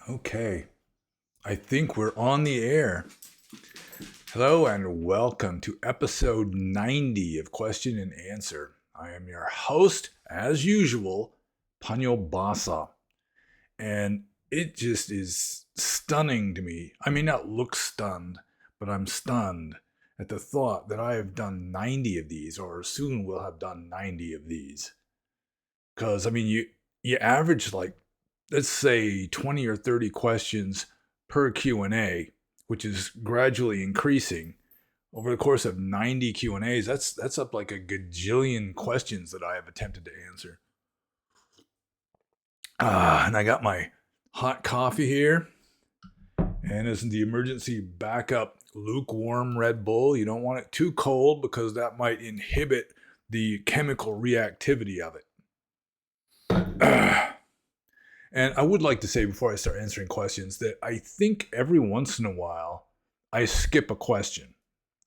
Okay, I think we're on the air. Hello and welcome to episode 90 of Question and Answer. I am your host, as usual, Panyo Basa. And it just is stunning to me. I may not look stunned, but I'm stunned at the thought that I have done 90 of these, or soon will have done 90 of these. Because, you average like, let's say 20 or 30 questions per Q&A, which is gradually increasing over the course of 90 Q&As. That's up like a gajillion questions that I have attempted to answer. And I got my hot coffee here, and as the emergency backup lukewarm Red Bull. You don't want it too cold because that might inhibit the chemical reactivity of it. And I would like to say before I start answering questions that I think every once in a while I skip a question.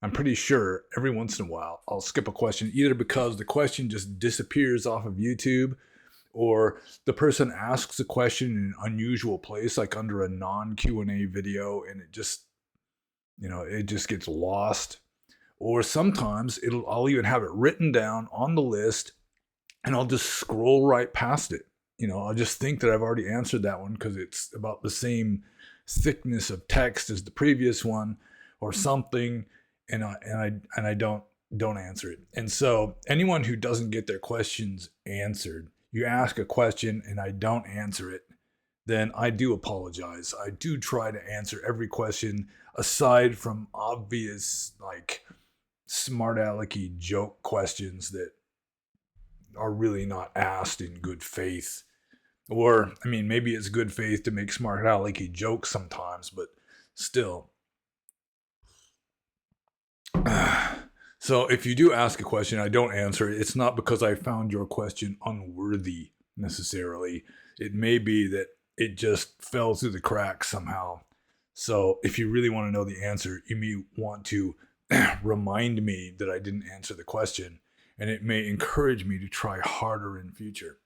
I'm pretty sure every once in a while I'll skip a question, either because the question just disappears off of YouTube, or the person asks a question in an unusual place, like under a non-Q&A video, and it just gets lost. Or sometimes I'll even have it written down on the list and I'll just scroll right past it. I'll just think that I've already answered that one because it's about the same thickness of text as the previous one or something, and I don't answer it. And so anyone who doesn't get their questions answered, you ask a question and I don't answer it, then I do apologize. I do try to answer every question aside from obvious, like, smart alecky joke questions that are really not asked in good faith. Or, maybe it's good faith to make smart alecky jokes sometimes, but still. So if you do ask a question, I don't answer it. It's not because I found your question unworthy necessarily. It may be that it just fell through the cracks somehow. So if you really want to know the answer, you may want to remind me that I didn't answer the question, and it may encourage me to try harder in future.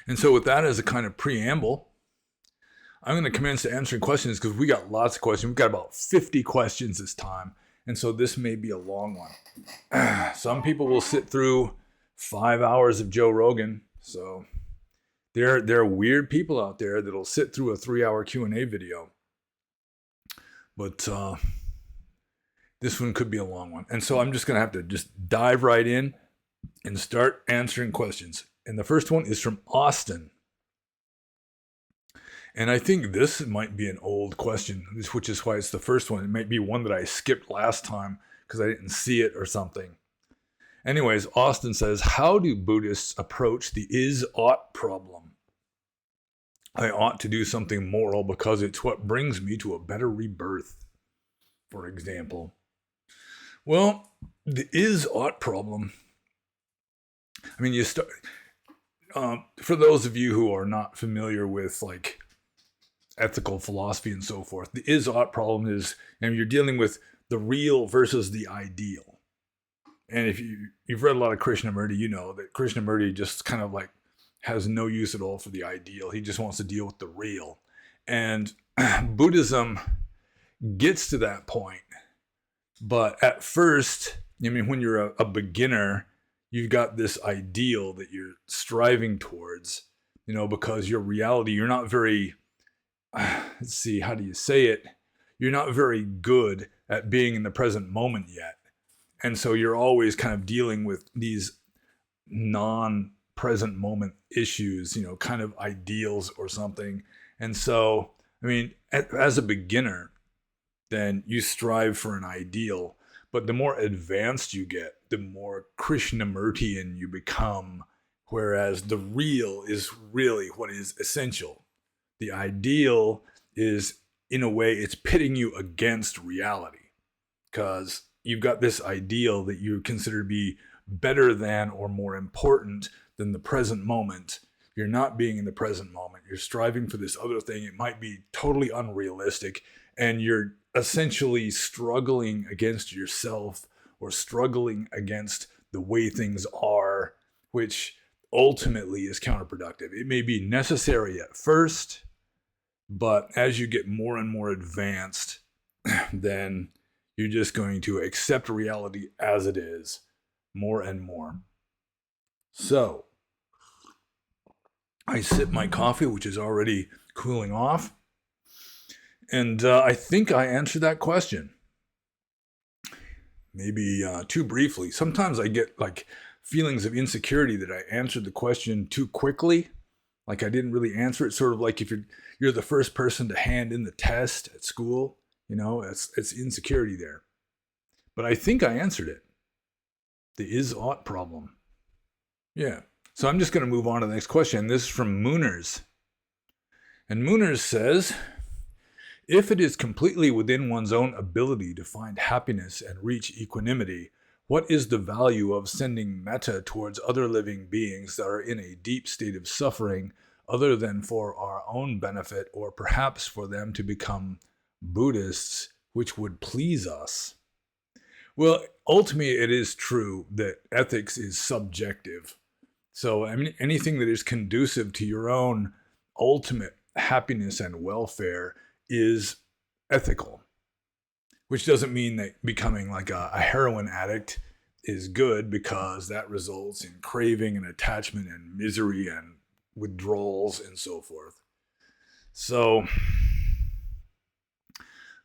And so with that as a kind of preamble, I'm going to commence to answering questions because we got lots of questions. We've got about 50 questions this time. And so this may be a long one. Some people will sit through 5 hours of Joe Rogan. So there are weird people out there that'll sit through a 3-hour Q&A video. But this one could be a long one. And so I'm just going to have to just dive right in and start answering questions. And the first one is from Austin. And I think this might be an old question, which is why it's the first one. It might be one that I skipped last time because I didn't see it or something. Anyways, Austin says, how do Buddhists approach the IsOught problem? I ought to do something moral because it's what brings me to a better rebirth, for example. Well, the IsOught problem, you start... for those of you who are not familiar with like ethical philosophy and so forth, the IsOught problem is, you're dealing with the real versus the ideal. And if you've read a lot of Krishnamurti, you know that Krishnamurti just kind of like has no use at all for the ideal. He just wants to deal with the real. And Buddhism gets to that point. But at first, when you're a beginner, you've got this ideal that you're striving towards, because your reality, you're not very, let's see, how do you say it? You're not very good at being in the present moment yet. And so you're always kind of dealing with these non-present moment issues, kind of ideals or something. And so, as a beginner, then you strive for an ideal. But the more advanced you get, the more Krishnamurtian you become, whereas the real is really what is essential. The ideal is, in a way, it's pitting you against reality, because you've got this ideal that you consider to be better than or more important than the present moment. You're not being in the present moment. You're striving for this other thing. It might be totally unrealistic, and you're essentially struggling against yourself or struggling against the way things are, which ultimately is counterproductive. It may be necessary at first, But as you get more and more advanced, then you're just going to accept reality as it is more and more. So I sip my coffee, which is already cooling off. And I think I answered that question. Maybe too briefly. Sometimes I get like feelings of insecurity that I answered the question too quickly. Like I didn't really answer it. Sort of like if you're the first person to hand in the test at school, you know, it's insecurity there. But I think I answered it. The IsOught Problem. Yeah. So I'm just going to move on to the next question. This is from Mooners. And Mooners says, if it is completely within one's own ability to find happiness and reach equanimity, what is the value of sending metta towards other living beings that are in a deep state of suffering other than for our own benefit or perhaps for them to become Buddhists, which would please us? Well, ultimately, it is true that ethics is subjective. So I mean, anything that is conducive to your own ultimate happiness and welfare is ethical, which doesn't mean that becoming like a heroin addict is good, because that results in craving and attachment and misery and withdrawals and so forth. So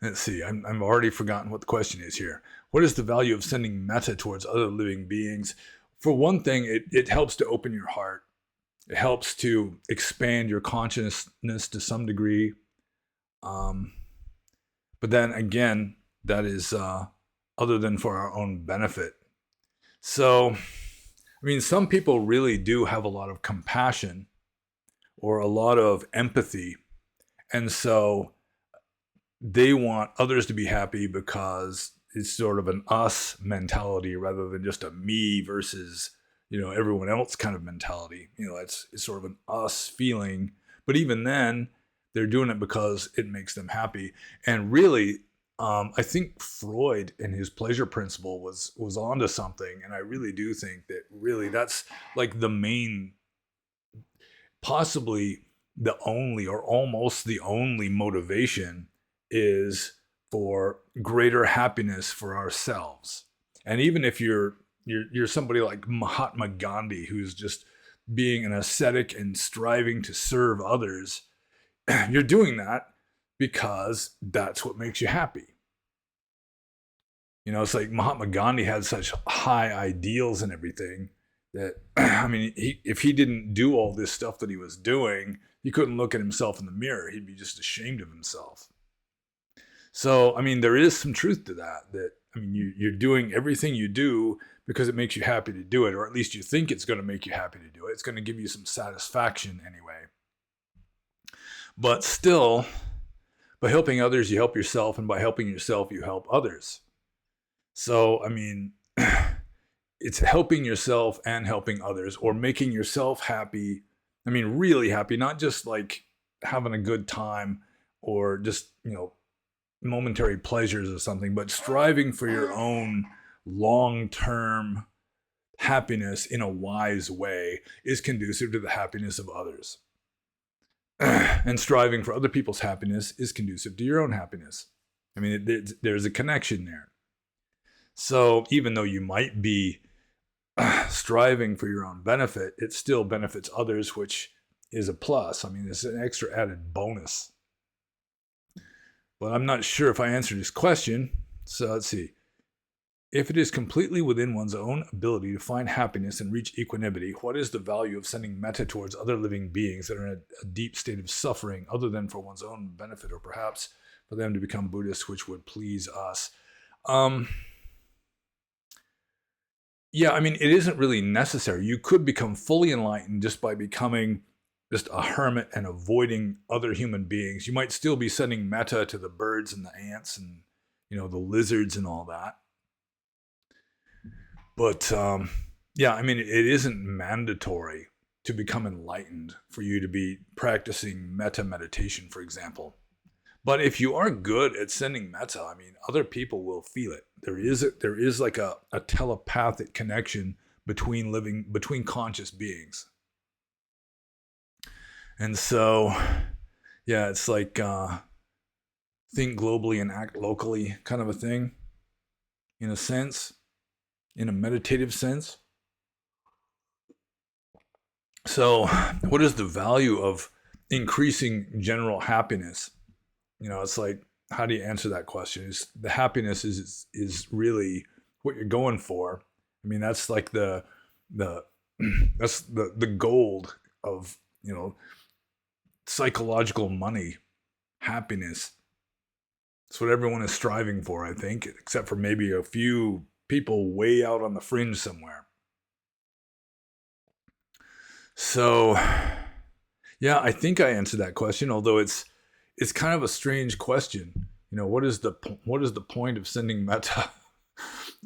let's see, I've already forgotten what the question is here. What is the value of sending metta towards other living beings? For one thing, it helps to open your heart. It helps to expand your consciousness to some degree. But then again, that is other than for our own benefit. So, I mean, some people really do have a lot of compassion or a lot of empathy. And so they want others to be happy because it's sort of an us mentality rather than just a me versus, you know, everyone else kind of mentality. You know, it's sort of an us feeling. But even then, they're doing it because it makes them happy. And really, I think Freud and his pleasure principle was onto something. And I really do think that really that's like the main, possibly the only or almost the only motivation is for greater happiness for ourselves. And even if you're somebody like Mahatma Gandhi, who's just being an ascetic and striving to serve others, you're doing that because that's what makes you happy. You know, it's like Mahatma Gandhi had such high ideals and everything that, I mean, if he didn't do all this stuff that he was doing, he couldn't look at himself in the mirror. He'd be just ashamed of himself. So, I mean, there is some truth to that, I mean, you're doing everything you do because it makes you happy to do it, or at least you think it's going to make you happy to do it. It's going to give you some satisfaction anyway. But still, by helping others, you help yourself, and by helping yourself, you help others. So, I mean, it's helping yourself and helping others, or making yourself happy. I mean, really happy, not just like having a good time or just, you know, momentary pleasures or something, but striving for your own long-term happiness in a wise way is conducive to the happiness of others. And striving for other people's happiness is conducive to your own happiness. I mean, there's a connection there. So even though you might be striving for your own benefit, it still benefits others, which is a plus. I mean, it's an extra added bonus. But I'm not sure if I answered his question. So let's see. If it is completely within one's own ability to find happiness and reach equanimity, what is the value of sending metta towards other living beings that are in a deep state of suffering other than for one's own benefit, or perhaps for them to become Buddhists, which would please us? Yeah, I mean, it isn't really necessary. You could become fully enlightened just by becoming just a hermit and avoiding other human beings. You might still be sending metta to the birds and the ants and, you know, the lizards and all that. But yeah, I mean, it isn't mandatory to become enlightened for you to be practicing metta meditation, for example. But if you are good at sending metta, I mean, other people will feel it. There is like a telepathic connection between conscious beings. And so Yeah, it's like think globally and act locally kind of a thing, in a sense, in a meditative sense. So, what is the value of increasing general happiness? It's like, how do you answer that question? Is the happiness is really what you're going for? I mean, that's like the that's the gold of psychological money, happiness. It's what everyone is striving for, I think, except for maybe a few people way out on the fringe somewhere. So, yeah, I think I answered that question, although it's kind of a strange question. What is the point of sending metta?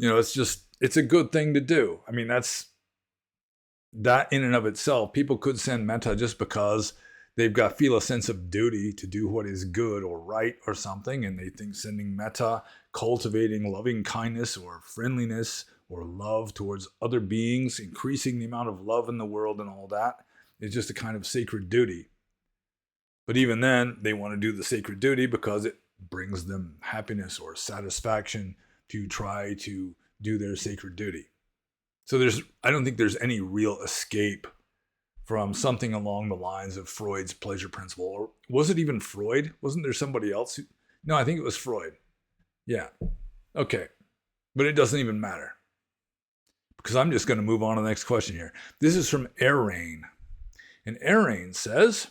It's a good thing to do. I mean, that's that in and of itself. People could send metta just because they've feel a sense of duty to do what is good or right or something, and they think sending metta, cultivating loving kindness or friendliness or love towards other beings, increasing the amount of love in the world and all that is just a kind of sacred duty. But even then, they want to do the sacred duty because it brings them happiness or satisfaction to try to do their sacred duty. So I don't think there's any real escape from something along the lines of Freud's pleasure principle. Or was it even Freud? Wasn't there somebody else? No, I think it was Freud. Yeah. Okay. But it doesn't even matter, because I'm just going to move on to the next question here. This is from Arain. And Arain says,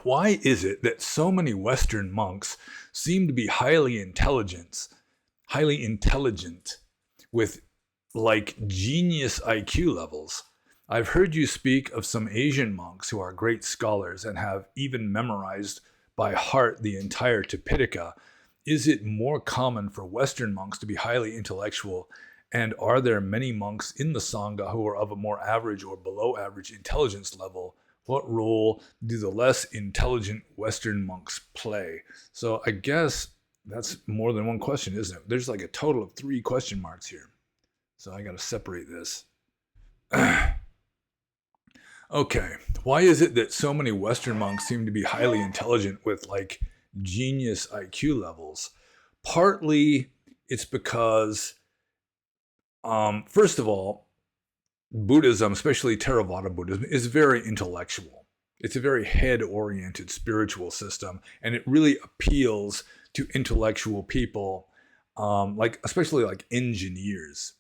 why is it that so many Western monks seem to be highly intelligent with like genius IQ levels? I've heard you speak of some Asian monks who are great scholars and have even memorized by heart the entire Tipitaka. Is it more common for Western monks to be highly intellectual? And are there many monks in the Sangha who are of a more average or below average intelligence level? What role do the less intelligent Western monks play? So I guess that's more than one question, isn't it? There's like a total of 3 question marks here. So I got to separate this. Okay. Why is it that so many Western monks seem to be highly intelligent with like genius IQ levels? Partly it's because first of all, Buddhism, especially Theravada Buddhism, is very intellectual. It's a very head-oriented spiritual system, and it really appeals to intellectual people, especially like engineers.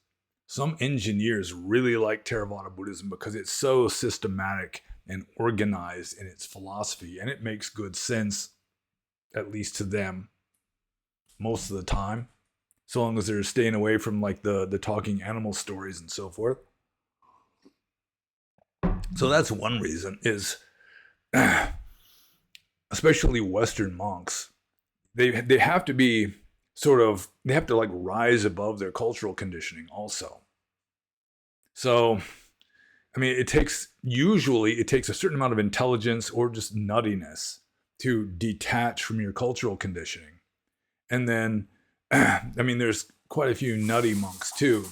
Some engineers really like Theravada Buddhism because it's so systematic and organized in its philosophy, and it makes good sense, at least to them, most of the time, so long as they're staying away from like the talking animal stories and so forth. So that's one reason, is especially Western monks, they have to be they have to like rise above their cultural conditioning also. So, I mean, usually it takes a certain amount of intelligence or just nuttiness to detach from your cultural conditioning. And then, I mean, there's quite a few nutty monks too,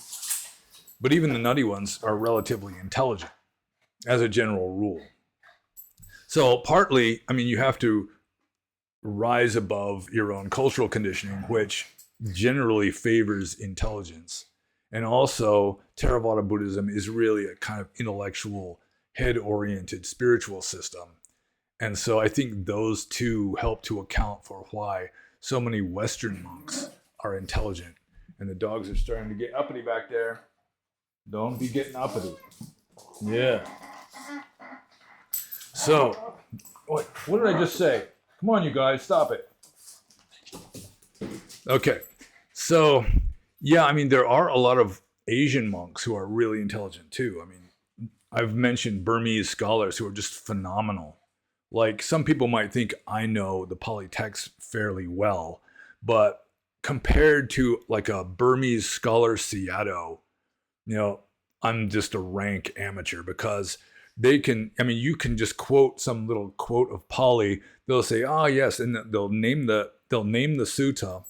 but even the nutty ones are relatively intelligent as a general rule. So partly, I mean, you have to rise above your own cultural conditioning, which generally favors intelligence. And also, Theravada Buddhism is really a kind of intellectual, head-oriented spiritual system. And so I think those two help to account for why so many Western monks are intelligent. And the dogs are starting to get uppity back there. Don't be getting uppity. Yeah. So, what did I just say? Come on, you guys, stop it. Okay. So, yeah, I mean, there are a lot of Asian monks who are really intelligent too. I mean, I've mentioned Burmese scholars who are just phenomenal. Like, some people might think I know the Pali text fairly well, but compared to like a Burmese scholar Sayadaw, I'm just a rank amateur, because you can just quote some little quote of Pali. They'll say, "Ah, yes," and they'll name the sutta,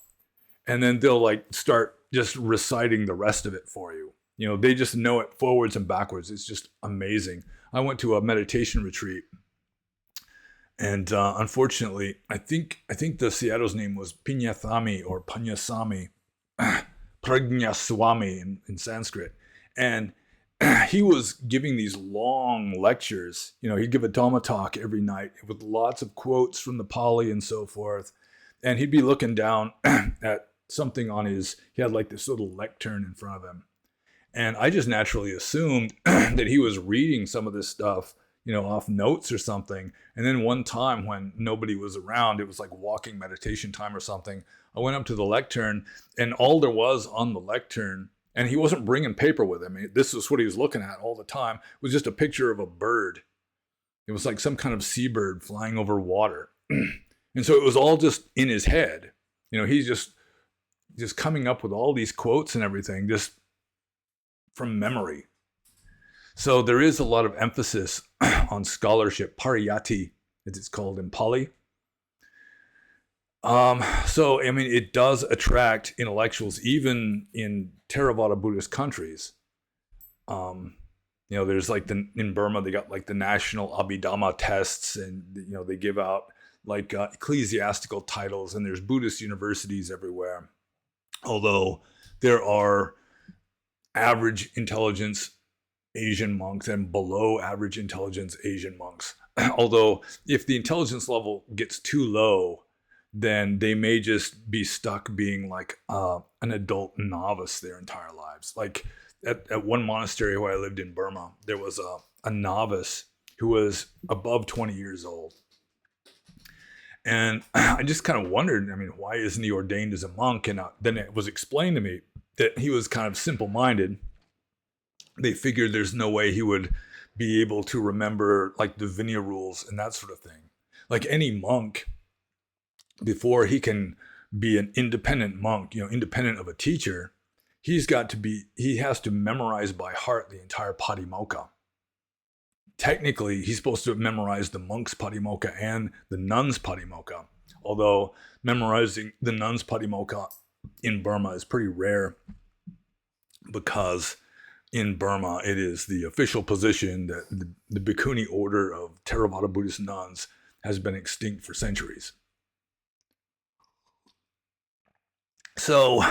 and then they'll like start just reciting the rest of it for you. They just know it forwards and backwards. It's just amazing. I went to a meditation retreat, And unfortunately, I think the Seattle's name was Pinyathami or Panyasami, Prajnaswami in Sanskrit. And he was giving these long lectures. He'd give a Dhamma talk every night with lots of quotes from the Pali and so forth. And he'd be looking down at something he had like this little lectern in front of him. And I just naturally assumed that he was reading some of this stuff, off notes or something. And then one time when nobody was around, it was like walking meditation time or something. I went up to the lectern, and all there was on the lectern, and he wasn't bringing paper with him. This was what he was looking at all the time, was just a picture of a bird. It was like some kind of seabird flying over water. And so it was all just in his head. He's just coming up with all these quotes and everything, just from memory. So there is a lot of emphasis on scholarship, pariyati, as it's called in Pali. So, it does attract intellectuals, even in Theravada Buddhist countries. There's like in Burma, they got like the national Abhidhamma tests, and, they give out like ecclesiastical titles, and there's Buddhist universities everywhere. Although there are average intelligence Asian monks and below average intelligence Asian monks. Although if the intelligence level gets too low, then they may just be stuck being like an adult novice their entire lives. Like at one monastery where I lived in Burma, there was a novice who was above 20 years old. And I just kind of wondered, why isn't he ordained as a monk? And then it was explained to me that he was kind of simple-minded. They figured there's no way he would be able to remember like the Vinaya rules and that sort of thing. Like any monk, before he can be an independent monk, independent of a teacher, he has to memorize by heart the entire patimokkha. Technically, he's supposed to memorize the monk's patimokkha and the nun's patimokkha. Although memorizing the nun's patimokkha in Burma is pretty rare, because in Burma, it is the official position that the Bhikkhuni order of Theravada Buddhist nuns has been extinct for centuries. So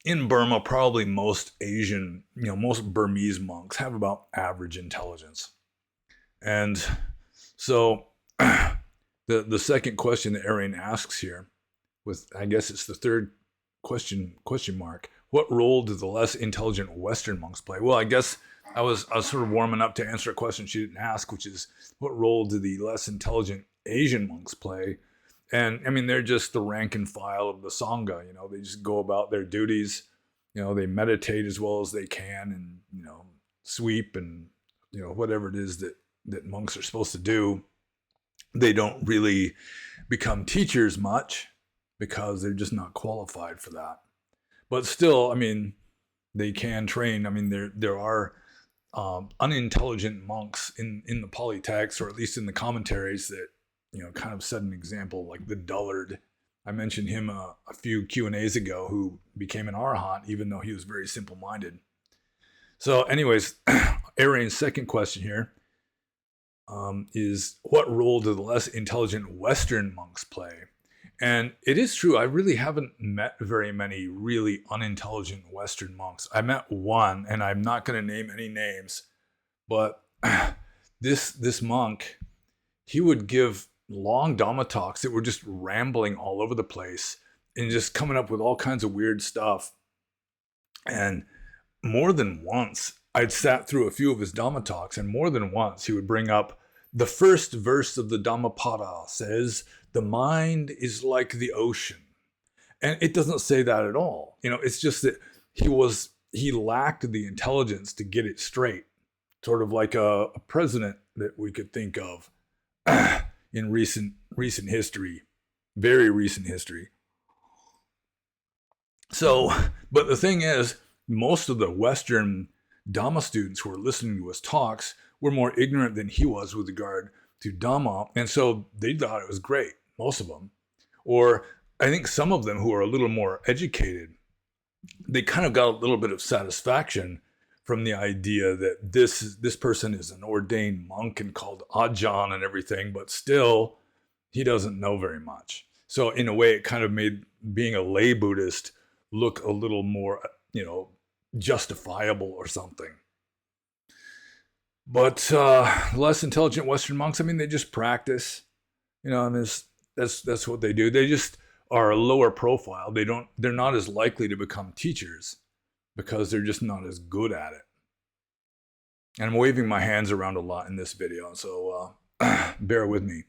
in Burma, probably most Asian, most Burmese monks have about average intelligence. And so the second question that Arian asks here, I guess it's the third question mark. What role do the less intelligent Western monks play? Well, I guess I was sort of warming up to answer a question she didn't ask, which is, what role do the less intelligent Asian monks play? And they're just the rank and file of the Sangha. They just go about their duties. They meditate as well as they can, and sweep and whatever it is that monks are supposed to do. They don't really become teachers much because they're just not qualified for that. But still, they can train. There are unintelligent monks in the Pali text, or at least in the commentaries, that kind of set an example, like the dullard. I mentioned him a few Q&As ago, who became an arahant even though he was very simple-minded. So anyways, Arian's second question here is, what role do the less intelligent Western monks play? And it is true, I really haven't met very many really unintelligent Western monks. I met one, and I'm not going to name any names, but this monk, he would give long Dhamma talks that were just rambling all over the place and just coming up with all kinds of weird stuff. And more than once, I'd sat through a few of his Dhamma talks, and more than once he would bring up the first verse of the Dhammapada says, the mind is like the ocean. And it doesn't say that at all. It's just that he lacked the intelligence to get it straight. Sort of like a president that we could think of in recent history, very recent history. So, but the thing is, most of the Western Dhamma students who were listening to his talks were more ignorant than he was with regard to Dhamma. And so they thought it was great, most of them. Or I think some of them who are a little more educated, they kind of got a little bit of satisfaction from the idea that this person is an ordained monk and called Ajahn and everything, but still he doesn't know very much. So in a way, it kind of made being a lay Buddhist look a little more, justifiable or something. But less intelligent Western monks, I mean, they just practice, and that's what they do. They just are a lower profile. They're not as likely to become teachers because they're just not as good at it. And I'm waving my hands around a lot in this video, so bear with me.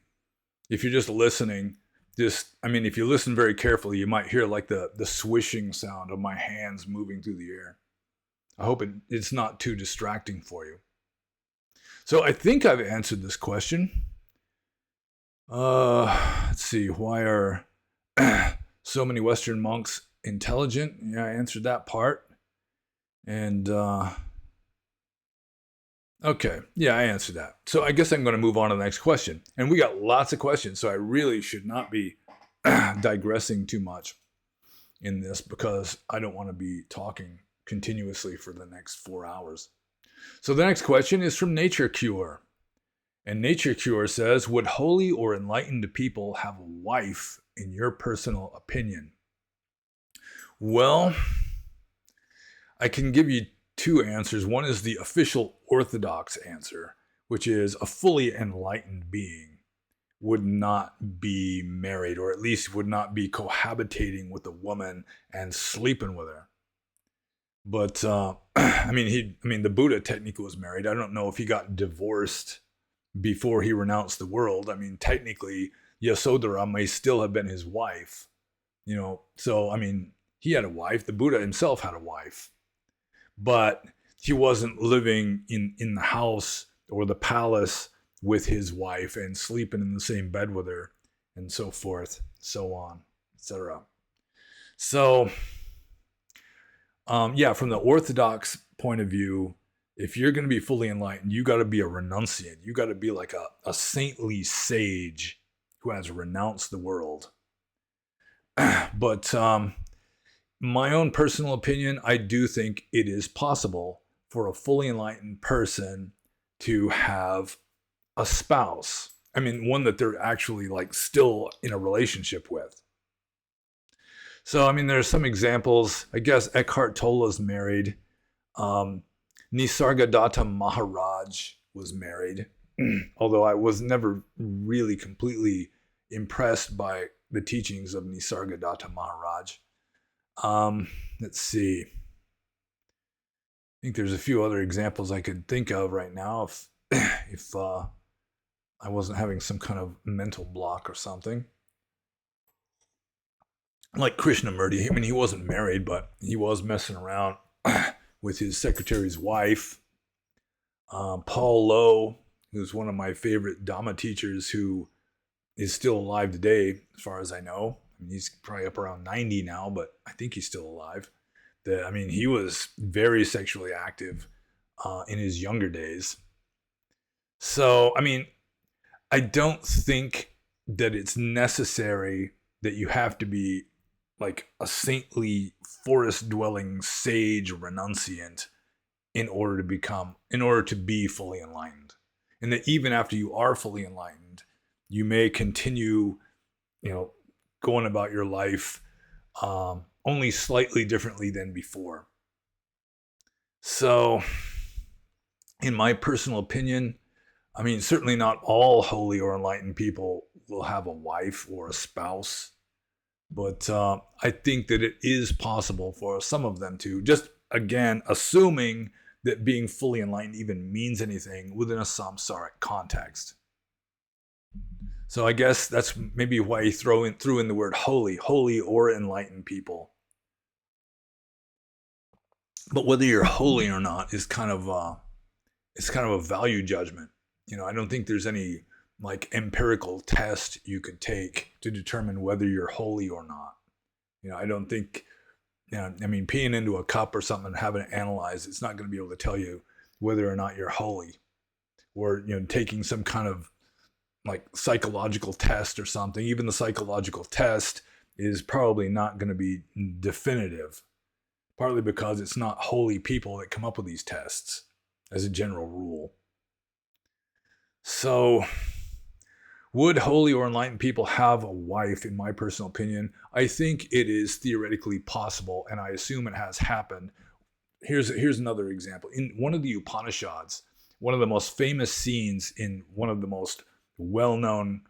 If you're just listening, if you listen very carefully, you might hear like the swishing sound of my hands moving through the air. I hope it's not too distracting for you. So I think I've answered this question. Let's see, why are so many Western monks intelligent? Yeah, I answered that part. And okay, yeah, I answered that. So I guess I'm going to move on to the next question. And we got lots of questions, so I really should not be digressing too much in this because I don't want to be talking continuously for the next 4 hours. So the next question is from Nature Cure. And Nature Cure says, would holy or enlightened people have a wife in your personal opinion? Well, I can give you two answers. One is the official Orthodox answer, which is a fully enlightened being would not be married, or at least would not be cohabitating with a woman and sleeping with her. But the Buddha technically was married. I don't know if he got divorced before he renounced the world. I mean, technically, Yasodhara may still have been his wife. So he had a wife. The Buddha himself had a wife, but he wasn't living in the house or the palace with his wife and sleeping in the same bed with her, and so forth, so on, etc. So, from the Orthodox point of view, if you're going to be fully enlightened, you got to be a renunciant. You got to be like a saintly sage who has renounced the world. But my own personal opinion, I do think it is possible for a fully enlightened person to have a spouse. One that they're actually like still in a relationship with. So, there's some examples. I guess Eckhart Tolle's married. Nisargadatta Maharaj was married, although I was never really completely impressed by the teachings of Nisargadatta Maharaj. Let's see. I think there's a few other examples I could think of right now if I wasn't having some kind of mental block or something. Like Krishnamurti, he wasn't married, but he was messing around with his secretary's wife. Paul Low, who's one of my favorite Dhamma teachers, who is still alive today, as far as I know. He's probably up around 90 now, but I think he's still alive. He was very sexually active in his younger days. So, I don't think that it's necessary that you have to be like a saintly forest-dwelling sage renunciant in order to be fully enlightened. And that even after you are fully enlightened, you may continue, going about your life only slightly differently than before. So, in my personal opinion, certainly not all holy or enlightened people will have a wife or a spouse. But I think that it is possible for some of them to, just again, assuming that being fully enlightened even means anything within a samsaric context. So I guess that's maybe why he threw in the word holy or enlightened people. But whether you're holy or not is kind of a value judgment. I don't think there's any like empirical test you could take to determine whether you're holy or not. I don't think, peeing into a cup or something and having it analyzed, it's not going to be able to tell you whether or not you're holy. Or, taking some kind of like psychological test or something. Even the psychological test is probably not going to be definitive. partly because it's not holy people that come up with these tests as a general rule. So, would holy or enlightened people have a wife, in my personal opinion? I think it is theoretically possible, and I assume it has happened. Here's another example. In one of the Upanishads, one of the most famous scenes in one of the most well-known,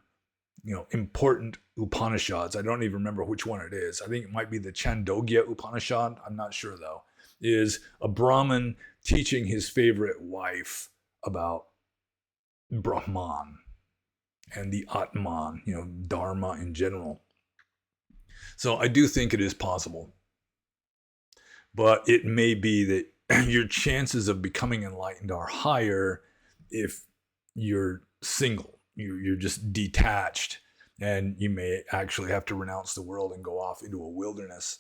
important Upanishads, I don't even remember which one it is. I think it might be the Chandogya Upanishad. I'm not sure though. Is a Brahmin teaching his favorite wife about Brahman and the Atman, Dharma in general. So I do think it is possible. But it may be that your chances of becoming enlightened are higher if you're single. You're just detached, and you may actually have to renounce the world and go off into a wilderness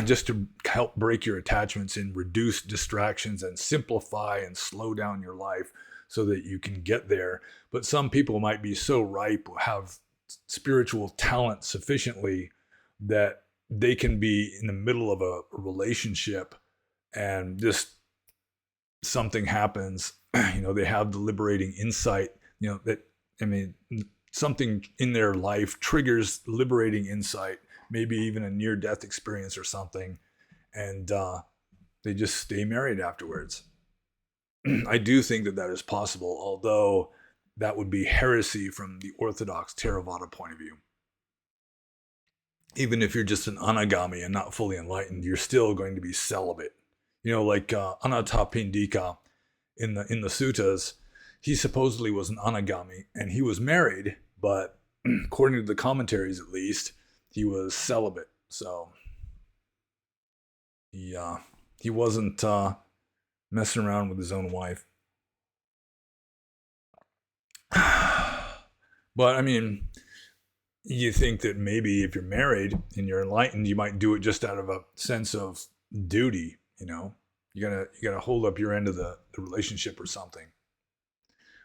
just to help break your attachments and reduce distractions and simplify and slow down your life so that you can get there. But some people might be so ripe, have spiritual talent sufficiently that they can be in the middle of a relationship and just something happens. They have the liberating insight, something in their life triggers liberating insight, maybe even a near-death experience or something, and they just stay married afterwards. I do think that is possible, although that would be heresy from the Orthodox Theravada point of view. Even if you're just an anagami and not fully enlightened, you're still going to be celibate. Like Anathapindika in the suttas, he supposedly was an anagami, and he was married, but according to the commentaries at least, he was celibate. So he wasn't messing around with his own wife. But you think that maybe if you're married and you're enlightened, you might do it just out of a sense of duty. You gotta hold up your end of the relationship or something.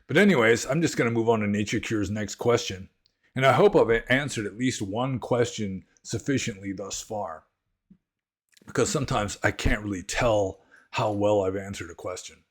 But anyways, I'm just gonna move on to Nature Cure's next question, and I hope I've answered at least one question sufficiently thus far, because sometimes I can't really tell how well I've answered a question.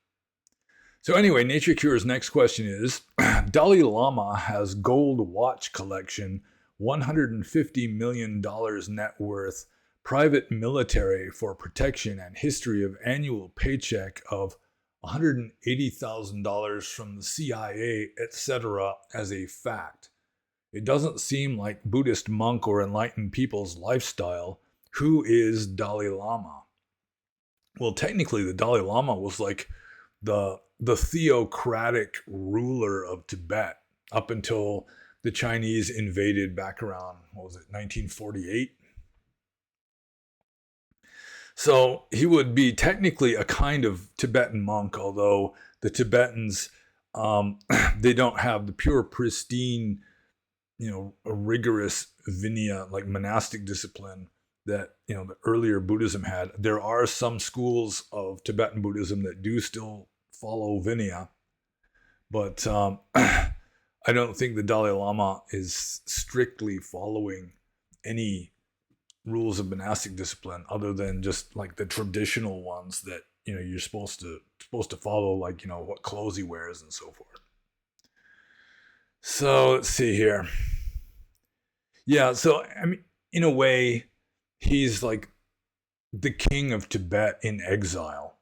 So anyway, Nature Cure's next question is, Dalai Lama has gold watch collection, $150 million net worth, private military for protection, and history of annual paycheck of $180,000 from the CIA, etc. as a fact. It doesn't seem like Buddhist monk or enlightened people's lifestyle. Who is Dalai Lama? Well, technically, the Dalai Lama was like the theocratic ruler of Tibet up until the Chinese invaded back around, 1948? So he would be technically a kind of Tibetan monk, although the Tibetans, they don't have the pure, pristine, a rigorous viriya, like monastic discipline that, the earlier Buddhism had. There are some schools of Tibetan Buddhism that do still follow viriya, but I don't think the Dalai Lama is strictly following any rules of monastic discipline other than just like the traditional ones that you're supposed to follow, like what clothes he wears and so forth. So let's see here. Yeah, so in a way, he's like the king of Tibet in exile,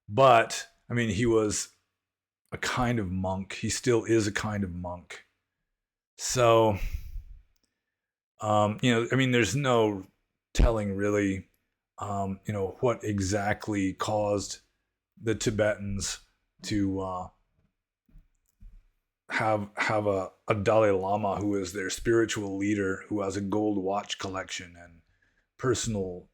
but he was a kind of monk. He still is a kind of monk. So, there's no telling really, what exactly caused the Tibetans to have a Dalai Lama who is their spiritual leader, who has a gold watch collection and personal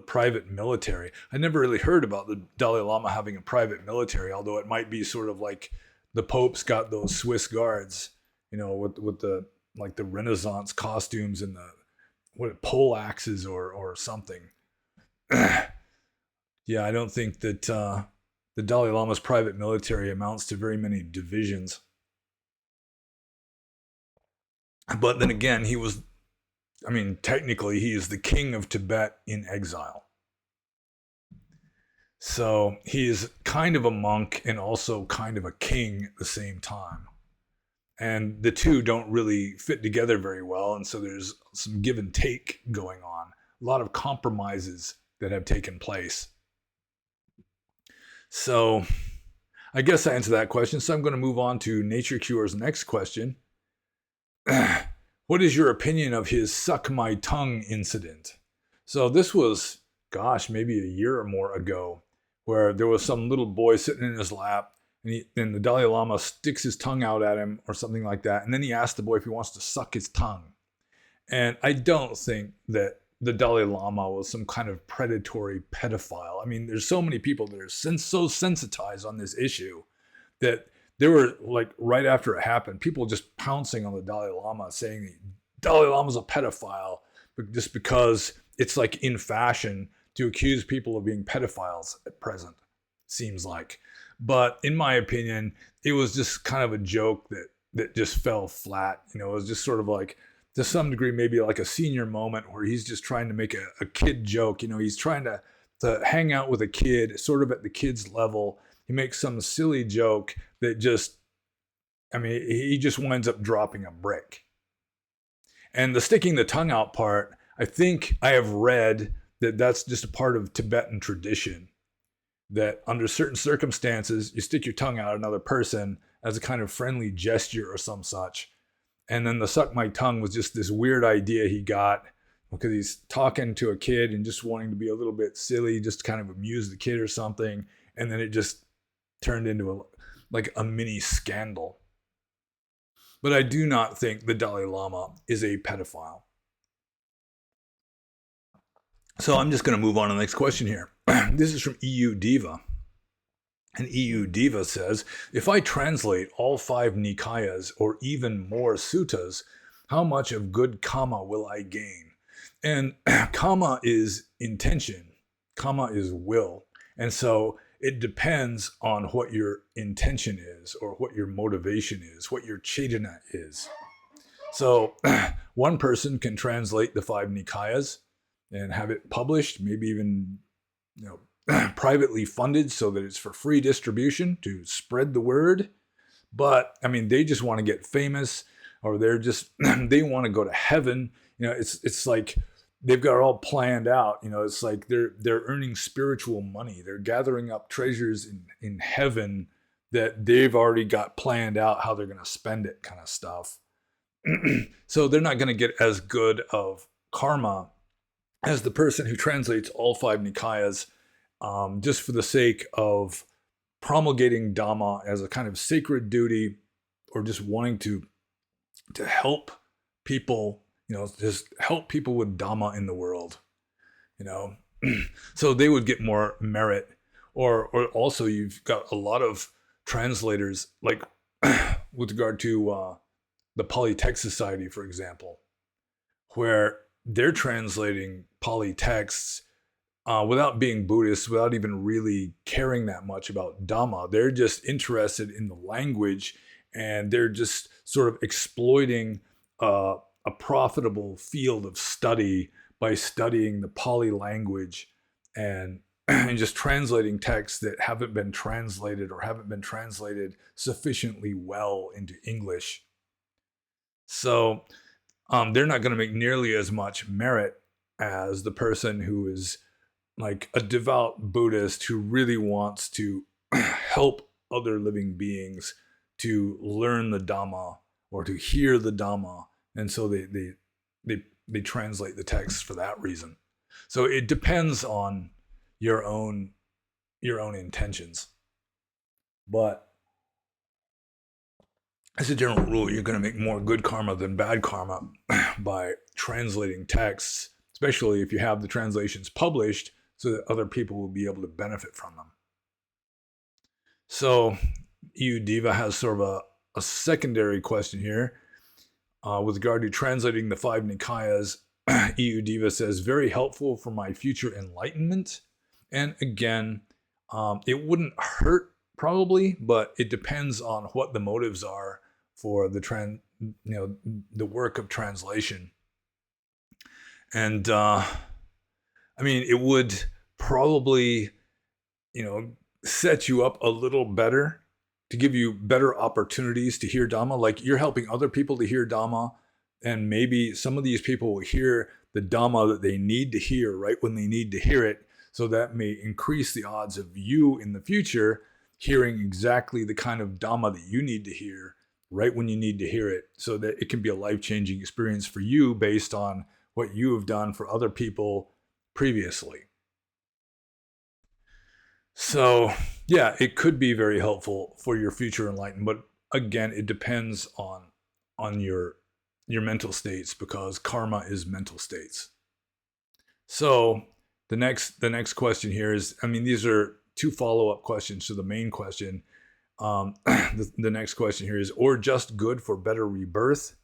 private military. I never really heard about the Dalai Lama having a private military, although it might be sort of like the Pope's got those Swiss guards, with the like the Renaissance costumes and the pole axes or something. Yeah, I don't think that the Dalai Lama's private military amounts to very many divisions. But then again, technically he is the king of Tibet in exile. So he is kind of a monk and also kind of a king at the same time. And the two don't really fit together very well. And so there's some give and take going on, a lot of compromises that have taken place. So I guess I answered that question. So I'm going to move on to Nature Cure's next question. What is your opinion of his suck my tongue incident? So this was, gosh, maybe a year or more ago, where there was some little boy sitting in his lap, and the Dalai Lama sticks his tongue out at him or something like that. And then he asks the boy if he wants to suck his tongue. And I don't think that the Dalai Lama was some kind of predatory pedophile. I mean, there's so many people that are so sensitized on this issue that there were, like, right after it happened, people just pouncing on the Dalai Lama saying the Dalai Lama's a pedophile just because it's like in fashion to accuse people of being pedophiles at present, seems like. But in my opinion, it was just kind of a joke that just fell flat. You know, it was just sort of like, to some degree, maybe like a senior moment where he's just trying to make a kid joke. You know, he's trying to hang out with a kid, sort of at the kid's level. He makes some silly joke that just, I mean, he just winds up dropping a brick. And the sticking the tongue out part, I think I have read that that's just a part of Tibetan tradition, that under certain circumstances, you stick your tongue out at another person as a kind of friendly gesture or some such. And then the suck my tongue was just this weird idea he got because he's talking to a kid and just wanting to be a little bit silly, just kind of amuse the kid or something. And then it just turned into a mini scandal. But I do not think the Dalai Lama is a pedophile. So I'm just going to move on to the next question here. This is from EU Diva. And EU Diva says, if I translate all 5 Nikayas or even more suttas, how much of good karma will I gain? And karma is intention. Karma is will. And so it depends on what your intention is or what your motivation is, what your chetana is. So one person can translate the 5 Nikayas and have it published, maybe even, privately funded so that it's for free distribution to spread the word. But I mean, they just want to get famous, or they want to go to heaven. It's like they've got it all planned out. It's like they're earning spiritual money. They're gathering up treasures in heaven that they've already got planned out how they're going to spend it, kind of stuff. So they're not going to get as good of karma as the person who translates all 5 Nikayas just for the sake of promulgating Dhamma as a kind of sacred duty, or just wanting to help people, just help people with Dhamma in the world, So they would get more merit. Or also you've got a lot of translators, like with regard to the Pali Text Society, for example, where they're translating Pali texts without being Buddhist, without even really caring that much about Dhamma. They're just interested in the language, and they're just sort of exploiting a profitable field of study by studying the Pali language and just translating texts that haven't been translated or haven't been translated sufficiently well into English. So they're not going to make nearly as much merit as the person who is like a devout Buddhist who really wants to help other living beings to learn the Dhamma or to hear the Dhamma. And so they translate the text for that reason. So it depends on your own intentions. But as a general rule, you're going to make more good karma than bad karma by translating texts, especially if you have the translations published so that other people will be able to benefit from them. So EU Diva has sort of a secondary question here. With regard to translating the 5 Nikayas, EU Diva says, very helpful for my future enlightenment. And again, it wouldn't hurt probably, but it depends on what the motives are for the the work of translation. And I mean, it would probably set you up a little better, to give you better opportunities to hear Dhamma. Like you're helping other people to hear Dhamma, and maybe some of these people will hear the Dhamma that they need to hear right when they need to hear it. So that may increase the odds of you in the future hearing exactly the kind of Dhamma that you need to hear right when you need to hear it, so that it can be a life-changing experience for you based on what you have done for other people previously. So yeah, it could be very helpful for your future enlightenment, but again, it depends on your mental states, because karma is mental states. So the next question here is, these are two follow-up questions to the main question. The next question here is, or just good for better rebirth? ?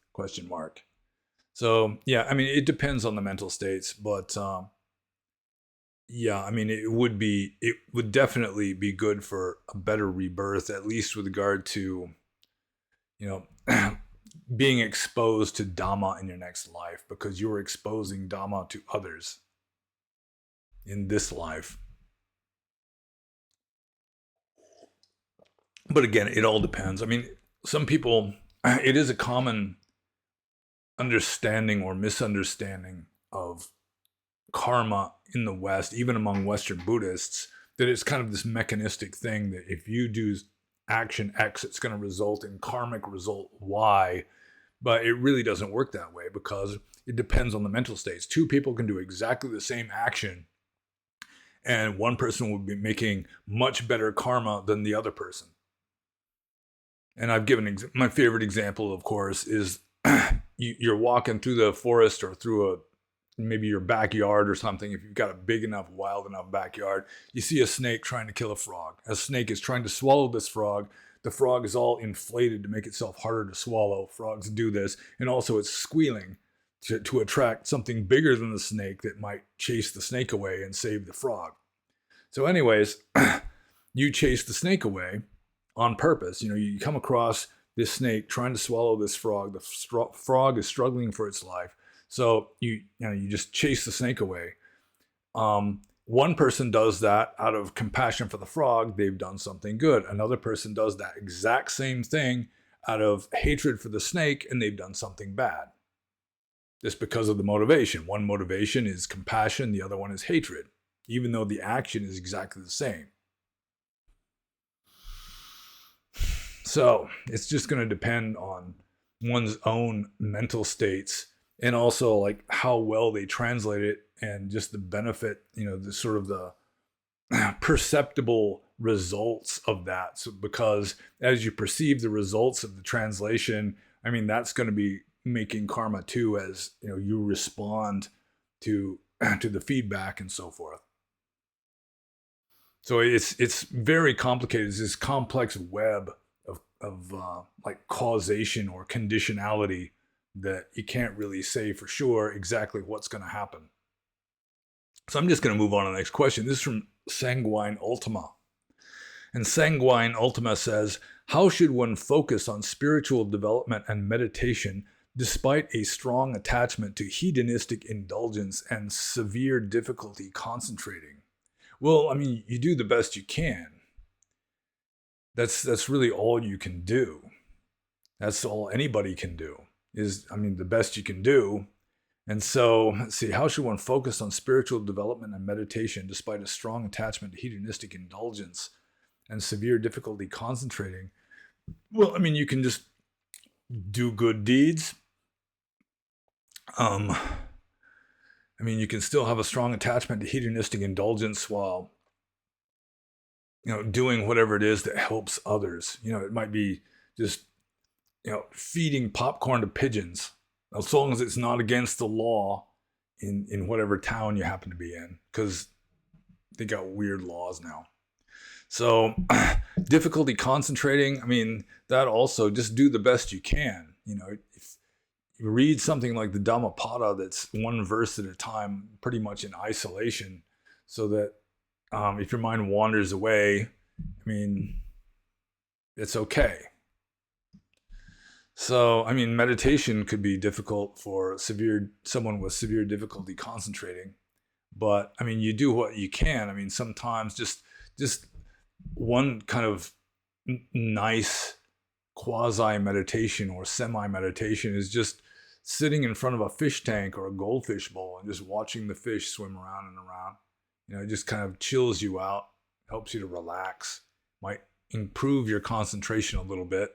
So yeah, it depends on the mental states, but yeah, it would definitely be good for a better rebirth, at least with regard to, being exposed to Dhamma in your next life, because you're exposing Dhamma to others in this life. But again, it all depends. Some people, it is a common understanding or misunderstanding of karma in the West, even among Western Buddhists, that it's kind of this mechanistic thing that if you do action X, it's going to result in karmic result Y. But it really doesn't work that way, because it depends on the mental states. Two people can do exactly the same action, and one person will be making much better karma than the other person. And I've given my favorite example, of course, is you're walking through the forest or through maybe your backyard or something. If you've got a big enough, wild enough backyard, you see a snake trying to kill a frog. A snake is trying to swallow this frog. The frog is all inflated to make itself harder to swallow. Frogs do this. And also it's squealing to attract something bigger than the snake that might chase the snake away and save the frog. So anyways, you chase the snake away on purpose. You come across this snake trying to swallow this frog. The frog is struggling for its life. So you just chase the snake away. One person does that out of compassion for the frog. They've done something good. Another person does that exact same thing out of hatred for the snake, and they've done something bad. Just because of the motivation. One motivation is compassion, the other one is hatred, even though the action is exactly the same. So it's just going to depend on one's own mental states, and also like how well they translate it, and just the benefit, the sort of the perceptible results of that. So because as you perceive the results of the translation, that's going to be making karma too, as you respond to the feedback and so forth. So it's very complicated. It's this complex web of like causation or conditionality that you can't really say for sure exactly what's going to happen. So I'm just going to move on to the next question. This is from Sanguine Ultima. And Sanguine Ultima says, how should one focus on spiritual development and meditation despite a strong attachment to hedonistic indulgence and severe difficulty concentrating? Well, you do the best you can. That's really all you can do. That's all anybody can do, is, the best you can do. And so, let's see, how should one focus on spiritual development and meditation despite a strong attachment to hedonistic indulgence and severe difficulty concentrating? Well, you can just do good deeds. You can still have a strong attachment to hedonistic indulgence while, doing whatever it is that helps others. It might be just, feeding popcorn to pigeons, as long as it's not against the law in whatever town you happen to be in, because they got weird laws now. So difficulty concentrating, that also, just do the best you can. If you read something like the Dhammapada, that's one verse at a time, pretty much in isolation, so that if your mind wanders away, it's okay. So, meditation could be difficult for someone with severe difficulty concentrating, but you do what you can. Sometimes just just one kind of nice quasi meditation or semi meditation is just sitting in front of a fish tank or a goldfish bowl and just watching the fish swim around and around. It just kind of chills you out, helps you to relax, might improve your concentration a little bit.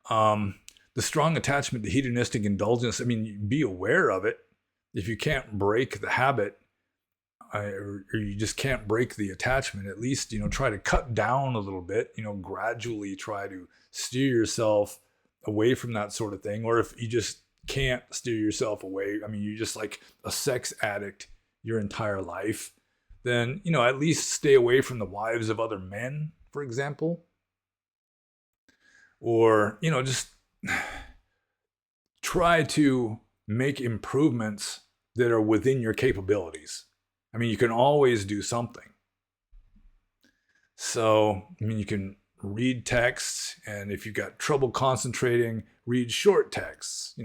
The strong attachment to hedonistic indulgence, be aware of it. If you can't break the habit, or you just can't break the attachment, at least, try to cut down a little bit, gradually try to steer yourself away from that sort of thing. Or if you just can't steer yourself away, you're just like a sex addict your entire life, then, at least stay away from the wives of other men, for example. Or, just try to make improvements that are within your capabilities. You can always do something. So, you can read texts, and if you've got trouble concentrating, read short texts.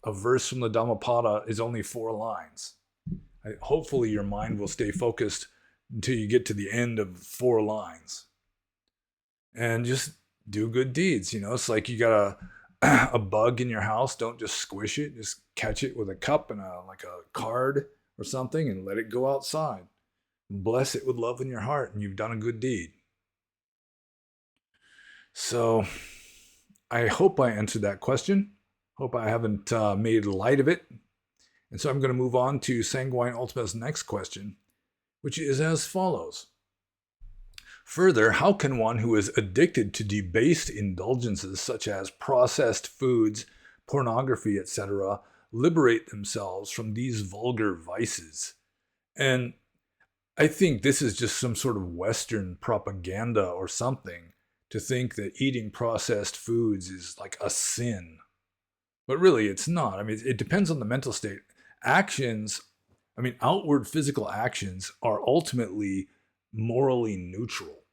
A verse from the Dhammapada is only 4 lines. Hopefully your mind will stay focused until you get to the end of 4 lines. And just do good deeds. It's like you got a bug in your house. Don't just squish it. Just catch it with a cup and a card or something and let it go outside. Bless it with love in your heart, and you've done a good deed. So I hope I answered that question. Hope I haven't made light of it. And so I'm going to move on to Sanguine Ultima's next question, which is as follows. Further, how can one who is addicted to debased indulgences such as processed foods, pornography, etc., liberate themselves from these vulgar vices? And I think this is just some sort of Western propaganda or something to think that eating processed foods is like a sin. But really, it's not. It depends on the mental state. Actions, outward physical actions are ultimately morally neutral.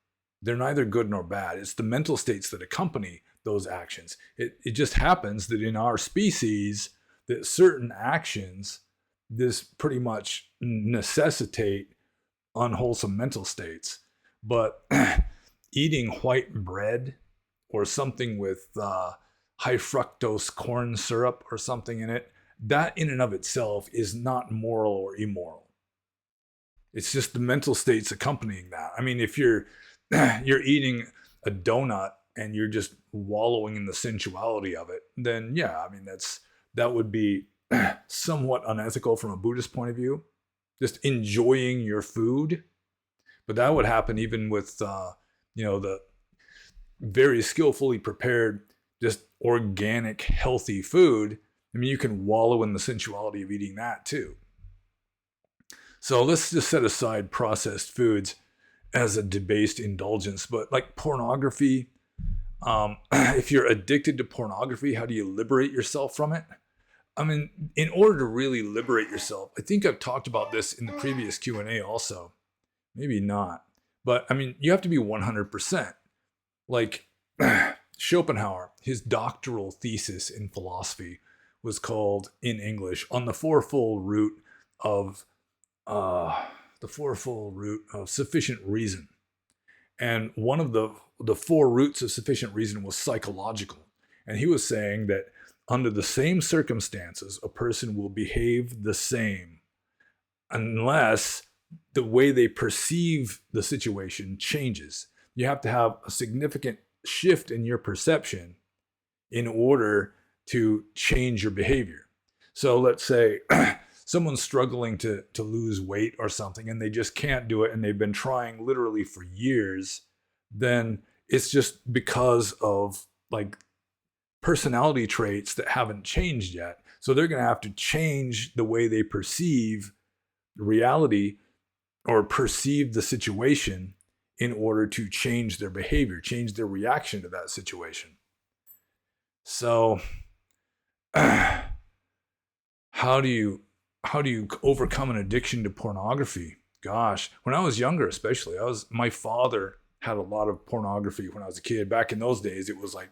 They're neither good nor bad. It's the mental states that accompany those actions. It just happens that in our species, that certain actions, this pretty much necessitate unwholesome mental states. But eating white bread or something with high fructose corn syrup or something in it, that in and of itself is not moral or immoral. It's just the mental states accompanying that. If you're eating a donut and you're just wallowing in the sensuality of it, then yeah, that would be somewhat unethical from a Buddhist point of view. Just enjoying your food. But that would happen even with the very skillfully prepared, just organic, healthy food. You can wallow in the sensuality of eating that too. So let's just set aside processed foods as a debased indulgence. But like pornography, if you're addicted to pornography, how do you liberate yourself from it? In order to really liberate yourself, I think I've talked about this in the previous Q&A also. Maybe not. But you have to be 100%. Like Schopenhauer, his doctoral thesis in philosophy was called, in English, On the Fourfold Root of Sufficient Reason. And one of the 4 roots of sufficient reason was psychological. And he was saying that under the same circumstances, a person will behave the same unless the way they perceive the situation changes. You have to have a significant shift in your perception in order to change your behavior. So let's say someone's struggling to lose weight or something and they just can't do it and they've been trying literally for years, then it's just because of like personality traits that haven't changed yet. So they're going to have to change the way they perceive reality or perceive the situation in order to change their behavior, change their reaction to that situation. So how do you overcome an addiction to pornography? Gosh, when I was younger, especially, my father had a lot of pornography when I was a kid. Back in those days, it was like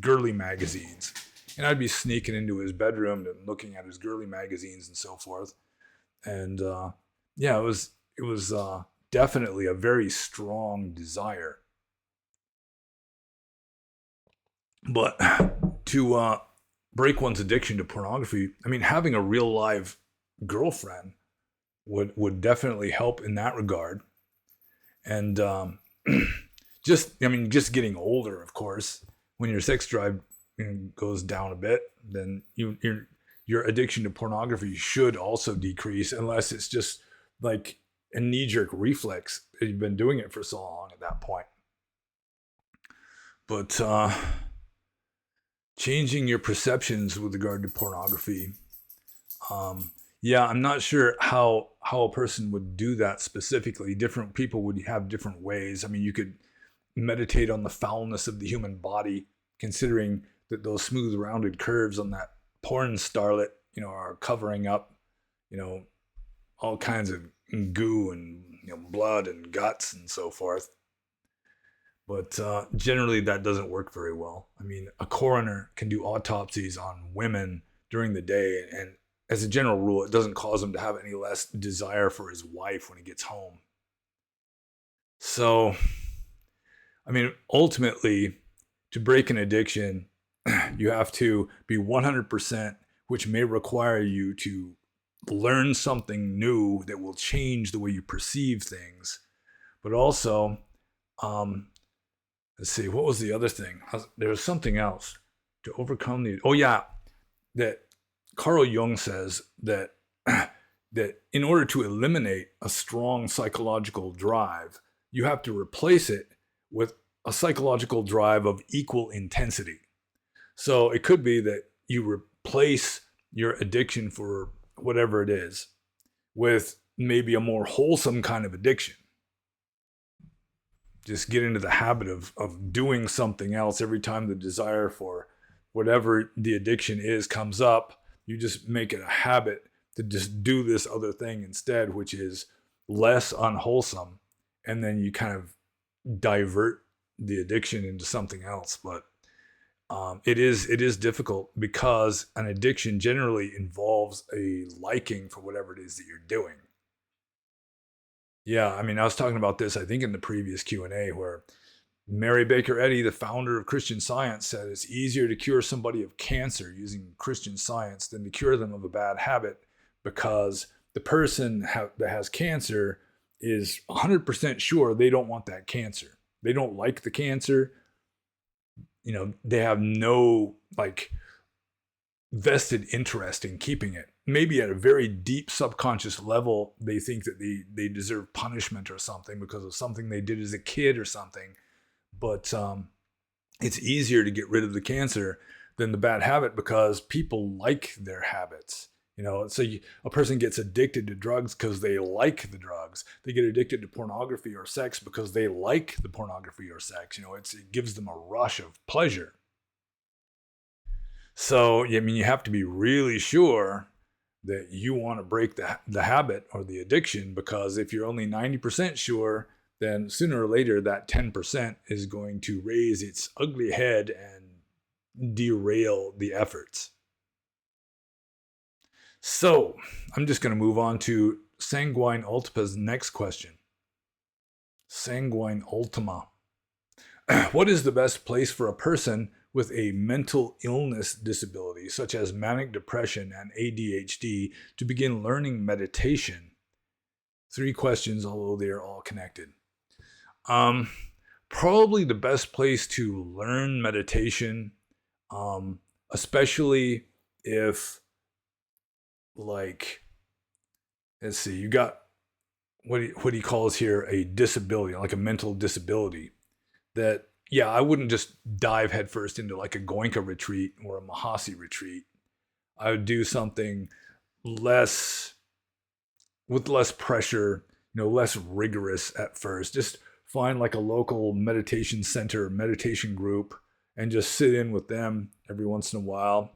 girly magazines. And I'd be sneaking into his bedroom and looking at his girly magazines and so forth. And it was definitely a very strong desire. But to break one's addiction to pornography, I mean, having a real live girlfriend would definitely help in that regard. And just getting older, of course, when your sex drive goes down a bit, then your addiction to pornography should also decrease, unless it's just like a knee-jerk reflex. You've been doing it for so long at that point. But changing your perceptions with regard to pornography, I'm not sure how a person would do that specifically. Different people would have different ways. I mean, you could meditate on the foulness of the human body, considering that those smooth rounded curves on that porn starlet, are covering up, all kinds of goo and blood and guts and so forth. But generally that doesn't work very well. I mean, a coroner can do autopsies on women during the day, and as a general rule, it doesn't cause him to have any less desire for his wife when he gets home. So, I mean, ultimately, to break an addiction, you have to be 100%, which may require you to learn something new that will change the way you perceive things. But also, let's see, what was the other thing? There was something else to overcome that Carl Jung says that in order to eliminate a strong psychological drive, you have to replace it with a psychological drive of equal intensity. So it could be that you replace your addiction for whatever it is with maybe a more wholesome kind of addiction. Just get into the habit of doing something else every time the desire for whatever the addiction is comes up. You just make it a habit to just do this other thing instead, which is less unwholesome. And then you kind of divert the addiction into something else. But it is difficult, because an addiction generally involves a liking for whatever it is that you're doing. Yeah, I mean, I was talking about this, I think, in the previous Q&A, where Mary Baker Eddy, the founder of Christian Science, said it's easier to cure somebody of cancer using Christian Science than to cure them of a bad habit, because the person that has cancer is 100% sure they don't want that cancer. They don't like the cancer. They have no vested interest in keeping it. Maybe at a very deep subconscious level, they think that they deserve punishment or something because of something they did as a kid or something. But it's easier to get rid of the cancer than the bad habit, because people like their habits. So a person gets addicted to drugs because they like the drugs. They get addicted to pornography or sex because they like the pornography or sex. It gives them a rush of pleasure. So, I mean, you have to be really sure that you want to break the habit or the addiction, because if you're only 90% sure, then sooner or later that 10% is going to raise its ugly head and derail the efforts. So I'm just going to move on to Sanguine Ultima's next question. Sanguine Ultima. What is the best place for a person with a mental illness disability, such as manic depression and ADHD, to begin learning meditation? 3 questions, although they are all connected. Probably the best place to learn meditation, especially if, let's see, you got what he calls here a disability, like a mental disability, that, I wouldn't just dive headfirst into like a Goenka retreat or a Mahasi retreat. I would do something with less pressure, less rigorous at first. Just find like a local meditation center, meditation group, and just sit in with them every once in a while.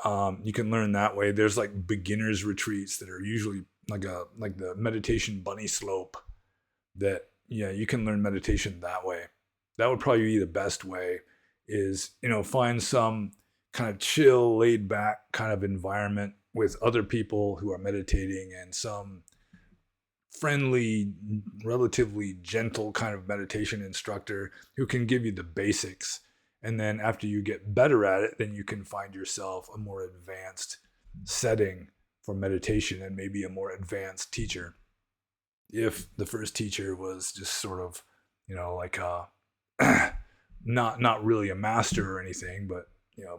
You can learn that way. There's like beginners retreats that are usually like the meditation bunny slope, that you can learn meditation that way. That would probably be the best way, is find some kind of chill, laid back kind of environment with other people who are meditating, and some friendly, relatively gentle kind of meditation instructor who can give you the basics. And then after you get better at it, then you can find yourself a more advanced setting for meditation and maybe a more advanced teacher. If the first teacher was just sort of, like not really a master or anything, but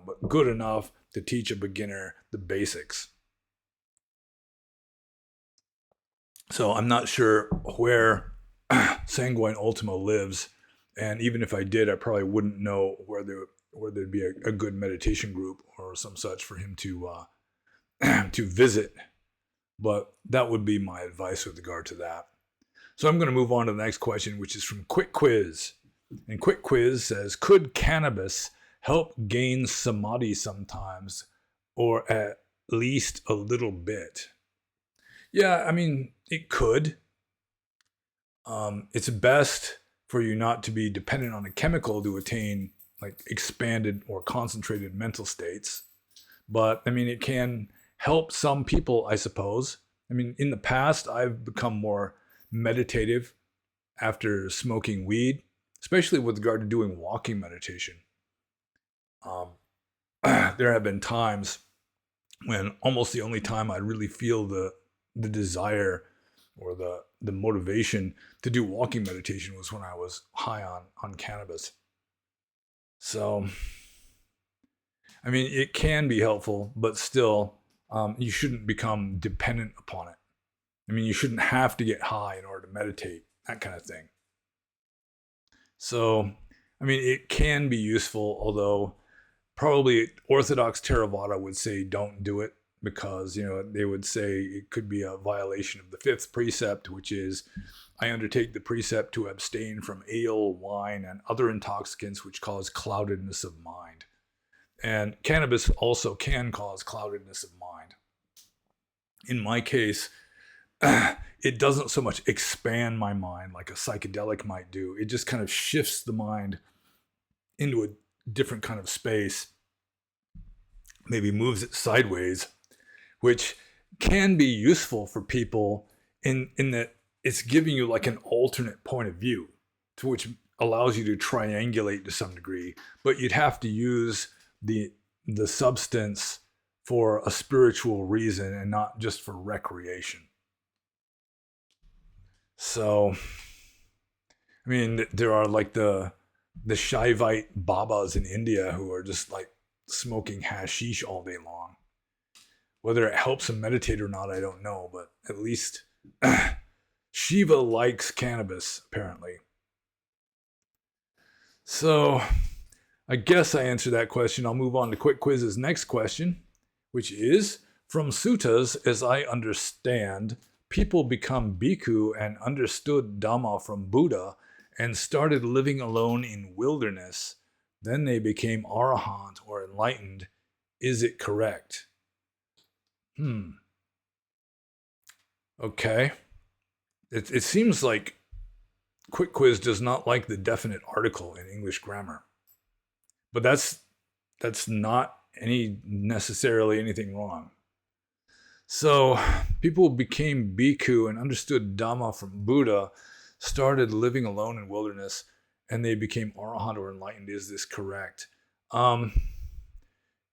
but good enough to teach a beginner the basics. So I'm not sure where Sanguine Ultima lives, and even if I did, I probably wouldn't know where there'd be a good meditation group or some such for him to to visit. But that would be my advice with regard to that. So I'm going to move on to the next question, which is from Quick Quiz. And Quick Quiz says, could cannabis help gain samadhi sometimes, or at least a little bit? Yeah, I mean, it could. It's best for you not to be dependent on a chemical to attain like expanded or concentrated mental states. But I mean, it can help some people, I suppose. I mean, in the past, I've become more meditative after smoking weed, especially with regard to doing walking meditation. There have been times when almost the only time I really feel the desire or the motivation to do walking meditation was when I was high on cannabis. So, I mean, it can be helpful, but still, you shouldn't become dependent upon it. I mean, you shouldn't have to get high in order to meditate, that kind of thing. So, I mean, it can be useful, although probably Orthodox Theravada would say don't do it because, they would say it could be a violation of the fifth precept, which is, I undertake the precept to abstain from ale, wine, and other intoxicants which cause cloudedness of mind. And cannabis also can cause cloudedness of mind. In my case, it doesn't so much expand my mind like a psychedelic might do. It just kind of shifts the mind into a different kind of space, maybe moves it sideways, which can be useful for people in that it's giving you like an alternate point of view, to which allows you to triangulate to some degree, but you'd have to use the substance for a spiritual reason and not just for recreation. So, I mean, there are like the Shaivite Babas in India who are just like smoking hashish all day long. Whether it helps them meditate or not, I don't know, but at least Shiva likes cannabis, apparently. So, I guess I answered that question. I'll move on to Quick Quiz's next question, which is, from suttas, as I understand, people become bhikkhu and understood Dhamma from Buddha and started living alone in wilderness. Then they became arahant or enlightened. Is it correct? Okay. It seems like Quick Quiz does not like the definite article in English grammar. But that's not necessarily anything wrong. So people became bhikkhu and understood Dhamma from Buddha, started living alone in wilderness, and they became arahant or enlightened. Is this correct?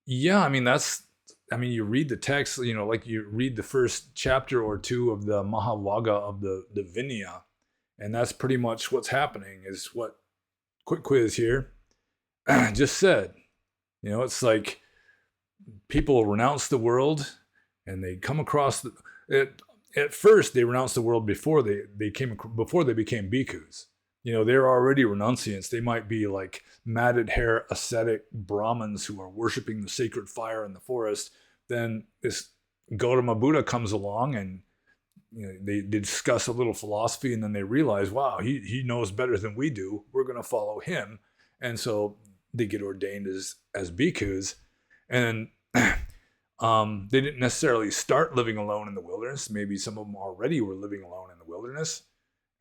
Yeah, I mean, you read the text, like you read the first chapter or two of the Mahavagga of the Vinaya, and that's pretty much what's happening, is what Quick Quiz here just said. It's like people renounce the world and they come across at first they renounced the world before they became bhikkhus. They're already renunciants. They might be like matted hair ascetic Brahmins who are worshiping the sacred fire in the forest. Then this Gautama Buddha comes along and they discuss a little philosophy, and then they realize, wow, he knows better than we do. We're going to follow him. And so they get ordained as bhikkhus. And they didn't necessarily start living alone in the wilderness. Maybe some of them already were living alone in the wilderness.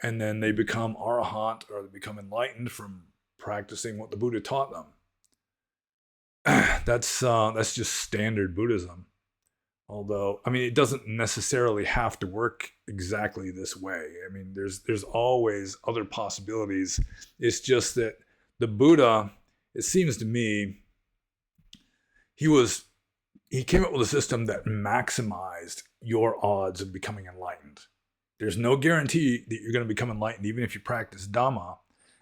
And then they become arahant, or they become enlightened from practicing what the Buddha taught them. That's just standard Buddhism. Although, I mean, it doesn't necessarily have to work exactly this way. I mean, there's always other possibilities. It's just that the Buddha, it seems to me, he came up with a system that maximized your odds of becoming enlightened. There's no guarantee that you're going to become enlightened even if you practice Dhamma,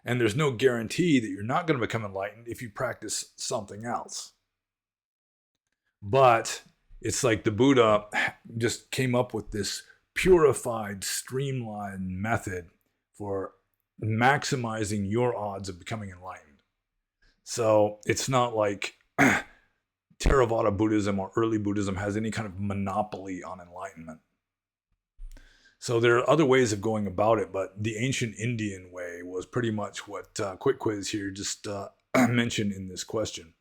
and there's no guarantee that you're not going to become enlightened if you practice something else. But it's like the Buddha just came up with this purified, streamlined method for maximizing your odds of becoming enlightened. So it's not like Theravada Buddhism or early Buddhism has any kind of monopoly on enlightenment. So there are other ways of going about it, but the ancient Indian way was pretty much what Quick Quiz here just mentioned in this question.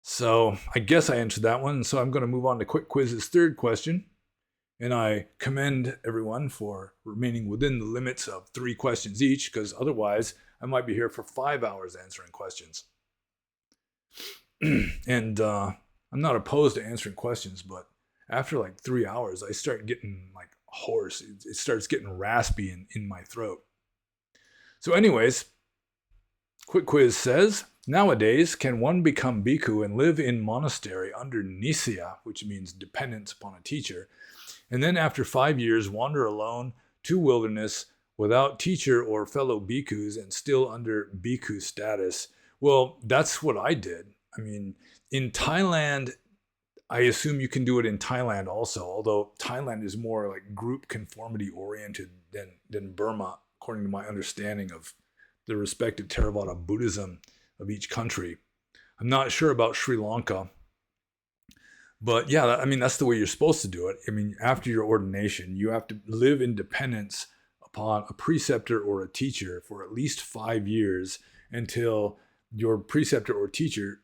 So I guess I answered that one. So I'm going to move on to Quick Quiz's third question. And I commend everyone for remaining within the limits of 3 questions each, because otherwise I might be here for 5 hours answering questions. And I'm not opposed to answering questions, but after like 3 hours, I start getting like hoarse. It starts getting raspy in my throat. So anyways, Quick Quiz says, nowadays, can one become bhikkhu and live in monastery under nisya, which means dependence upon a teacher, and then after 5 years wander alone to wilderness without teacher or fellow bhikkhus and still under bhikkhu status? Well, that's what I did. I mean, in Thailand, I assume you can do it in Thailand also, although Thailand is more like group conformity oriented than Burma, according to my understanding of the respective Theravada Buddhism of each country. I'm not sure about Sri Lanka, but yeah, I mean, that's the way you're supposed to do it. I mean, after your ordination, you have to live in dependence upon a preceptor or a teacher for at least 5 years until your preceptor or teacher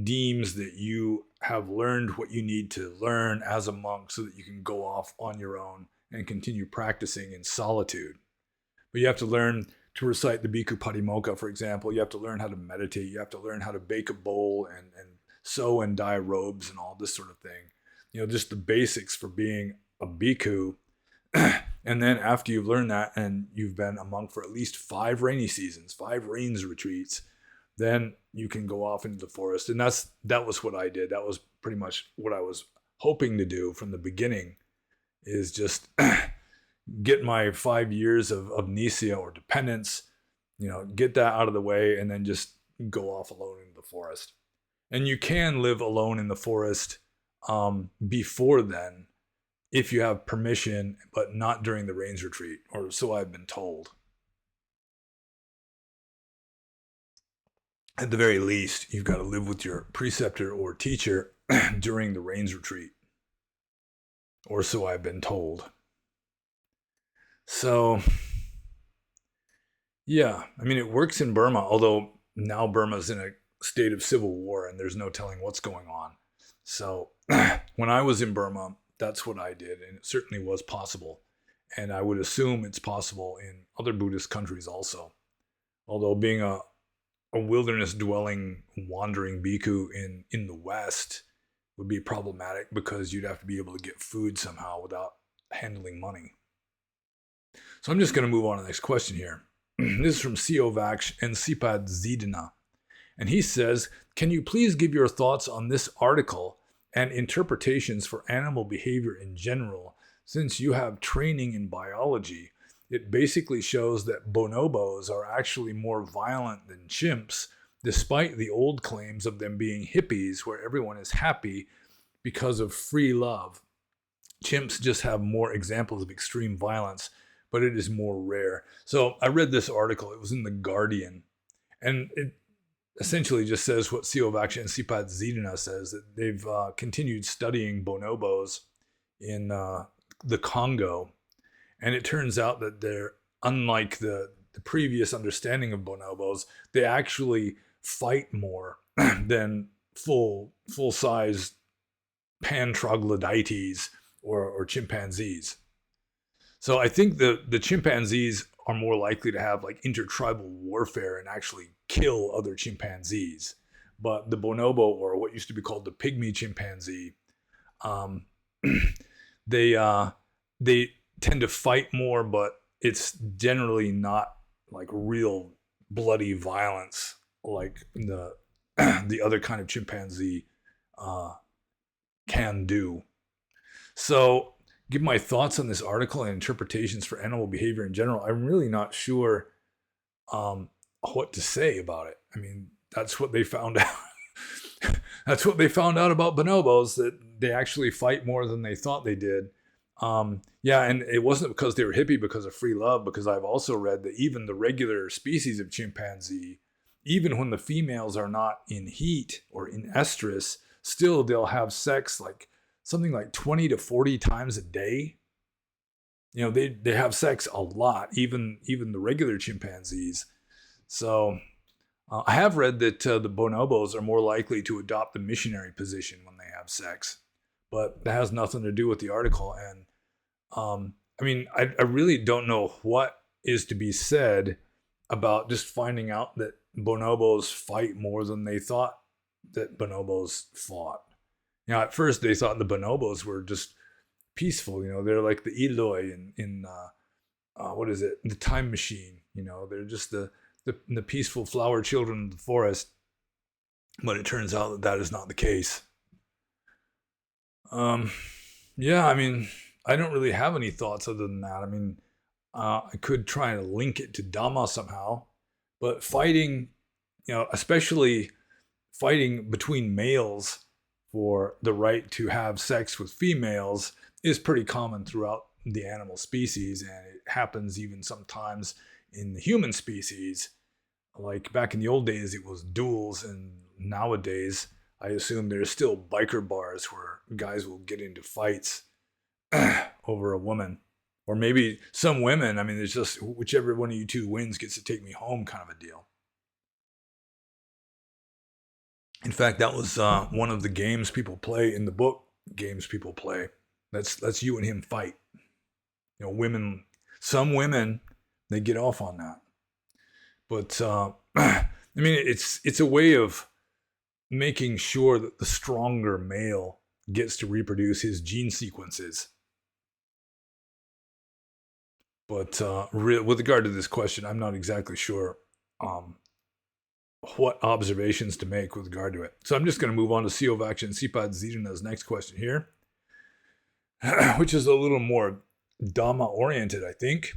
deems that you have learned what you need to learn as a monk so that you can go off on your own and continue practicing in solitude. But you have to learn to recite the bhikkhu patimokkha, for example. You have to learn how to meditate. You have to learn how to bake a bowl and sew and dye robes and all this sort of thing. You know, just the basics for being a bhikkhu. And then after you've learned that and you've been a monk for at least 5 rainy seasons, 5 rains retreats, then you can go off into the forest. And that was what I did. That was pretty much what I was hoping to do from the beginning, is just get my 5 years of nisya or dependence, you know, get that out of the way, and then just go off alone into the forest. And you can live alone in the forest before then, if you have permission, but not during the rains retreat, or so I've been told. At the very least, you've got to live with your preceptor or teacher during the rains retreat, or so I've been told. So, yeah, I mean, it works in Burma, although now Burma's in a state of civil war and there's no telling what's going on. So when I was in Burma, that's what I did, and it certainly was possible. And I would assume it's possible in other Buddhist countries also. Although being a wilderness-dwelling, wandering bhikkhu in the West would be problematic, because you'd have to be able to get food somehow without handling money. So I'm just going to move on to the next question here. This is from Siovaksh and Sipad Zidana. And he says, can you please give your thoughts on this article and interpretations for animal behavior in general, since you have training in biology? It basically shows that bonobos are actually more violent than chimps, despite the old claims of them being hippies where everyone is happy because of free love. Chimps just have more examples of extreme violence, but it is more rare. So I read this article. It was in The Guardian, and it essentially just says what Siovaksh and Sipad Zidana says, that they've continued studying bonobos in the Congo. And it turns out that they're, unlike the previous understanding of bonobos, they actually fight more than full-size pan-troglodytes or chimpanzees. So I think the chimpanzees are more likely to have like intertribal warfare and actually kill other chimpanzees. But the bonobo, or what used to be called the pygmy chimpanzee, Um, they tend to fight more, but it's generally not like real bloody violence like the the other kind of chimpanzee can do. So, give my thoughts on this article and interpretations for animal behavior in general. I'm really not sure what to say about it. I mean, that's what they found out. That's what they found out about bonobos, that they actually fight more than they thought they did. Yeah, and it wasn't because they were hippie because of free love, because I've also read that even the regular species of chimpanzee, even when the females are not in heat or in estrus, still they'll have sex like something like 20 to 40 times a day. You know, they have sex a lot, even the regular chimpanzees. So I have read that the bonobos are more likely to adopt the missionary position when they have sex, but that has nothing to do with the article. And I mean, I really don't know what is to be said about just finding out that bonobos fight more than they thought that bonobos fought. You know, at first they thought the bonobos were just peaceful. You know, they're like the Eloi in what is it? The Time Machine. You know, they're just the peaceful flower children of the forest. But it turns out that that is not the case. Yeah, I mean, I don't really have any thoughts other than that. I mean, I could try to link it to Dhamma somehow, but fighting, you know, especially fighting between males for the right to have sex with females is pretty common throughout the animal species, and it happens even sometimes in the human species. Like back in the old days, it was duels, and nowadays, I assume there's still biker bars where guys will get into fights over a woman. Or maybe some women, I mean, it's just whichever one of you two wins gets to take me home kind of a deal. In fact, that was one of the games people play in the book. Games people play. Let's you and him fight. You know, women. Some women, they get off on that. But I mean, it's a way of making sure that the stronger male gets to reproduce his gene sequences. But with regard to this question, I'm not exactly sure what observations to make with regard to it. So I'm just going to move on to Siovac and Sipad Zidana's next question here, which is a little more Dhamma-oriented, I think.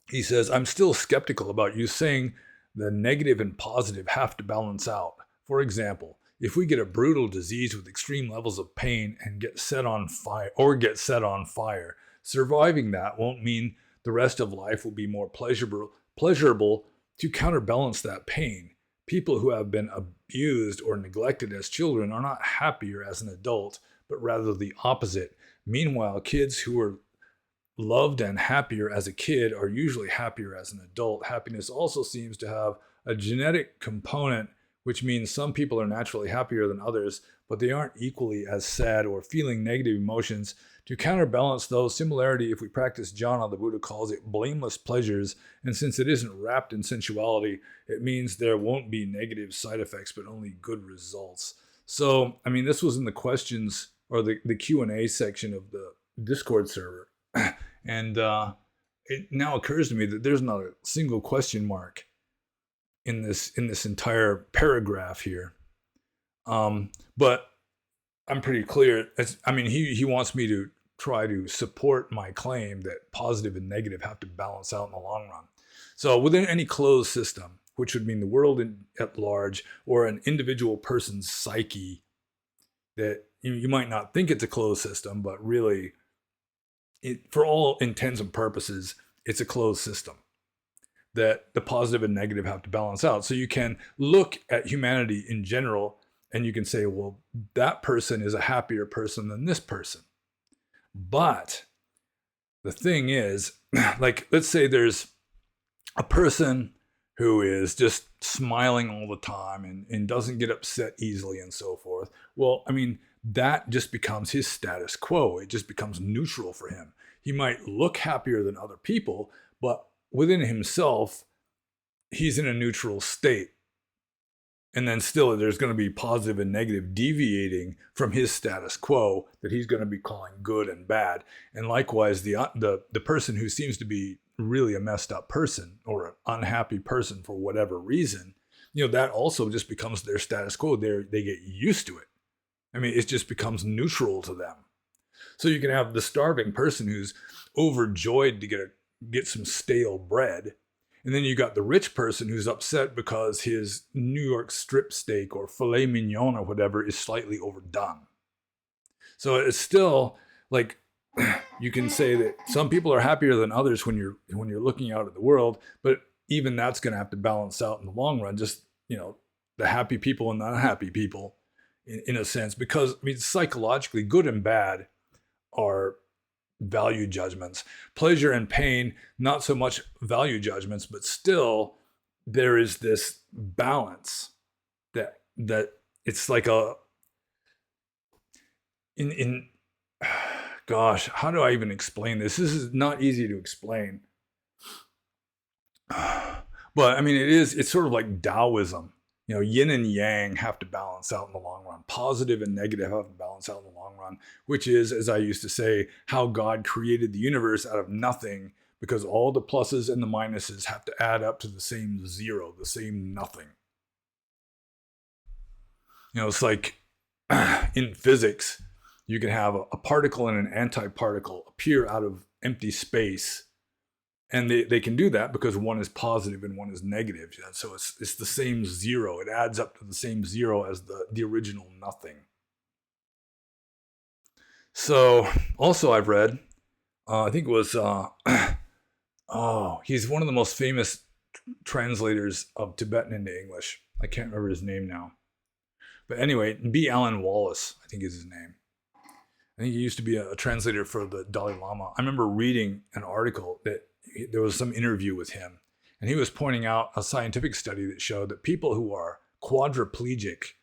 He says, I'm still skeptical about you saying the negative and positive have to balance out. For example, if we get a brutal disease with extreme levels of pain and get set on fire, surviving that won't mean the rest of life will be more pleasurable to counterbalance that pain. People who have been abused or neglected as children are not happier as an adult, but rather the opposite. Meanwhile, kids who were loved and happier as a kid are usually happier as an adult. Happiness also seems to have a genetic component, which means some people are naturally happier than others, but they aren't equally as sad or feeling negative emotions. To counterbalance those similarity, if we practice jhana, the Buddha calls it blameless pleasures, and since it isn't wrapped in sensuality, it means there won't be negative side effects, but only good results. So, I mean, this was in the questions or the Q&A section of the Discord server. And it now occurs to me that there's not a single question mark in this entire paragraph here. But I'm pretty clear. I mean, he wants me to try to support my claim that positive and negative have to balance out in the long run. So within any closed system, which would mean the world at large or an individual person's psyche, that you might not think it's a closed system, but really, for all intents and purposes, it's a closed system that the positive and negative have to balance out. So you can look at humanity in general and you can say, well, that person is a happier person than this person. But the thing is, like, let's say there's a person who is just smiling all the time and doesn't get upset easily and so forth. Well, I mean, that just becomes his status quo. It just becomes neutral for him. He might look happier than other people, but within himself, he's in a neutral state. And then still there's going to be positive and negative deviating from his status quo that he's going to be calling good and bad. And likewise, the person who seems to be really a messed up person or an unhappy person for whatever reason, that also just becomes their status quo. They get used to it. I mean, it just becomes neutral to them. So you can have the starving person who's overjoyed to get some stale bread. And then you got the rich person who's upset because his New York strip steak or filet mignon or whatever is slightly overdone. So it's still like, you can say that some people are happier than others when you're looking out at the world, but even that's going to have to balance out in the long run. Just, the happy people and the unhappy people in a sense, because I mean, psychologically good and bad are value judgments. Pleasure and pain, not so much value judgments, but still there is this balance that it's like gosh, how do I even explain this? This is not easy to explain. But I mean, it's sort of like Taoism. Yin and yang have to balance out in the long run. Positive and negative have to balance out in the long run, which is, as I used to say, how God created the universe out of nothing, because all the pluses and the minuses have to add up to the same zero, the same nothing. It's like in physics, you can have a particle and an antiparticle appear out of empty space. And they can do that because one is positive and one is negative. So it's the same zero. It adds up to the same zero as the original nothing. So also I've read, I think it was, he's one of the most famous translators of Tibetan into English. I can't remember his name now. But anyway, B. Alan Wallace, I think is his name. I think he used to be a translator for the Dalai Lama. I remember reading an article that there was some interview with him, and he was pointing out a scientific study that showed that people who are quadriplegic,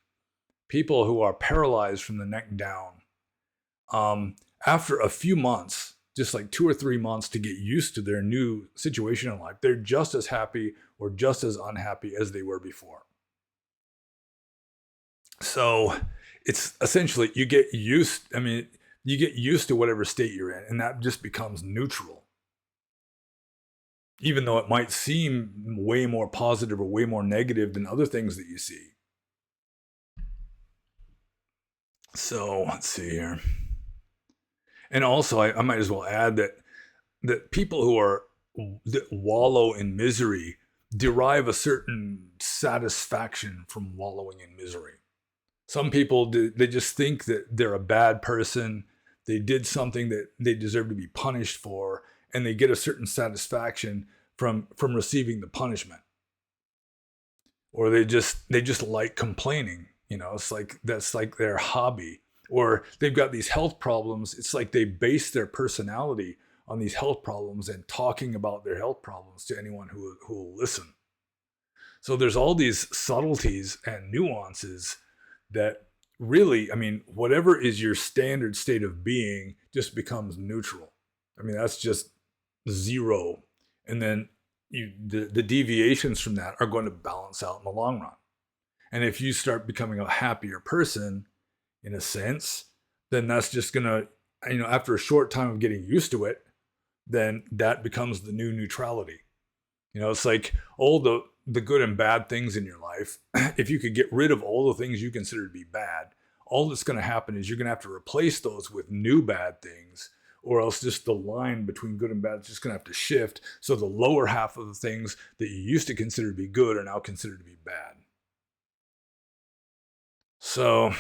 people who are paralyzed from the neck down, after a few months, just like 2 or 3 months to get used to their new situation in life, they're just as happy or just as unhappy as they were before. So it's essentially you get used to whatever state you're in, and that just becomes neutral. Even though it might seem way more positive or way more negative than other things that you see. So let's see here. And also, I might as well add that people that wallow in misery derive a certain satisfaction from wallowing in misery. Some people, they just think that they're a bad person. They did something that they deserve to be punished for, and they get a certain satisfaction from receiving the punishment. Or they just like complaining. It's like that's like their hobby. Or they've got these health problems. It's like they base their personality on these health problems and talking about their health problems to anyone who will listen. So there's all these subtleties and nuances that really, I mean, whatever is your standard state of being just becomes neutral. I mean, that's just zero. And then the deviations from that are going to balance out in the long run. And if you start becoming a happier person, in a sense, then that's just going to, after a short time of getting used to it, then that becomes the new neutrality. It's like all the good and bad things in your life. If you could get rid of all the things you consider to be bad, all that's going to happen is you're going to have to replace those with new bad things, or else just the line between good and bad is just going to have to shift. So the lower half of the things that you used to consider to be good are now considered to be bad. So,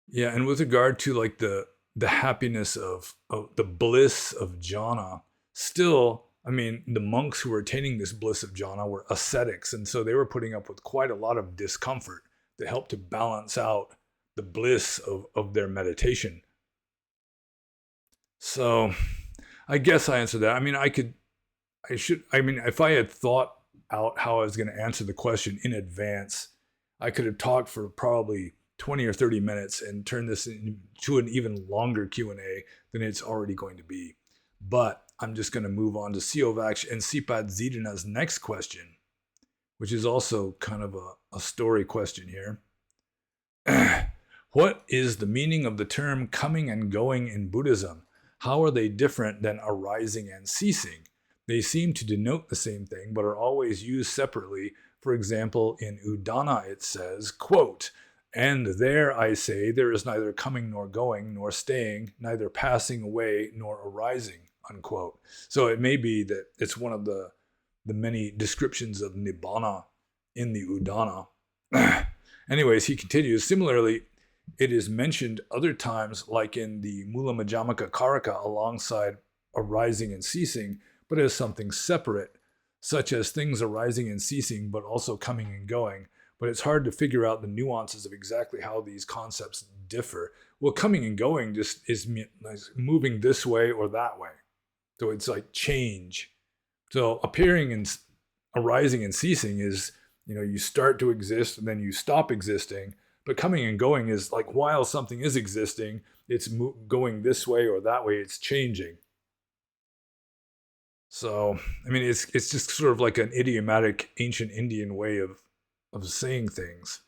yeah, and with regard to like the happiness of the bliss of jhana, still, I mean, the monks who were attaining this bliss of jhana were ascetics, and so they were putting up with quite a lot of discomfort that helped to balance out the bliss of their meditation. So I guess I answered that. I mean, if I had thought out how I was going to answer the question in advance, I could have talked for probably 20 or 30 minutes and turned this into an even longer Q&A than it's already going to be. But I'm just going to move on to Siovak and Sipad Zidana's next question, which is also kind of a story question here. What is the meaning of the term coming and going in Buddhism? How are they different than arising and ceasing? They seem to denote the same thing, but are always used separately. For example, in Udana it says, quote, "And there I say there is neither coming nor going, nor staying, neither passing away nor arising," unquote. So it may be that it's one of the many descriptions of Nibbana in the Udana. Anyways, he continues, similarly, it is mentioned other times, like in the Mula Majjhimaka Karaka, alongside arising and ceasing, but as something separate, such as things arising and ceasing, but also coming and going. But it's hard to figure out the nuances of exactly how these concepts differ. Well, coming and going just is moving this way or that way. So it's like change. So appearing and arising and ceasing is, you start to exist and then you stop existing. But coming and going is like while something is existing, it's going this way or that way, it's changing. So, I mean, it's just sort of like an idiomatic ancient Indian way of saying things.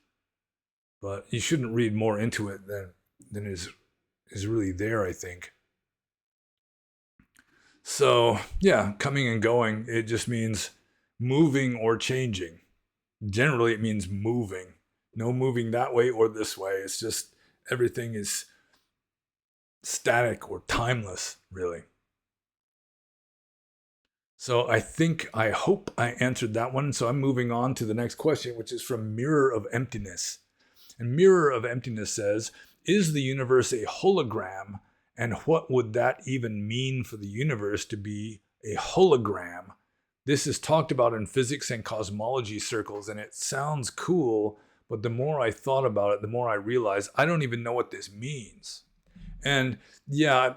But you shouldn't read more into it than is really there, I think. So, yeah, coming and going, it just means moving or changing. Generally, it means moving. No moving that way or this way. It's just everything is static or timeless, really. So I hope I answered that one. So I'm moving on to the next question, which is from Mirror of Emptiness. And Mirror of Emptiness says, is the universe a hologram? And what would that even mean for the universe to be a hologram? This is talked about in physics and cosmology circles, and it sounds cool, but the more I thought about it, the more I realized I don't even know what this means. And yeah,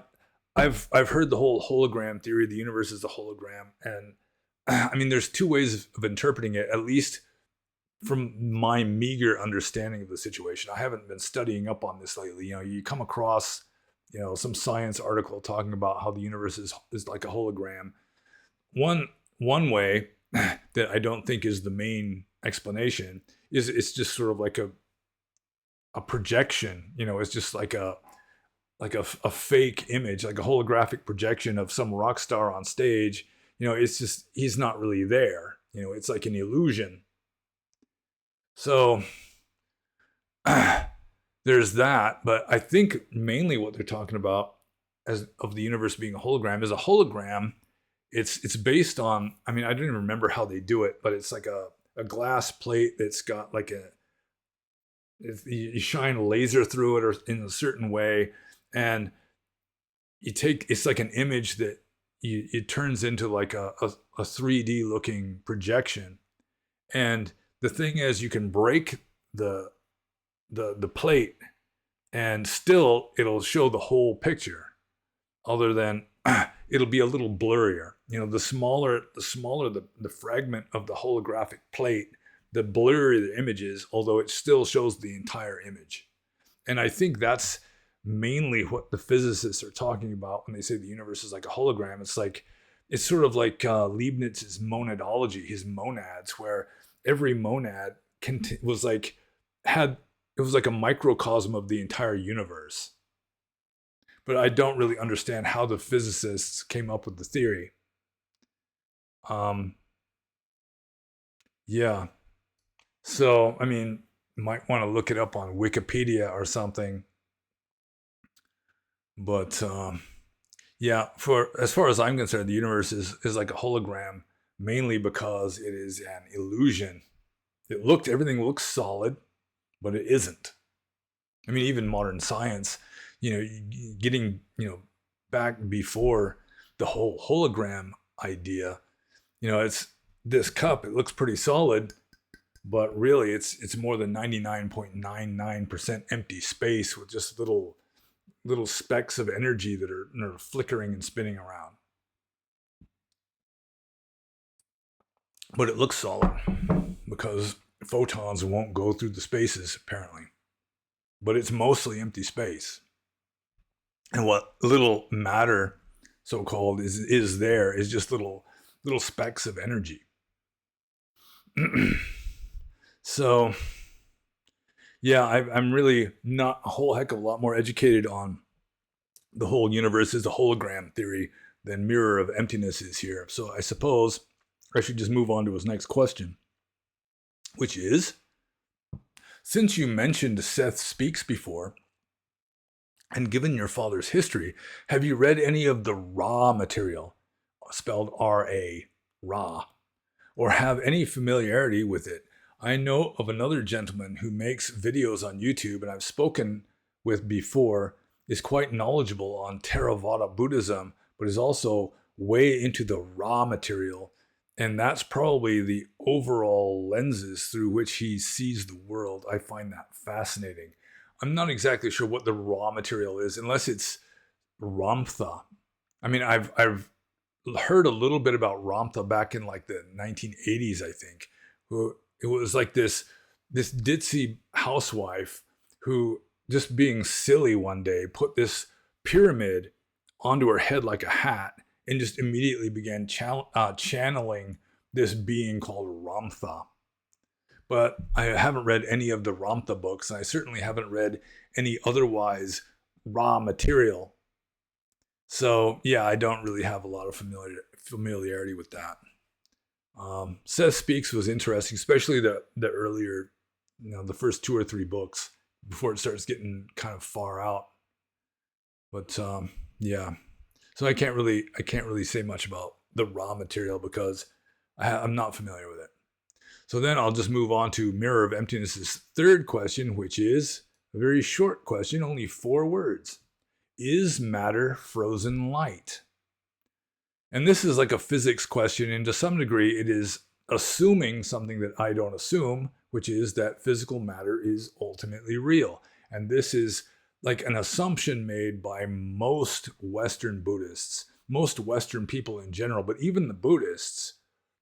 I've heard the whole hologram theory, the universe is a hologram. And I mean, there's two ways of interpreting it, at least from my meager understanding of the situation. I haven't been studying up on this lately. You come across, some science article talking about how the universe is like a hologram. One way that I don't think is the main explanation is it's just sort of like a projection. It's just like a fake image, like a holographic projection of some rock star on stage. It's just, he's not really there. It's like an illusion. So there's that. But I think mainly what they're talking about as of the universe being a hologram is a hologram. It's based on, I mean, I don't even remember how they do it, but it's like a glass plate that's got like you shine a laser through it or in a certain way. And it's like an image that it turns into like a 3D looking projection. And the thing is, you can break the plate and still it'll show the whole picture, other than it'll be a little blurrier. The smaller the fragment of the holographic plate, the blurrier the image is, although it still shows the entire image. And I think that's mainly what the physicists are talking about when they say the universe is like a hologram. It's sort of like Leibniz's monadology, his monads, where every monad was like a microcosm of the entire universe. But I don't really understand how the physicists came up with the theory. Yeah. So, I mean, you might want to look it up on Wikipedia or something. But yeah, as far as I'm concerned, the universe is like a hologram, mainly because it is an illusion. Everything looks solid, but it isn't. I mean, even modern science, getting back before the whole hologram idea, it's this cup. It looks pretty solid, but really, it's more than 99.99% empty space with just little specks of energy that are flickering and spinning around. But it looks solid because photons won't go through the spaces, apparently. But it's mostly empty space. And what little matter, so-called, is there is just little specks of energy. So, yeah, I'm really not a whole heck of a lot more educated on the whole universe is a hologram theory than mirror of emptiness is here. So I suppose I should just move on to his next question, which is, since you mentioned Seth Speaks before, and given your father's history, have you read any of the Ra material, spelled R-A, Ra, or have any familiarity with it? I know of another gentleman who makes videos on YouTube, and I've spoken with before, is quite knowledgeable on Theravada Buddhism, but is also way into the Ra material. And that's probably the overall lenses through which he sees the world. I find that fascinating. I'm not exactly sure what the Ra material is, unless it's Ramtha. I mean, I've heard a little bit about Ramtha back in like the 1980s, I think. It was like this ditzy housewife who, just being silly one day, put this pyramid onto her head like a hat and just immediately began channeling this being called Ramtha. But I haven't read any of the Ramtha books, and I certainly haven't read any otherwise Ra material. So yeah, I don't really have a lot of familiarity with that. Seth Speaks was interesting, especially the earlier, the first 2 or 3 books before it starts getting kind of far out. But yeah, so I can't really say much about the Ra material because I'm not familiar with it. So then I'll just move on to Mirror of Emptiness's third question, which is a very short question, only 4 words. Is matter frozen light? And this is like a physics question, and to some degree it is assuming something that I don't assume, which is that physical matter is ultimately real. And this is like an assumption made by most Western Buddhists, most Western people in general, but even the Buddhists,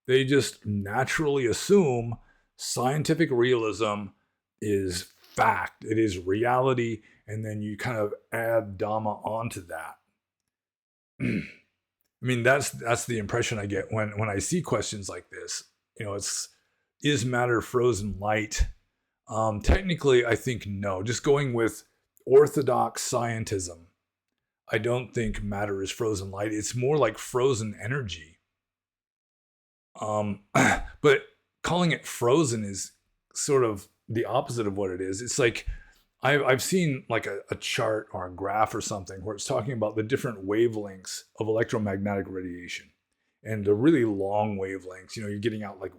they just naturally assume scientific realism is fact, it is reality, and then you kind of add Dhamma onto that. I mean, that's the impression I get when I see questions like this. Is matter frozen light? Technically, I think no. Just going with orthodox scientism, I don't think matter is frozen light. It's more like frozen energy. But calling it frozen is sort of the opposite of what it is. It's like I've seen like a chart or a graph or something where it's talking about the different wavelengths of electromagnetic radiation, and the really long wavelengths. You're getting out like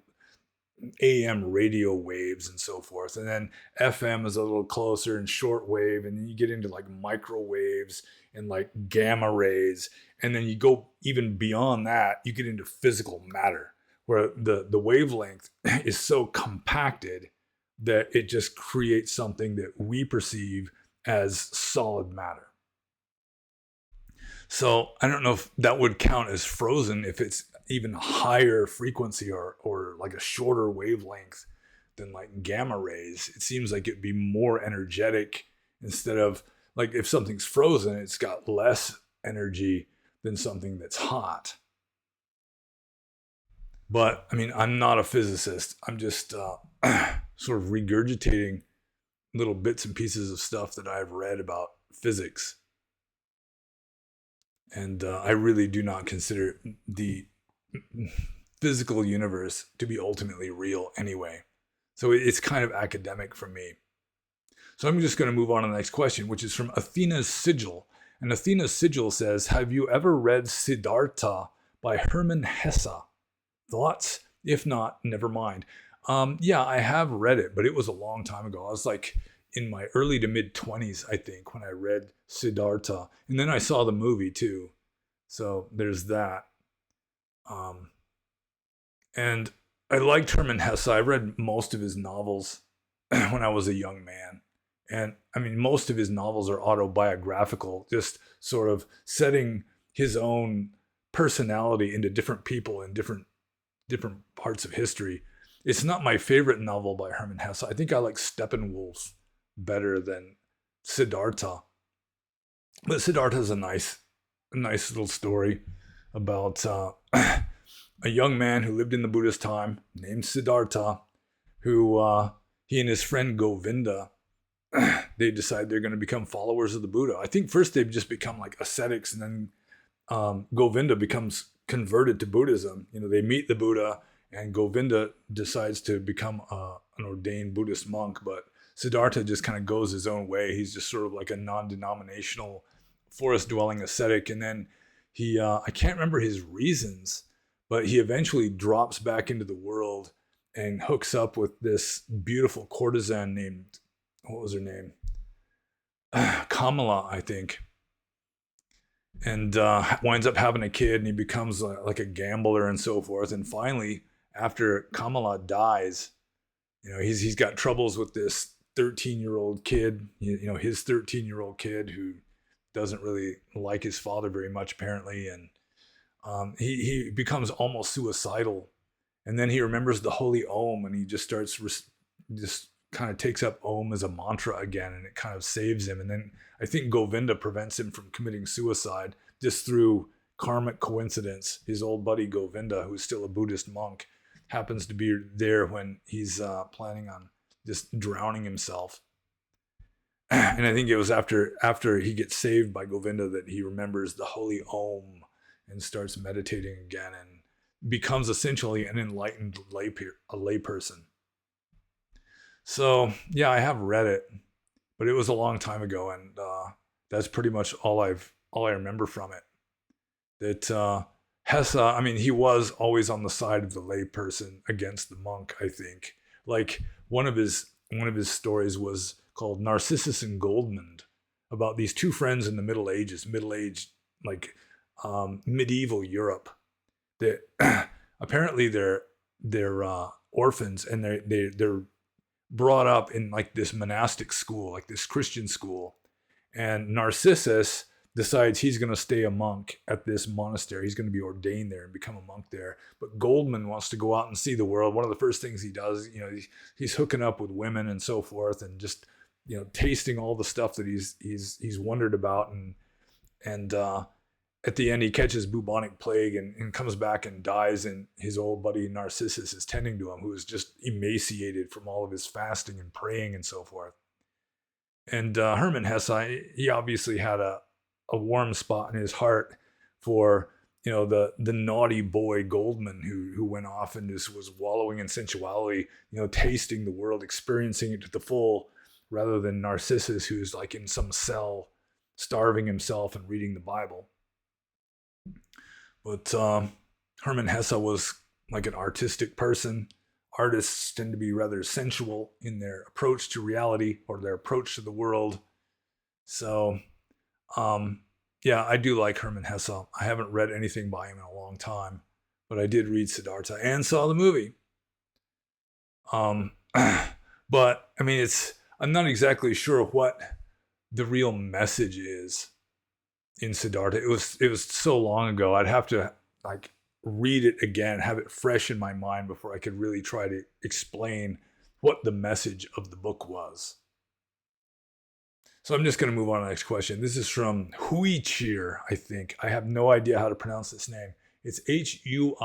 AM radio waves and so forth, and then FM is a little closer and short wave, and then you get into like microwaves and like gamma rays, and then you go even beyond that, you get into physical matter, where the wavelength is so compacted that it just creates something that we perceive as solid matter. So I don't know if that would count as frozen if it's even higher frequency or like a shorter wavelength than like gamma rays. It seems like it'd be more energetic instead of, like, if something's frozen, it's got less energy than something that's hot. But I mean, I'm not a physicist. I'm just sort of regurgitating little bits and pieces of stuff that I've read about physics. And I really do not consider the physical universe to be ultimately real anyway. So it's kind of academic for me. So I'm just going to move on to the next question, which is from Athena's Sigil. And Athena's Sigil says, have you ever read Siddhartha by Hermann Hesse? Thoughts? If not, never mind. Yeah, I have read it, but it was a long time ago. I was like in my early to mid 20s, I think, when I read Siddhartha. And then I saw the movie too. So there's that. And I liked Hermann Hesse. I read most of his novels when I was a young man. And I mean, most of his novels are autobiographical, just sort of setting his own personality into different people in different parts of history. It's not my favorite novel by Hermann Hesse. I think I like Steppenwolf better than Siddhartha. But Siddhartha is a nice little story about a young man who lived in the Buddhist time named Siddhartha, who he and his friend Govinda, they decide they're going to become followers of the Buddha. I think first they've just become like ascetics, and then Govinda becomes converted to Buddhism. They meet the Buddha, and Govinda decides to become an ordained Buddhist monk, but Siddhartha just kind of goes his own way. He's just sort of like a non-denominational forest-dwelling ascetic, and then he, I can't remember his reasons, but he eventually drops back into the world and hooks up with this beautiful courtesan named, what was her name? Kamala, I think. And winds up having a kid, and he becomes like a gambler and so forth. And finally, after Kamala dies, he's got troubles with this 13-year-old kid, his 13-year-old kid who doesn't really like his father very much, apparently. And he becomes almost suicidal. And then he remembers the holy Om, and he just starts, just kind of takes up Om as a mantra again, and it kind of saves him. And then I think Govinda prevents him from committing suicide just through karmic coincidence. His old buddy Govinda, who's still a Buddhist monk, happens to be there when he's planning on just drowning himself. And I think it was after he gets saved by Govinda that he remembers the holy Om and starts meditating again and becomes essentially an enlightened layperson. So yeah, I have read it, but it was a long time ago, and that's pretty much all I remember from it. That Hesse, I mean, he was always on the side of the layperson against the monk, I think. Like one of his stories was called Narcissus and Goldmund, about these two friends in the Middle Ages, middle-aged, like medieval Europe, that apparently they're orphans, and they're brought up in like this monastic school, like this Christian school. And Narcissus decides he's going to stay a monk at this monastery. He's going to be ordained there and become a monk there. But Goldman wants to go out and see the world. One of the first things he does, he's hooking up with women and so forth, and just, tasting all the stuff that he's wondered about. And at the end, he catches bubonic plague and comes back and dies. And his old buddy Narcissus is tending to him, who is just emaciated from all of his fasting and praying and so forth. And Hermann Hesse, he obviously had a warm spot in his heart for, the naughty boy Goldman who went off and just was wallowing in sensuality, tasting the world, experiencing it to the full, rather than Narcissus, who's like in some cell, starving himself and reading the Bible. But Hermann Hesse was like an artistic person. Artists tend to be rather sensual in their approach to reality or their approach to the world. So, yeah, I do like Hermann Hesse. I haven't read anything by him in a long time, but I did read Siddhartha and saw the movie. But I mean, I'm not exactly sure what the real message is in Siddhartha. It was so long ago. I'd have to like read it again, have it fresh in my mind before I could really try to explain what the message of the book was. So I'm just going to move on to the next question. This is from Huichyr, I think. I have no idea how to pronounce this name. It's Huichyr.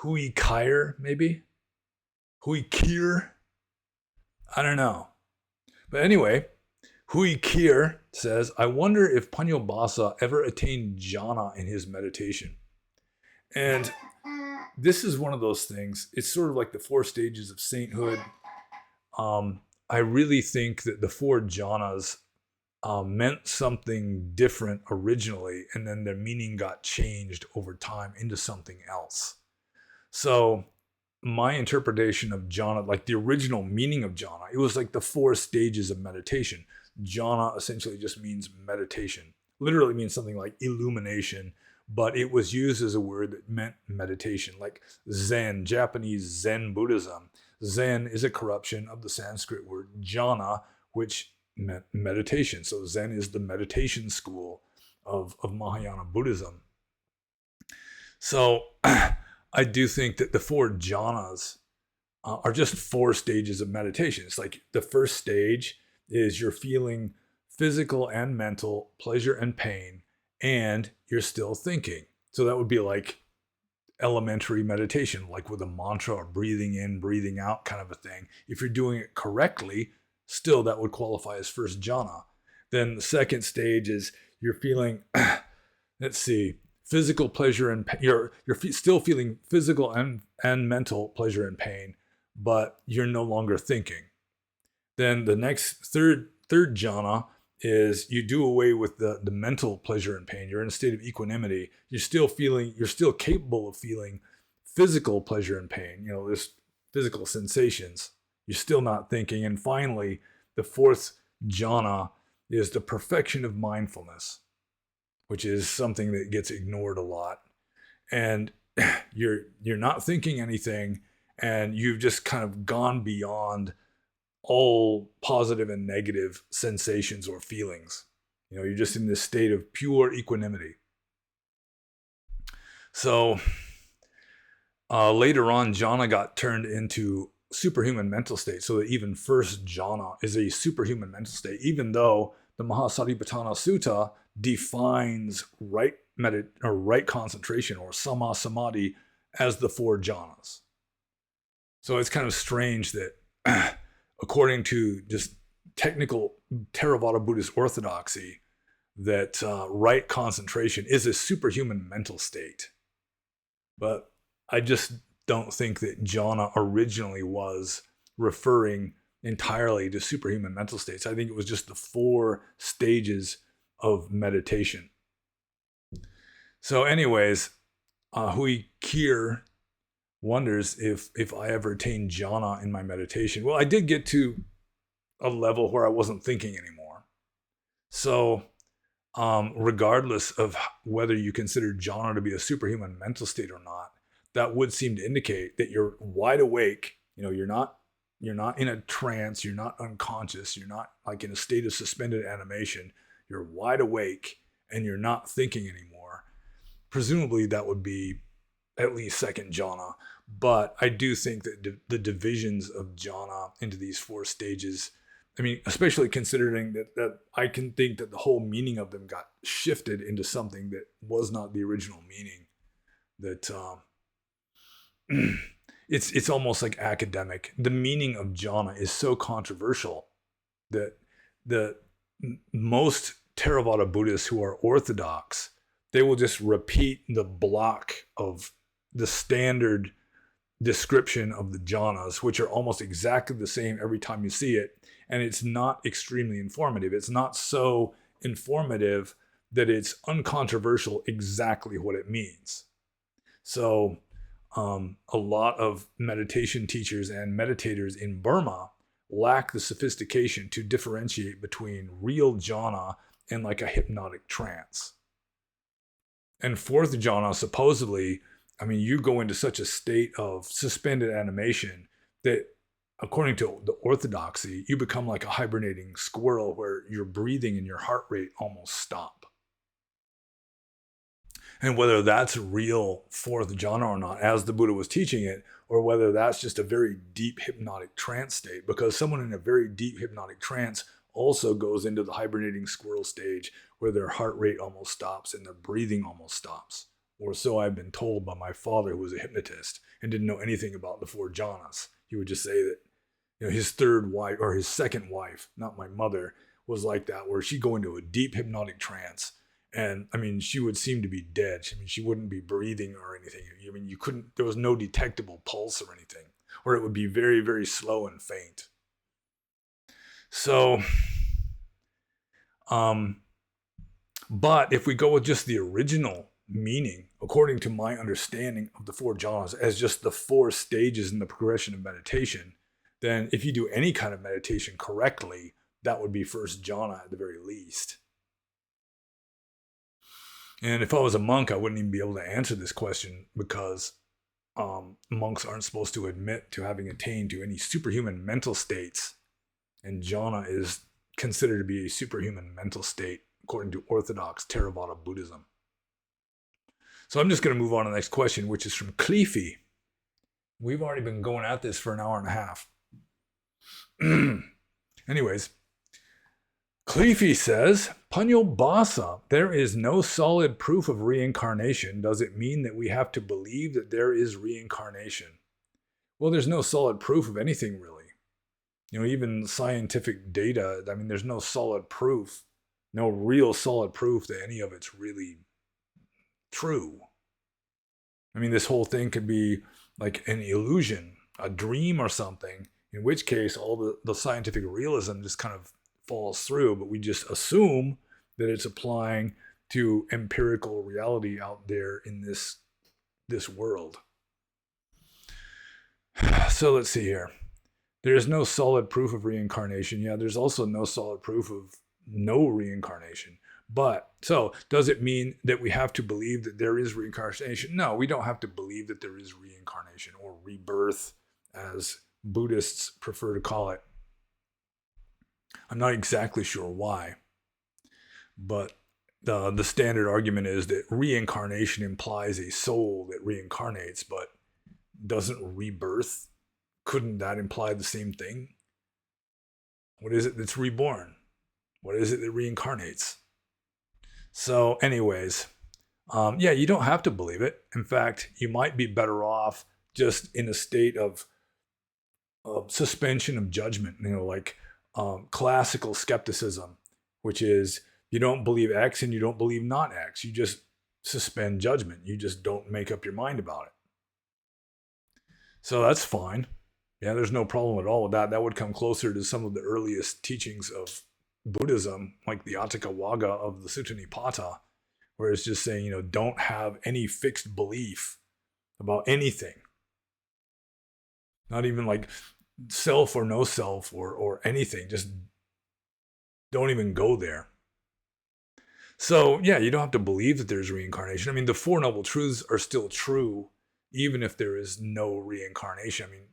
Huichyr, maybe? Huichyr? I don't know. But anyway, Huichyr says, I wonder if Panyobasa ever attained jhana in his meditation. And this is one of those things. It's sort of like the 4 stages of sainthood. I really think that the 4 jhanas meant something different originally, and then their meaning got changed over time into something else. So my interpretation of jhana, like the original meaning of jhana, it was like the 4 stages of meditation. Jhana essentially just means meditation. Literally means something like illumination, but it was used as a word that meant meditation, like Zen, Japanese Zen Buddhism. Zen is a corruption of the Sanskrit word jhana, which meant meditation. So Zen is the meditation school of Mahayana Buddhism. So I do think that the 4 jhanas are just 4 stages of meditation. It's like the first stage is you're feeling physical and mental pleasure and pain, and you're still thinking. So that would be like elementary meditation, like with a mantra or breathing in, breathing out kind of a thing. If you're doing it correctly, still that would qualify as first jhana. Then the second stage is you're feeling, let's see, physical pleasure and you're still feeling physical and mental pleasure and pain, but you're no longer thinking. Then the next third jhana is you do away with the mental pleasure and pain. You're in a state of equanimity. You're still capable of feeling physical pleasure and pain, this physical sensations. You're still not thinking. And finally, the fourth jhana is the perfection of mindfulness, which is something that gets ignored a lot. And you're not thinking anything, and you've just kind of gone beyond all positive and negative sensations or feelings. You're just in this state of pure equanimity. So later on, jhana got turned into superhuman mental state, so that even first jhana is a superhuman mental state, even though the Mahasatipatthana Sutta defines right concentration or sama samadhi as the 4 jhanas. So it's kind of strange that according to just technical Theravada Buddhist orthodoxy, that right concentration is a superhuman mental state. But I just don't think that jhana originally was referring entirely to superhuman mental states. I think it was just the 4 stages of meditation. So anyways, Hui Kier wonders if I ever attained jhana in my meditation. Well, I did get to a level where I wasn't thinking anymore. So regardless of whether you consider jhana to be a superhuman mental state or not, that would seem to indicate that you're wide awake. You're not in a trance, you're not unconscious, you're not like in a state of suspended animation. You're wide awake and you're not thinking anymore. Presumably that would be at least second jhana. But I do think that the divisions of jhana into these 4 stages, especially considering that I can think that the whole meaning of them got shifted into something that was not the original meaning. That it's almost like academic. The meaning of jhana is so controversial that the most Theravada Buddhists who are orthodox, they will just repeat the block of the standard description of the jhanas, which are almost exactly the same every time you see it. And it's not extremely informative. It's not so informative that it's uncontroversial exactly what it means. So a lot of meditation teachers and meditators in Burma lack the sophistication to differentiate between real jhana and like a hypnotic trance. And 4th jhana, supposedly, you go into such a state of suspended animation that, according to the orthodoxy, you become like a hibernating squirrel where your breathing and your heart rate almost stop. And whether that's real 4th jhana or not, as the Buddha was teaching it, or whether that's just a very deep hypnotic trance state, because someone in a very deep hypnotic trance also goes into the hibernating squirrel stage where their heart rate almost stops and their breathing almost stops. Or so I've been told by my father, who was a hypnotist and didn't know anything about the 4 jhanas. He would just say that his 3rd wife, or his 2nd wife, not my mother, was like that, where she'd go into a deep hypnotic trance. And she would seem to be dead. She wouldn't be breathing or anything. You couldn't, there was no detectable pulse or anything, or it would be very, very slow and faint. So, but if we go with just the original meaning, according to my understanding of the 4 jhanas as just the 4 stages in the progression of meditation, then if you do any kind of meditation correctly, that would be first jhana at the very least. And if I was a monk, I wouldn't even be able to answer this question, because monks aren't supposed to admit to having attained to any superhuman mental states. And jhana is considered to be a superhuman mental state, according to Orthodox Theravada Buddhism. So I'm just going to move on to the next question, which is from Cleefy. We've already been going at this for an hour and a half. Anyways, Cleefy says, Punyo Basa, there is no solid proof of reincarnation. Does it mean that we have to believe that there is reincarnation? Well, there's no solid proof of anything, really. Even scientific data, I mean, there's no solid proof, no real solid proof that any of it's really true. I mean, this whole thing could be like an illusion, a dream or something, in which case all the scientific realism just kind of falls through, but we just assume that it's applying to empirical reality out there in this world. So let's see here. There is no solid proof of reincarnation. Yeah, there's also no solid proof of no reincarnation. But, so, does it mean that we have to believe that there is reincarnation? No, we don't have to believe that there is reincarnation or rebirth, as Buddhists prefer to call it. I'm not exactly sure why, but the standard argument is that reincarnation implies a soul that reincarnates, but doesn't rebirth. Couldn't that imply the same thing? What is it that's reborn? What is it that reincarnates? So anyways, yeah, you don't have to believe it. In fact, you might be better off just in a state of suspension of judgment, like classical skepticism, which is you don't believe X and you don't believe not X. You just suspend judgment. You just don't make up your mind about it. So that's fine. Yeah, there's no problem at all with that. That would come closer to some of the earliest teachings of Buddhism, like the Atthakavagga of the Sutta Nipata, where it's just saying, don't have any fixed belief about anything. Not even like self or no self or anything. Just don't even go there. So, yeah, you don't have to believe that there's reincarnation. I mean, the Four Noble Truths are still true, even if there is no reincarnation. I mean,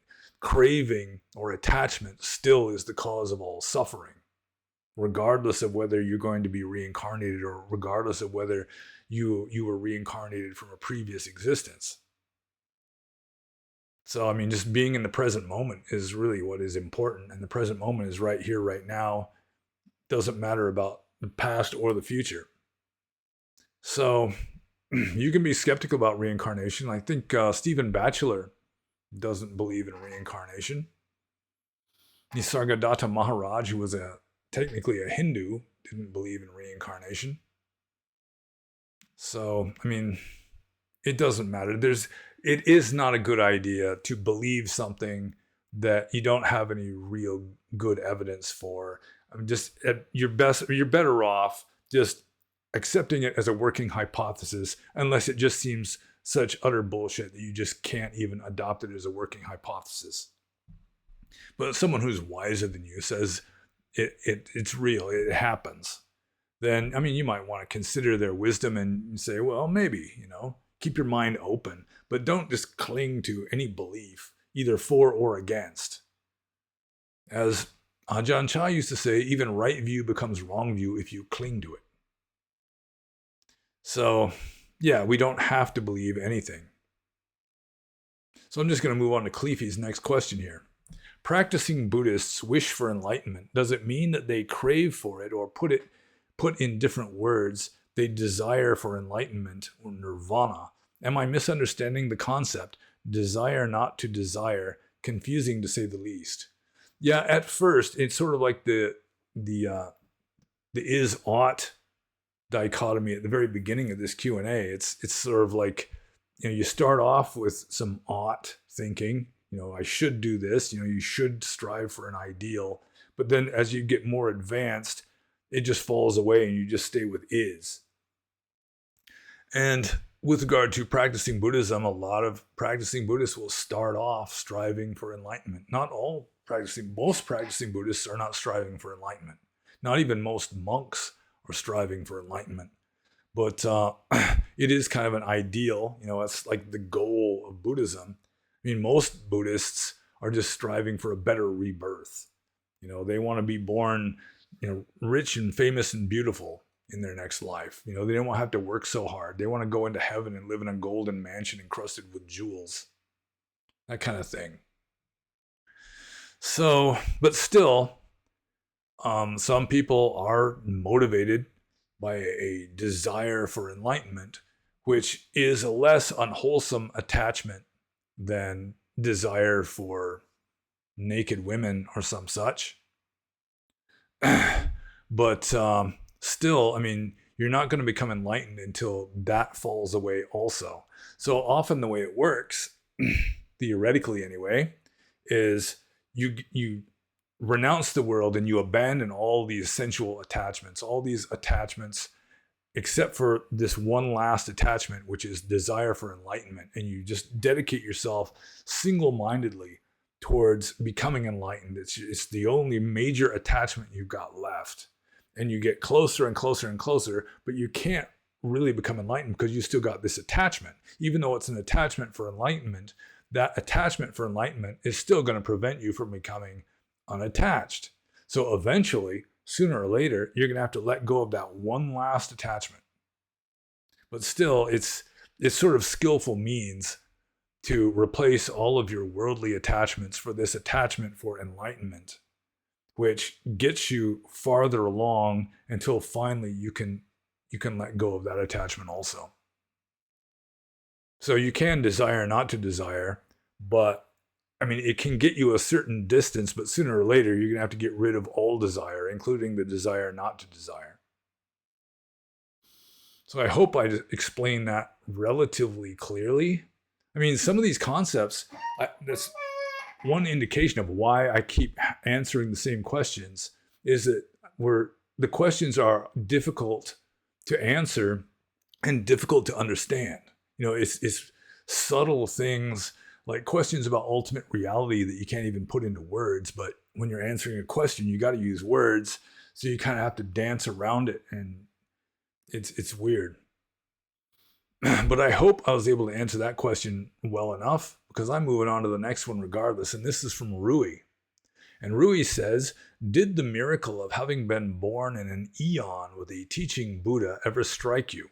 craving or attachment still is the cause of all suffering, regardless of whether you're going to be reincarnated or regardless of whether you were reincarnated from a previous existence. So, I mean, just being in the present moment is really what is important. And the present moment is right here, right now. Doesn't matter about the past or the future. So, you can be skeptical about reincarnation. I think Stephen Batchelor doesn't believe in reincarnation. Nisargadatta Maharaj, who was technically a Hindu, didn't believe in reincarnation. So, I mean, it doesn't matter. It is not a good idea to believe something that you don't have any real good evidence for. I mean, just you're better off just accepting it as a working hypothesis, unless it just seems such utter bullshit that you just can't even adopt it as a working hypothesis. But someone who's wiser than you says it's real, it happens, then, I mean, you might want to consider their wisdom and say, well, maybe, keep your mind open, but don't just cling to any belief, either for or against. As Ajahn Chah used to say, even right view becomes wrong view if you cling to it. So, yeah, we don't have to believe anything. So I'm just going to move on to Cleefy's next question here. Practicing Buddhists wish for enlightenment. Does it mean that they crave for it, or put in different words, they desire for enlightenment or nirvana? Am I misunderstanding the concept? Desire not to desire, confusing to say the least. Yeah, at first, it's sort of like the IsOught dichotomy at the very beginning of this Q&A. It's sort of like, you start off with some ought thinking, I should do this, you should strive for an ideal. But then as you get more advanced, it just falls away and you just stay with is. And with regard to practicing Buddhism, a lot of practicing Buddhists will start off striving for enlightenment. Most practicing Buddhists are not striving for enlightenment. Not even most monks are striving for enlightenment. But it is kind of an ideal, it's like the goal of Buddhism. I mean, most Buddhists are just striving for a better rebirth. They want to be born, rich and famous and beautiful in their next life. They don't want to have to work so hard. They want to go into heaven and live in a golden mansion encrusted with jewels. That kind of thing. So, but still, Some people are motivated by a desire for enlightenment, which is a less unwholesome attachment than desire for naked women or some such. But still, I mean, you're not going to become enlightened until that falls away also. So often the way it works, theoretically anyway, is you renounce the world and you abandon all these sensual attachments, all these attachments, except for this one last attachment, which is desire for enlightenment. And you just dedicate yourself single-mindedly towards becoming enlightened. It's the only major attachment you've got left. And you get closer and closer and closer, but you can't really become enlightened because you still got this attachment. Even though it's an attachment for enlightenment, that attachment for enlightenment is still going to prevent you from becoming unattached. So eventually, sooner or later, you're going to have to let go of that one last attachment. But still, it's sort of skillful means to replace all of your worldly attachments for this attachment for enlightenment, which gets you farther along until finally you can let go of that attachment also. So you can desire not to desire, but I mean, it can get you a certain distance, but sooner or later, you're going to have to get rid of all desire, including the desire not to desire. So I hope I explained that relatively clearly. I mean, some of these concepts, that's one indication of why I keep answering the same questions, is that the questions are difficult to answer and difficult to understand. You know, it's subtle things like questions about ultimate reality that you can't even put into words. But when you're answering a question, you got to use words. So you kind of have to dance around it. And it's weird. But I hope I was able to answer that question well enough, because I'm moving on to the next one regardless. And this is from Rui. And Rui says, did the miracle of having been born in an eon with a teaching Buddha ever strike you?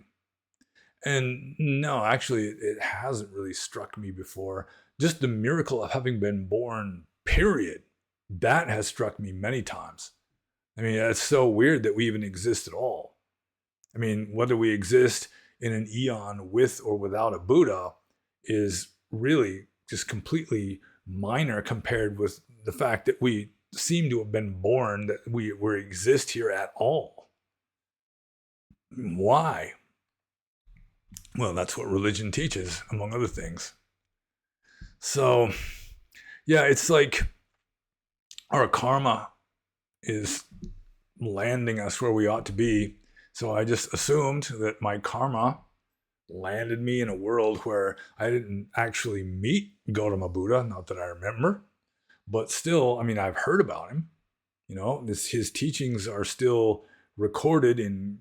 And no, actually, it hasn't really struck me before. Just the miracle of having been born, period. That has struck me many times. I mean, it's so weird that we even exist at all. I mean, whether we exist in an eon with or without a Buddha is really just completely minor compared with the fact that we seem to have been born, that we exist here at all. Why? Well, that's what religion teaches, among other things. So, yeah, it's like our karma is landing us where we ought to be. So I just assumed that my karma landed me in a world where I didn't actually meet Gautama Buddha, not that I remember. But still, I mean, I've heard about him. You know, his teachings are still recorded in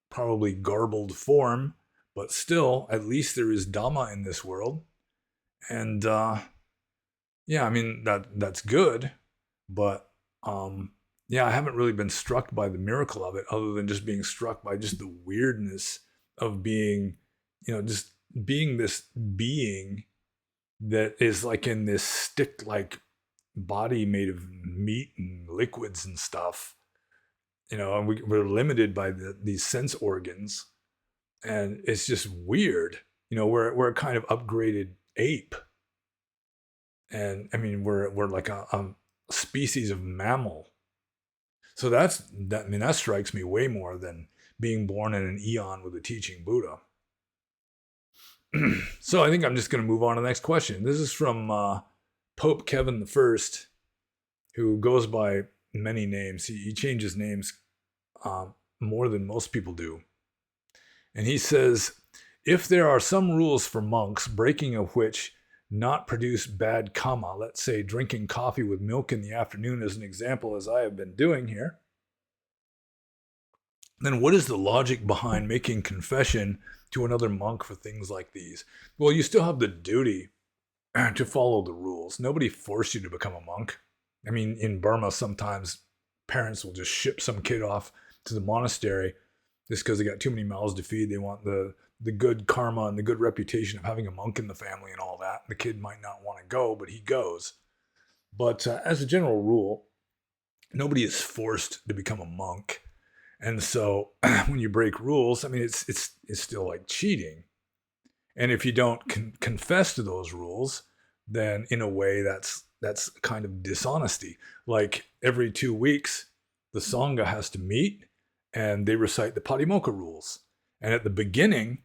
probably garbled form. But still, at least there is Dhamma in this world. And yeah, I mean, that's good. But yeah, I haven't really been struck by the miracle of it, other than just being struck by just the weirdness of being, you know, just being this being that is like in this stick-like body made of meat and liquids and stuff. You know, and we're limited by these sense organs. And it's just weird. You know, we're a kind of upgraded ape. And I mean, we're like a species of mammal. So that strikes me way more than being born in an eon with a teaching Buddha. So I think I'm just going to move on to the next question. This is from Pope Kevin I, who goes by many names. He changes names more than most people do. And he says, if there are some rules for monks, breaking of which not produce bad karma, let's say drinking coffee with milk in the afternoon as an example, as I have been doing here, then what is the logic behind making confession to another monk for things like these? Well, you still have the duty to follow the rules. Nobody forced you to become a monk. I mean, in Burma, sometimes parents will just ship some kid off to the monastery just because they got too many mouths to feed. They want the good karma and the good reputation of having a monk in the family and all that. The kid might not want to go, but he goes. But as a general rule, nobody is forced to become a monk. And so when you break rules, I mean, it's still like cheating. And if you don't confess to those rules, then in a way that's kind of dishonesty. Like every 2 weeks, the Sangha has to meet and they recite the patimokkha rules. And at the beginning,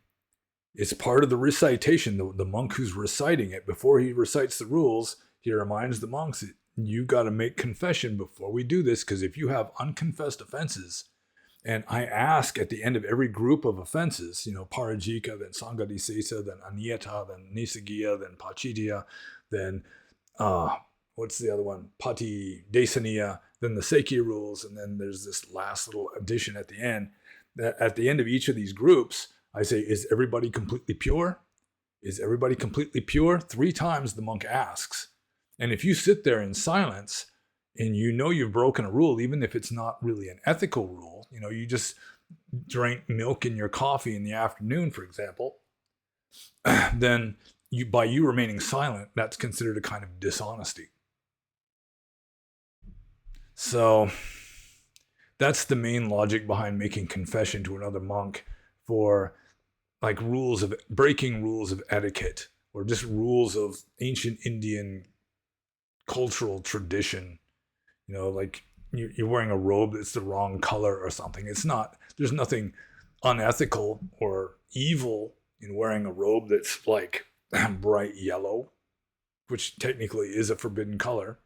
it's part of the recitation. The monk who's reciting it, before he recites the rules, he reminds the monks, you got to make confession before we do this, because if you have unconfessed offenses, and I ask at the end of every group of offenses, parajika, then sanghadisesa, then aniyata, then nisagiya, then pachitiya, then what's the other one? Pati desaniya, then the Sekhi rules, and then there's this last little addition at the end. That at the end of each of these groups, I say, is everybody completely pure? Is everybody completely pure? 3 times the monk asks. And if you sit there in silence and you've broken a rule, even if it's not really an ethical rule, you just drank milk in your coffee in the afternoon, for example, then by you remaining silent, that's considered a kind of dishonesty. So that's the main logic behind making confession to another monk, for like breaking rules of etiquette, or just rules of ancient Indian cultural tradition. Like you're wearing a robe that's the wrong color or something. There's nothing unethical or evil in wearing a robe that's like bright yellow, which technically is a forbidden color.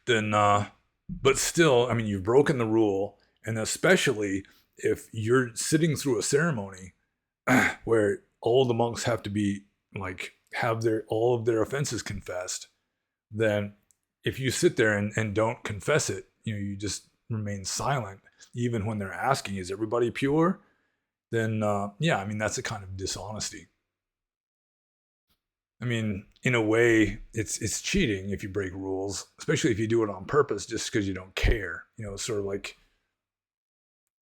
Then, but still, I mean, you've broken the rule, and especially if you're sitting through a ceremony where all the monks have to be like have all of their offenses confessed, then if you sit there and don't confess it, you just remain silent, even when they're asking, is everybody pure? Then, I mean, that's a kind of dishonesty. I mean, in a way, it's cheating if you break rules, especially if you do it on purpose just because you don't care. Sort of like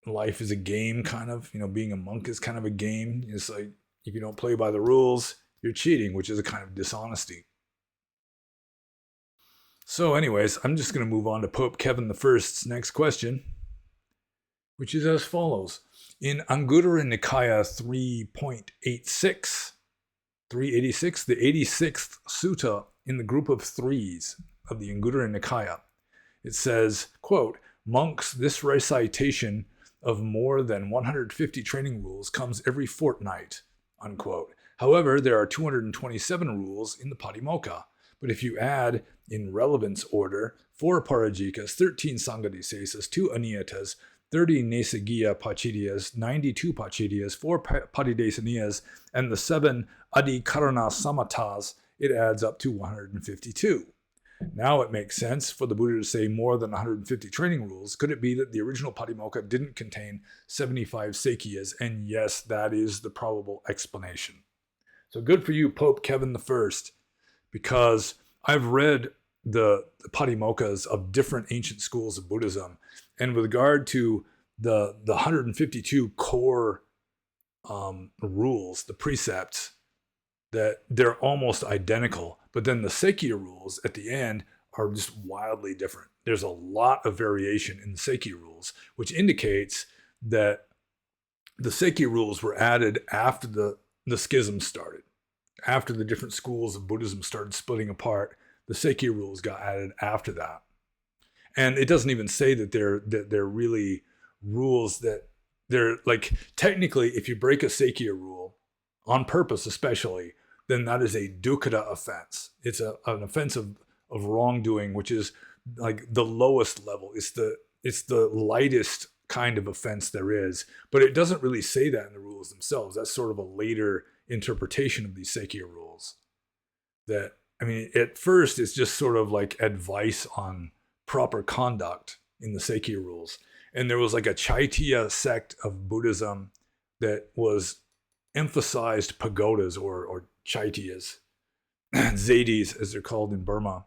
life is a game, kind of. Being a monk is kind of a game. It's like if you don't play by the rules, you're cheating, which is a kind of dishonesty. So anyways, I'm just going to move on to Pope Kevin I's next question, which is as follows. In Anguttara Nikaya 3.86, the 86th sutta in the group of threes of the Anguttara Nikaya, it says, quote, monks, this recitation of more than 150 training rules comes every fortnight, unquote. However, there are 227 rules in the patimokkha. But if you add, in relevance order, 4 parajikas, 13 sanghadisesas, 2 aniyatas, 30 nesagiya pachitiyas, 92 pachitiyas, 4 patidesaniyas, and the 7 adhitthana samatas, it adds up to 152. Now it makes sense for the Buddha to say more than 150 training rules. Could it be that the original patimokkha didn't contain 75 sekiyas? And yes, that is the probable explanation. So good for you, Pope Kevin I, because I've read the patimokkha's of different ancient schools of Buddhism, and with regard to the 152 core rules, the precepts, that they're almost identical, but then the Sekhiya rules at the end are just wildly different. There's a lot of variation in the Sekhiya rules, which indicates that the Sekhiya rules were added after the schism started. After the different schools of Buddhism started splitting apart, the Sekhiya rules got added after that. And it doesn't even say that they're really rules that they're like, technically, if you break a Sekhiya rule on purpose, especially, then that is a dukkha offense. It's an offense of wrongdoing, which is like the lowest level. It's the lightest kind of offense there is, but it doesn't really say that in the rules themselves. That's sort of a later interpretation of these Sekhiya rules. That, I mean, at first it's just sort of like advice on proper conduct in the Sekhiya rules. And there was like a Chaitya sect of Buddhism that was emphasized pagodas or Chaityas, Zaidis as they're called in Burma.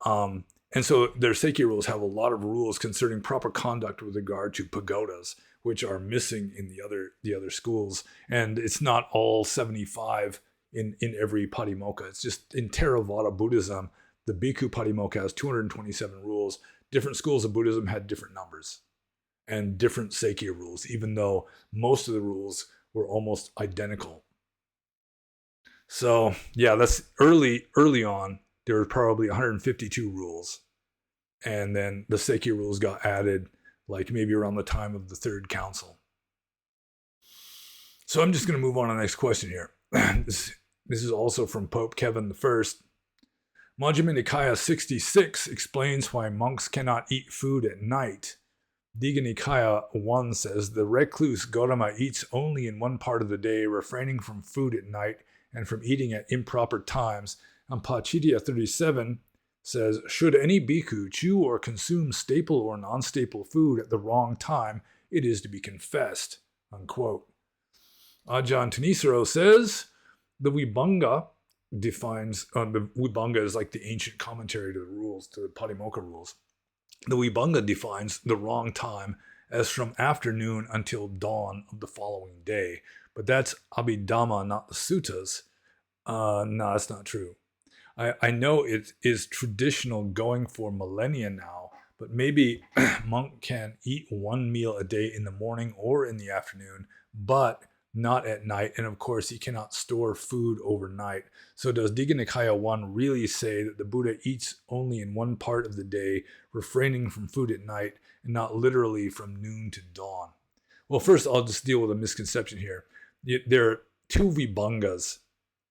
And so their Sekhiya rules have a lot of rules concerning proper conduct with regard to pagodas, which are missing in the other schools. And it's not all 75 in every patimokkha. It's just in Theravada Buddhism, the Bhikkhu patimokkha has 227 rules. different schools of Buddhism had different numbers and different Sakya rules, even though most of the rules were almost identical. So yeah, that's early on. There were probably 152 rules. And then the Sakya rules got added like maybe around the time of the Third Council. So I'm just going to move on to the next question here. This is also from Pope Kevin I. Majjhima Nikaya 66 explains why monks cannot eat food at night. Digha Nikaya 1 says the recluse Gautama eats only in one part of the day, refraining from food at night and from eating at improper times. And Pachitya 37 says, should any bhikkhu chew or consume staple or non-staple food at the wrong time, it is to be confessed. Unquote. Ajahn Tanisaro says, the Vibhanga defines, the Vibhanga is like the ancient commentary to the rules, to the patimokkha rules. The Vibhanga defines the wrong time as from afternoon until dawn of the following day. But that's Abhidhamma, not the suttas. No, that's not true. I know it is traditional going for millennia now, but maybe monk can eat one meal a day in the morning or in the afternoon, but not at night. And of course, he cannot store food overnight. So does Digha Nikaya 1 really say that the Buddha eats only in one part of the day, refraining from food at night, and not literally from noon to dawn? Well, first, I'll just deal with a misconception here. There are two Vibhangas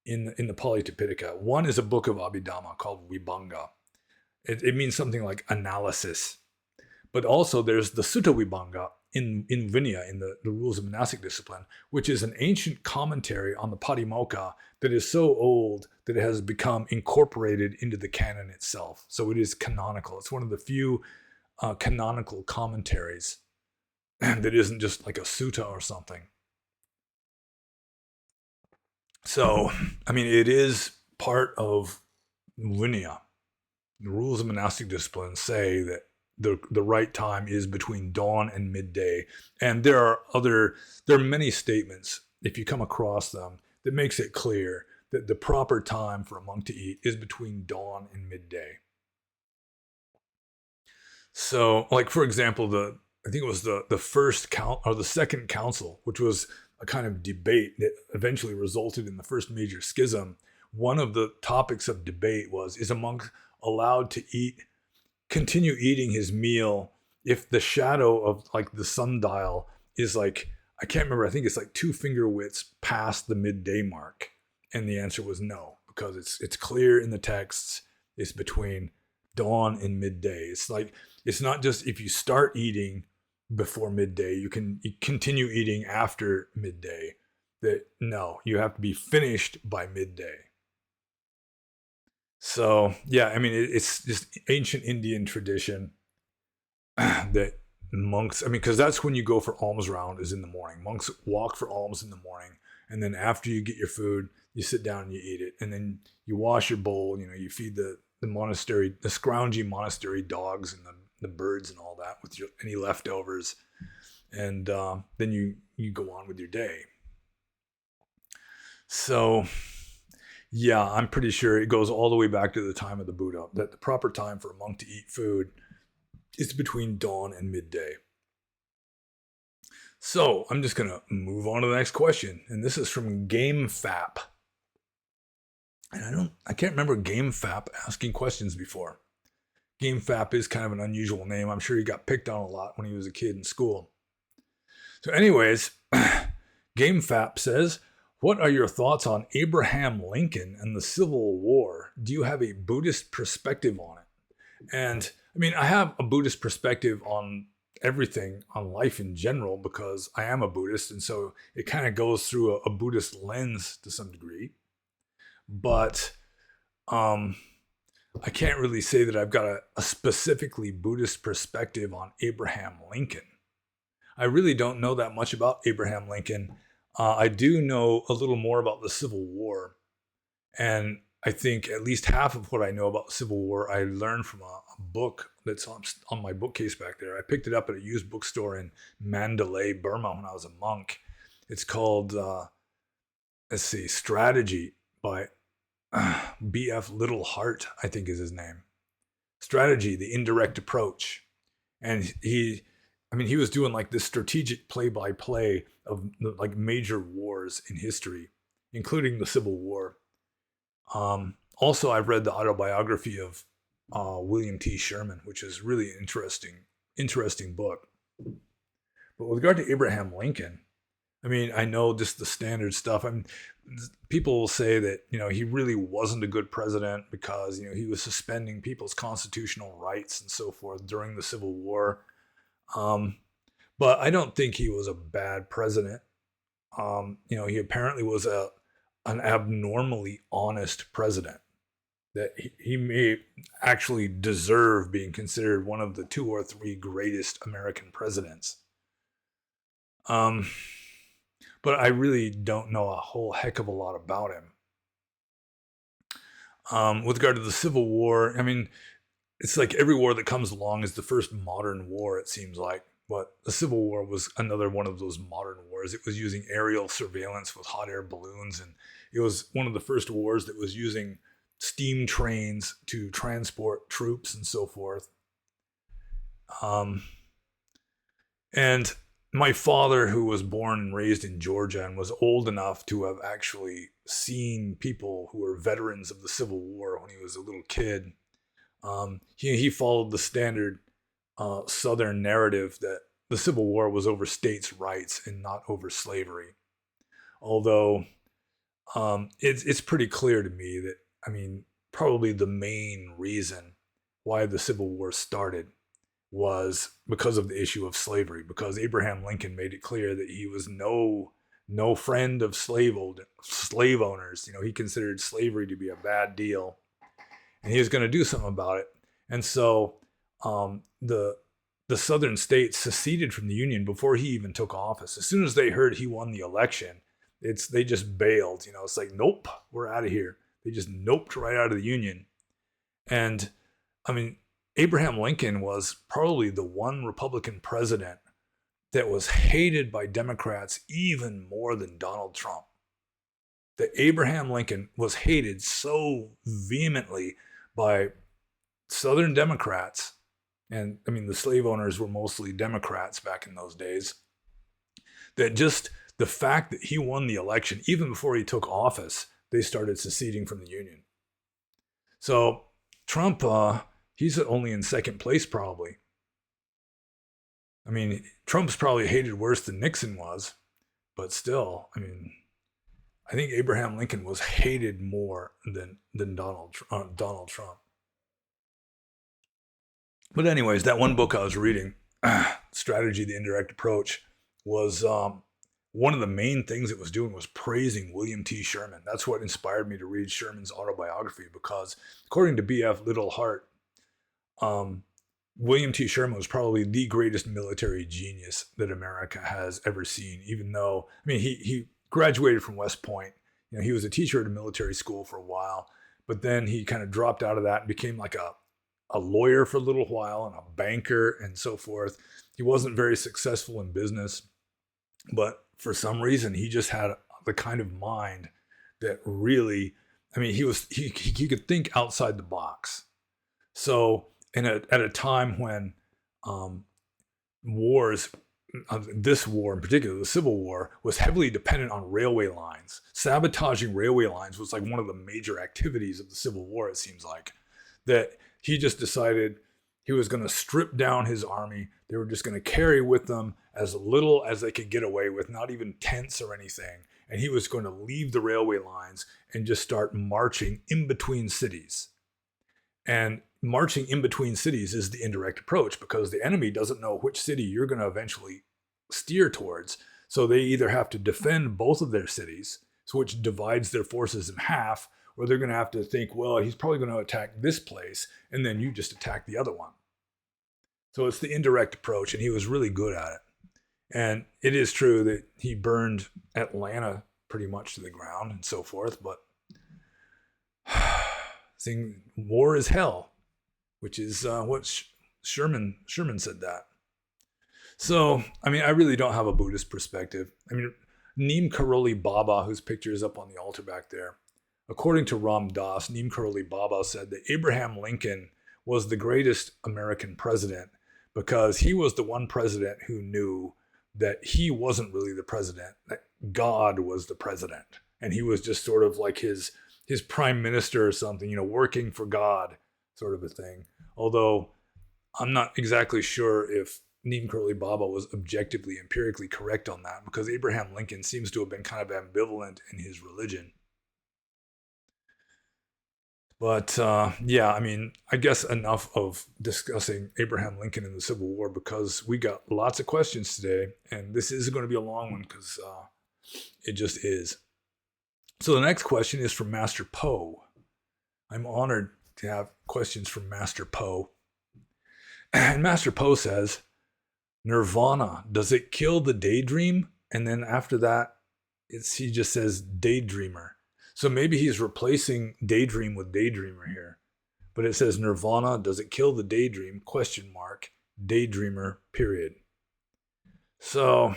in the Pali Tipitaka. One is a book of Abhidhamma called Vibhanga. It means something like analysis. But also there's the Sutta Vibhanga in Vinaya, in the rules of monastic discipline, which is an ancient commentary on the patimokkha that is so old that it has become incorporated into the canon itself. So it is canonical. It's one of the few canonical commentaries that isn't just like a sutta or something. So, I mean, it is part of Vinaya. The rules of monastic discipline say that the right time is between dawn and midday. And there are many statements, if you come across them, that makes it clear that the proper time for a monk to eat is between dawn and midday. So, like, for example, I think it was the first or the second council, which was a kind of debate that eventually resulted in the first major schism. One of the topics of debate was, is a monk allowed to continue eating his meal if the shadow of like the sundial is like, I can't remember, I think it's like 2 finger widths past the midday mark? And the answer was no, because it's clear in the texts, it's between dawn and midday. It's like, it's not just if you start eating before midday, you continue eating after midday. That no, you have to be finished by midday. So yeah, I mean, it's just ancient Indian tradition that monks, I mean, because that's when you go for alms round, is in the morning. Monks walk for alms in the morning, and then after you get your food, you sit down and you eat it, and then you wash your bowl. You know, you feed the monastery, the scroungy monastery dogs and the birds and all that with any leftovers, and then you go on with your day. So yeah, I'm pretty sure it goes all the way back to the time of the Buddha, that the proper time for a monk to eat food is between dawn and midday. So I'm just gonna move on to the next question, and this is from GameFap. And I can't remember GameFap asking questions before. GameFap is kind of an unusual name. I'm sure he got picked on a lot when he was a kid in school. So anyways, GameFap says, what are your thoughts on Abraham Lincoln and the Civil War? Do you have a Buddhist perspective on it? And I mean, I have a Buddhist perspective on everything, on life in general, because I am a Buddhist. And so it kind of goes through a Buddhist lens to some degree. But I can't really say that I've got a specifically Buddhist perspective on Abraham Lincoln. I really don't know that much about Abraham Lincoln. I do know a little more about the Civil War. And I think at least half of what I know about the Civil War, I learned from a book that's on my bookcase back there. I picked it up at a used bookstore in Mandalay, Burma, when I was a monk. It's called, Strategy by B.F. Little Heart, I think is his name. strategy, the indirect approach. And he was doing like this strategic play-by-play of like major wars in history, including the Civil War. Also, I've read the autobiography of William T. Sherman, which is really interesting book. But with regard to Abraham Lincoln, I know just the standard stuff. People will say that, he really wasn't a good president because, he was suspending people's constitutional rights and so forth during the Civil War. But I don't think he was a bad president. He apparently was an abnormally honest president, that he may actually deserve being considered one of the 2 or 3 greatest American presidents. But I really don't know a whole heck of a lot about him. With regard to the Civil War, it's like every war that comes along is the first modern war, it seems like. But the Civil War was another one of those modern wars. It was using aerial surveillance with hot air balloons, and it was one of the first wars that was using steam trains to transport troops and so forth. And my father, who was born and raised in Georgia and was old enough to have actually seen people who were veterans of the Civil War when he was a little kid, he followed the standard Southern narrative that the Civil War was over states' rights and not over slavery. Although it's pretty clear to me that, probably the main reason why the Civil War started was because of the issue of slavery, because Abraham Lincoln made it clear that he was no friend of slave owners. He considered slavery to be a bad deal, and he was going to do something about it. And so the southern states seceded from the Union before he even took office. As soon as they heard he won the election, they just bailed. It's like, nope, we're out of here. They just noped right out of the Union. And Abraham Lincoln was probably the one Republican president that was hated by Democrats even more than Donald Trump. That Abraham Lincoln was hated so vehemently by Southern Democrats, and the slave owners were mostly Democrats back in those days, that just the fact that he won the election, even before he took office, they started seceding from the Union. So Trump, he's only in second place, probably. Trump's probably hated worse than Nixon was, but still, I think Abraham Lincoln was hated more than Donald Trump. But anyways, that one book I was reading, Strategy, the Indirect Approach, was one of the main things it was doing was praising William T. Sherman. That's what inspired me to read Sherman's autobiography, because according to B.F. Littlehart, William T. Sherman was probably the greatest military genius that America has ever seen, even though, he graduated from West Point. He was a teacher at a military school for a while, but then he kind of dropped out of that and became like a lawyer for a little while and a banker and so forth. He wasn't very successful in business, but for some reason, he just had the kind of mind that really, he could think outside the box. So, at a time when wars, this war in particular, the Civil War, was heavily dependent on railway lines. Sabotaging railway lines was like one of the major activities of the Civil War, it seems like. That he just decided he was going to strip down his army. They were just going to carry with them as little as they could get away with, not even tents or anything. And he was going to leave the railway lines and just start marching in between cities. And marching in between cities is the indirect approach, because the enemy doesn't know which city you're going to eventually steer towards. So they either have to defend both of their cities, which divides their forces in half, or they're going to have to think, well, he's probably going to attack this place, and then you just attack the other one. So it's the indirect approach, and he was really good at it. And it is true that he burned Atlanta pretty much to the ground and so forth, but war is hell, which is what Sherman said that. So, I really don't have a Buddhist perspective. Neem Karoli Baba, whose picture is up on the altar back there, according to Ram Dass, Neem Karoli Baba said that Abraham Lincoln was the greatest American president because he was the one president who knew that he wasn't really the president, that God was the president. And he was just sort of like his prime minister or something, you know, working for God sort of a thing. Although I'm not exactly sure if Neem Karoli Baba was objectively, empirically correct on that, because Abraham Lincoln seems to have been kind of ambivalent in his religion. But yeah, I mean, I guess enough of discussing Abraham Lincoln and the Civil War, because we got lots of questions today, and this is going to be a long one because it just is. So the next question is from Master Poe. I'm honored to have questions from Master Poe. And Master Poe says, Nirvana, does it kill the daydream? And then after that, he just says daydreamer. So maybe he's replacing daydream with daydreamer here. But it says Nirvana, does it kill the daydream? Question mark, daydreamer, period. So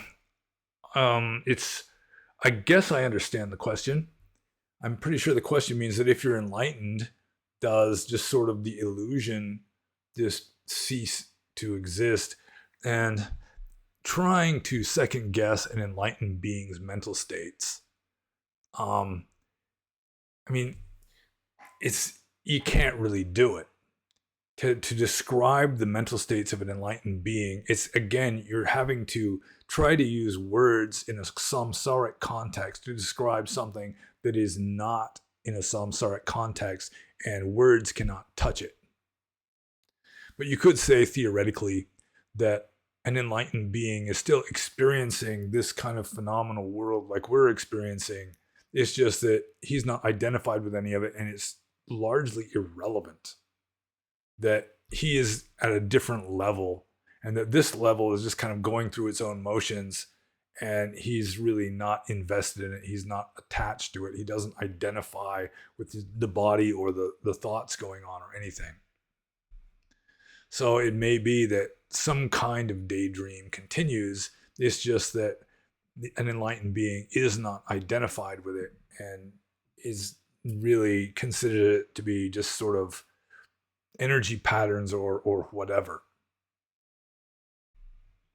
I guess I understand the question. I'm pretty sure the question means that if you're enlightened, does just sort of the illusion just cease to exist? And trying to second guess an enlightened being's mental states. I mean, you can't really do it. To describe the mental states of an enlightened being, it's, again, you're having to try to use words in a samsaric context to describe something that is not in a samsaric context, and words cannot touch it. But you could say theoretically that an enlightened being is still experiencing this kind of phenomenal world like we're experiencing. It's just that he's not identified with any of it, and it's largely irrelevant. That he is at a different level, and that this level is just kind of going through its own motions, and he's really not invested in it. He's not attached to it. He doesn't identify with the body or the thoughts going on or anything. So it may be that some kind of daydream continues. It's just that an enlightened being is not identified with it and is really considered it to be just sort of energy patterns or whatever.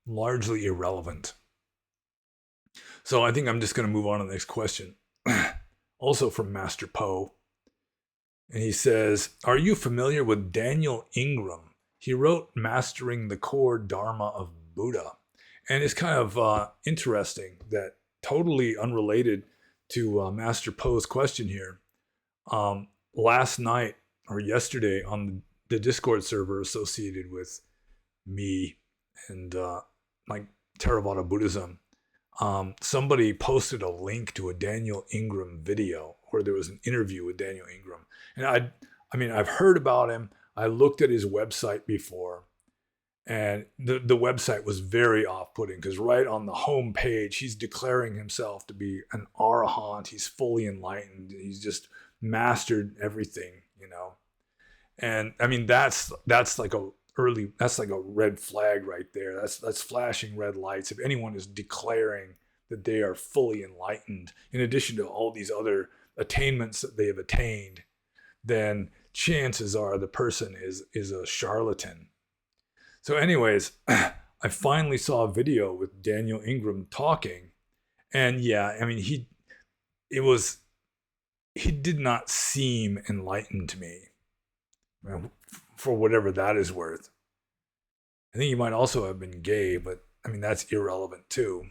Largely irrelevant. So I think I'm just going to move on to the next question. Also from Master Poe. And he says, are you familiar with Daniel Ingram? He wrote Mastering the Core Dharma of Buddha. And it's kind of interesting that, totally unrelated to Master Poe's question here. Last night or yesterday on the Discord server associated with me and like Theravada Buddhism, somebody posted a link to a Daniel Ingram video where there was an interview with Daniel Ingram. And I mean, I've heard about him. I looked at his website before, and the website was very off-putting because right on the home page, he's declaring himself to be an arahant. He's fully enlightened. He's just mastered everything, you know. And I mean, that's like a red flag right there. That's flashing red lights. If anyone is declaring that they are fully enlightened, in addition to all these other attainments that they have attained, then chances are the person is a charlatan. So anyways, I finally saw a video with Daniel Ingram talking, and yeah, I mean, he did not seem enlightened to me, for whatever that is worth. I think he might also have been gay, but I mean, that's irrelevant too.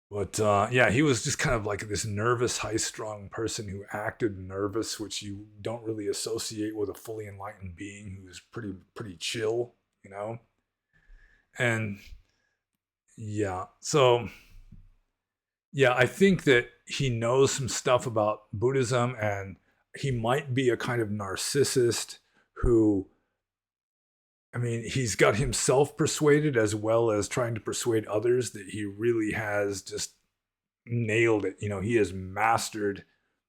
But yeah, he was just kind of like this nervous, high-strung person who acted nervous, which you don't really associate with a fully enlightened being who's pretty chill, you know? And yeah, so yeah, I think that he knows some stuff about Buddhism, and he might be a kind of narcissist who, I mean, he's got himself persuaded as well as trying to persuade others that he really has just nailed it. You know, he has mastered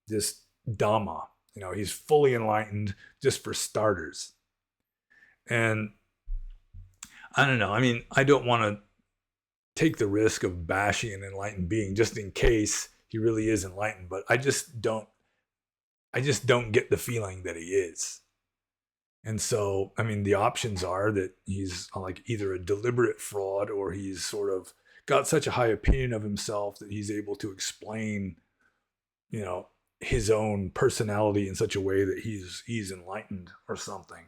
this Dhamma. You know, he's fully enlightened just for starters. And I don't know. I mean, I don't want to take the risk of bashing an enlightened being just in case he really is enlightened, but I just don't get the feeling that he is. And so, I mean, the options are that he's like either a deliberate fraud or he's sort of got such a high opinion of himself that he's able to explain, you know, his own personality in such a way that he's enlightened or something.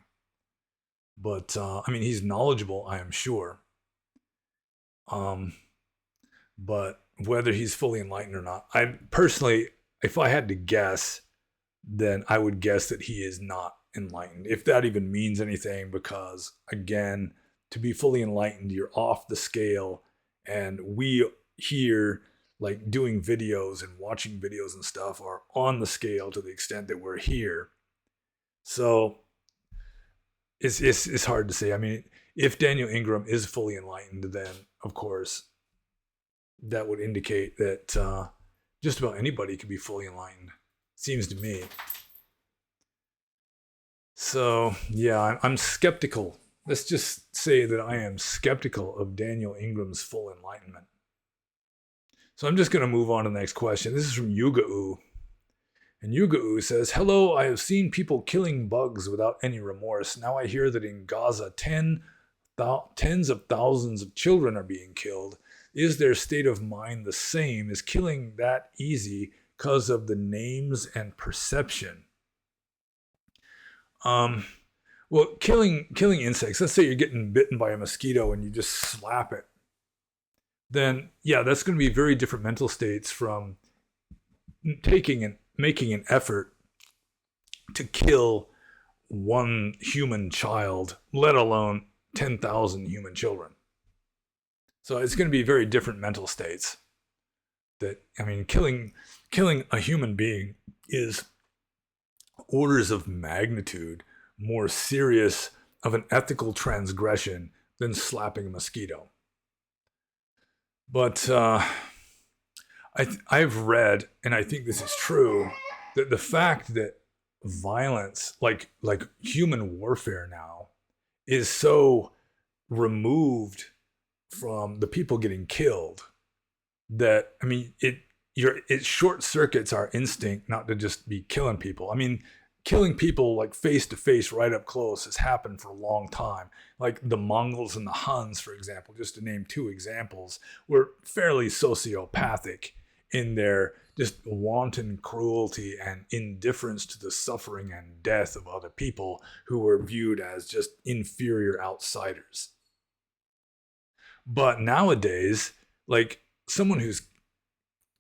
But I mean, he's knowledgeable, I am sure. Um, but whether he's fully enlightened or not, I personally, if I had to guess, then I would guess that he is not enlightened, if that even means anything, because again, to be fully enlightened, you're off the scale, and we here, like doing videos and watching videos and stuff, are on the scale to the extent that we're here. So it's hard to say. I mean, if Daniel Ingram is fully enlightened, then of course that would indicate that just about anybody could be fully enlightened, seems to me. So yeah, I'm skeptical. Let's just say that I am skeptical of Daniel Ingram's full enlightenment. So I'm just going to move on to the next question. This is from Yuga-U. And Yuga-U says, hello, I have seen people killing bugs without any remorse. Now I hear that in Gaza, tens of thousands of children are being killed. Is their state of mind the same? Is killing that easy because of the names and perception? Well, killing insects, let's say you're getting bitten by a mosquito and you just slap it, then yeah, that's going to be very different mental states from making an effort to kill one human child, let alone 10,000 human children. So it's going to be very different mental states. That, I mean, killing a human being is orders of magnitude more serious of an ethical transgression than slapping a mosquito. But I've read, and I think this is true, that the fact that violence, like human warfare now, is so removed from the people getting killed that, I mean, it short circuits our instinct not to just be killing people. I mean, killing people like face to face, right up close, has happened for a long time. Like the Mongols and the Huns, for example, just to name two examples, were fairly sociopathic in their just wanton cruelty and indifference to the suffering and death of other people who were viewed as just inferior outsiders. But nowadays, like someone who's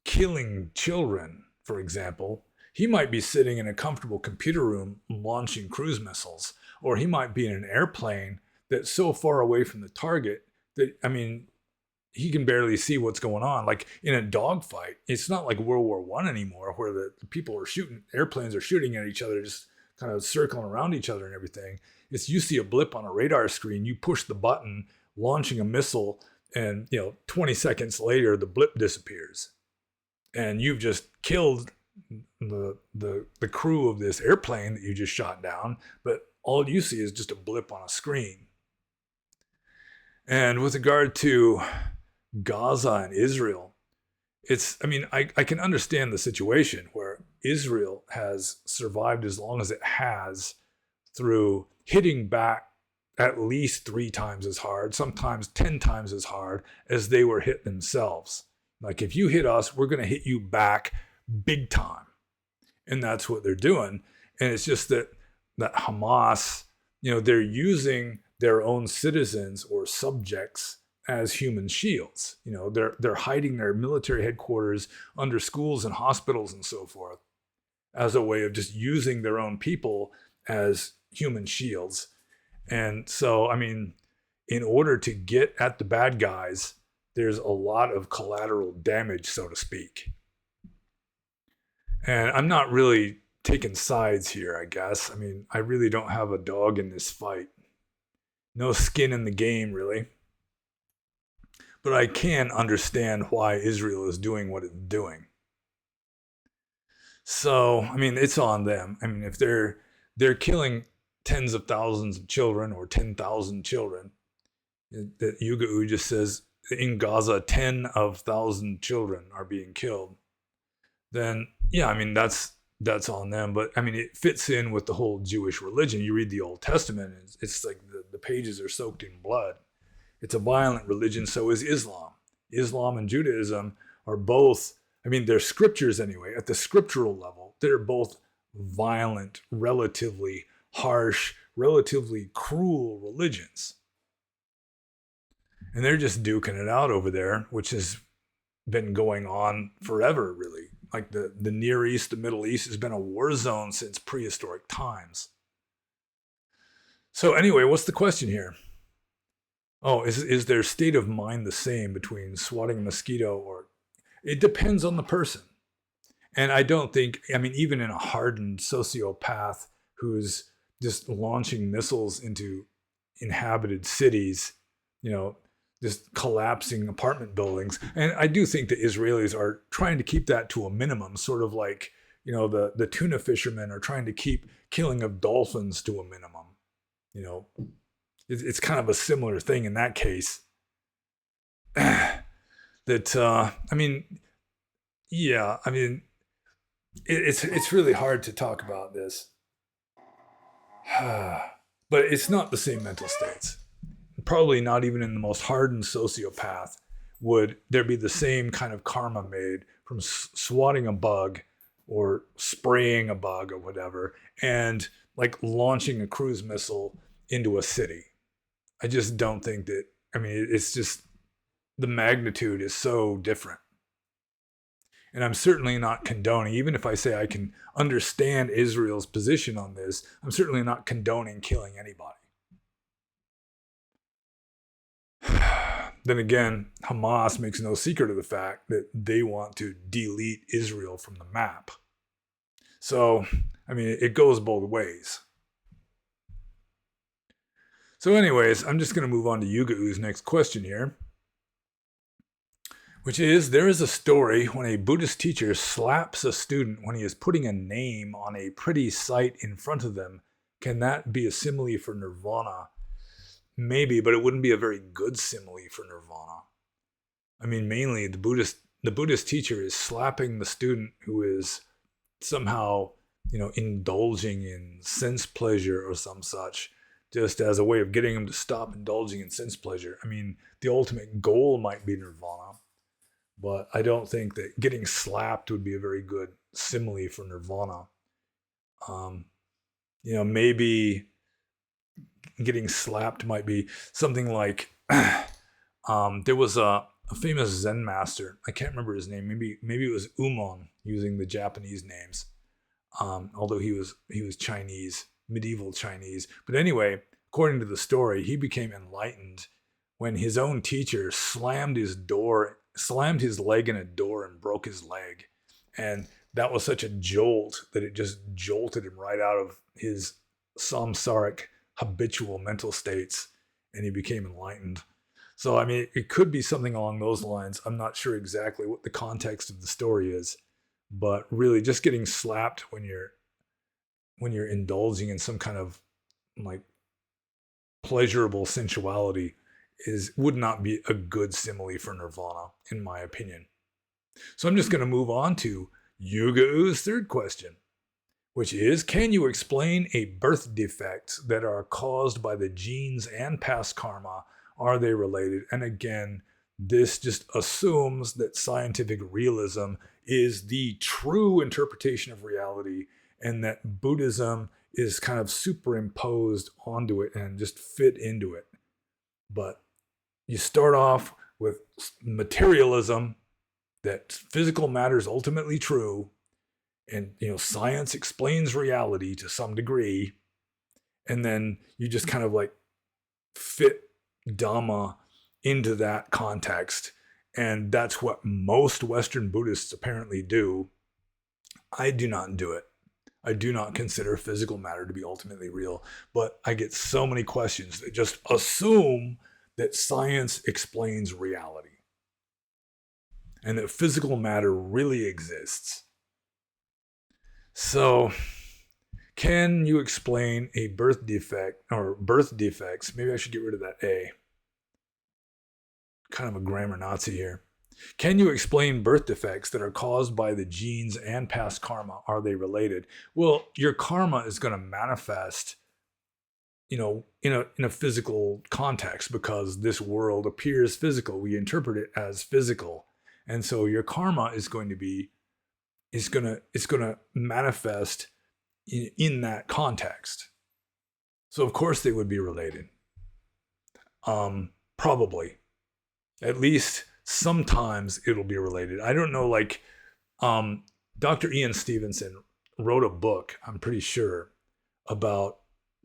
killing children, for example, he might be sitting in a comfortable computer room launching cruise missiles, or he might be in an airplane that's so far away from the target that, I mean, he can barely see what's going on. Like in a dogfight, it's not like World War I anymore, where the people are shooting, airplanes are shooting at each other, just kind of circling around each other and everything. It's, you see a blip on a radar screen, you push the button, launching a missile, and 20 seconds later the blip disappears, and you've just killed the crew of this airplane that you just shot down, but all you see is just a blip on a screen. And with regard to Gaza and Israel, it's, I mean, I can understand the situation where Israel has survived as long as it has through hitting back at least 3 times as hard, sometimes 10 times as hard as they were hit themselves. Like, if you hit us, we're going to hit you back big time. And that's what they're doing. And it's just that Hamas, they're using their own citizens or subjects as human shields. They're hiding their military headquarters under schools and hospitals and so forth as a way of just using their own people as human shields. And so, I mean, in order to get at the bad guys, there's a lot of collateral damage, so to speak. And I'm not really taking sides here, I guess. I mean, I really don't have a dog in this fight. No skin in the game, really. But I can understand why Israel is doing what it's doing. So, I mean, it's on them. I mean, if they're killing tens of thousands of children or 10,000 children, that Yuga-U just says in Gaza 10,000 children are being killed, then yeah, I mean, that's that's on them. But I mean, it fits in with the whole Jewish religion. You read the Old Testament, it's like the pages are soaked in blood. It's a violent religion. So is Islam. Islam and Judaism are both, I mean, they're scriptures anyway. At the scriptural level, they're both violent, relatively harsh, relatively cruel religions. And they're just duking it out over there, which has been going on forever, really. Like the Near East, the Middle East has been a war zone since prehistoric times. So anyway, what's the question here? Oh, is their state of mind the same between swatting a mosquito or... It depends on the person. And I don't think, I mean, even in a hardened sociopath who's just launching missiles into inhabited cities, you know, just collapsing apartment buildings. And I do think the Israelis are trying to keep that to a minimum, sort of like, you know, the tuna fishermen are trying to keep killing of dolphins to a minimum. You know, it's kind of a similar thing in that case. I mean, yeah, I mean, it's really hard to talk about this. But it's not the same mental states. Probably not even in the most hardened sociopath would there be the same kind of karma made from swatting a bug or spraying a bug or whatever and like launching a cruise missile into a city. I just don't think that, I mean, it's just, the magnitude is so different. And I'm certainly not condoning, even if I say I can understand Israel's position on this, I'm certainly not condoning killing anybody. Then again, Hamas makes no secret of the fact that they want to delete Israel from the map. So, I mean, it goes both ways. So anyways, I'm just going to move on to Yugau's next question here, which is, there is a story when a Buddhist teacher slaps a student when he is putting a name on a pretty sight in front of them. Can that be a simile for nirvana? Maybe, but it wouldn't be a very good simile for nirvana. I mean, mainly the Buddhist teacher is slapping the student who is somehow, you know, indulging in sense pleasure or some such, just as a way of getting him to stop indulging in sense pleasure. I mean, the ultimate goal might be nirvana, but I don't think that getting slapped would be a very good simile for nirvana. You know, maybe getting slapped might be something like, there was a famous Zen master. I can't remember his name. Maybe it was Umon, using the Japanese names. Although he was Chinese, medieval Chinese. But anyway, according to the story, he became enlightened when his own teacher slammed his leg in a door and broke his leg. And that was such a jolt that it just jolted him right out of his samsaric habitual mental states, and he became enlightened. So, I mean, it could be something along those lines. I'm not sure exactly what the context of the story is, but really just getting slapped when you're indulging in some kind of like pleasurable sensuality would not be a good simile for nirvana, in my opinion. So I'm just going to move on to Yugau's third question, which is, can you explain a birth defect that are caused by the genes and past karma? Are they related? And again, this just assumes that scientific realism is the true interpretation of reality and that Buddhism is kind of superimposed onto it and just fit into it. But you start off with materialism, that physical matter is ultimately true, and, you know, science explains reality to some degree, and then you just kind of like fit Dhamma into that context, and that's what most Western Buddhists apparently do. I do not do it. I do not consider physical matter to be ultimately real, but I get so many questions that just assume that science explains reality and that physical matter really exists. So, can you explain a birth defect or birth defects? Maybe I should get rid of that A. Kind of a grammar Nazi here. Can you explain birth defects that are caused by the genes and past karma? Are they related? Well, your karma is going to manifest, in a physical context, because this world appears physical. We interpret it as physical. And so your karma is going to manifest in that context. So of course they would be related. Probably. At least sometimes it'll be related. I don't know, like Dr. Ian Stevenson wrote a book, I'm pretty sure, about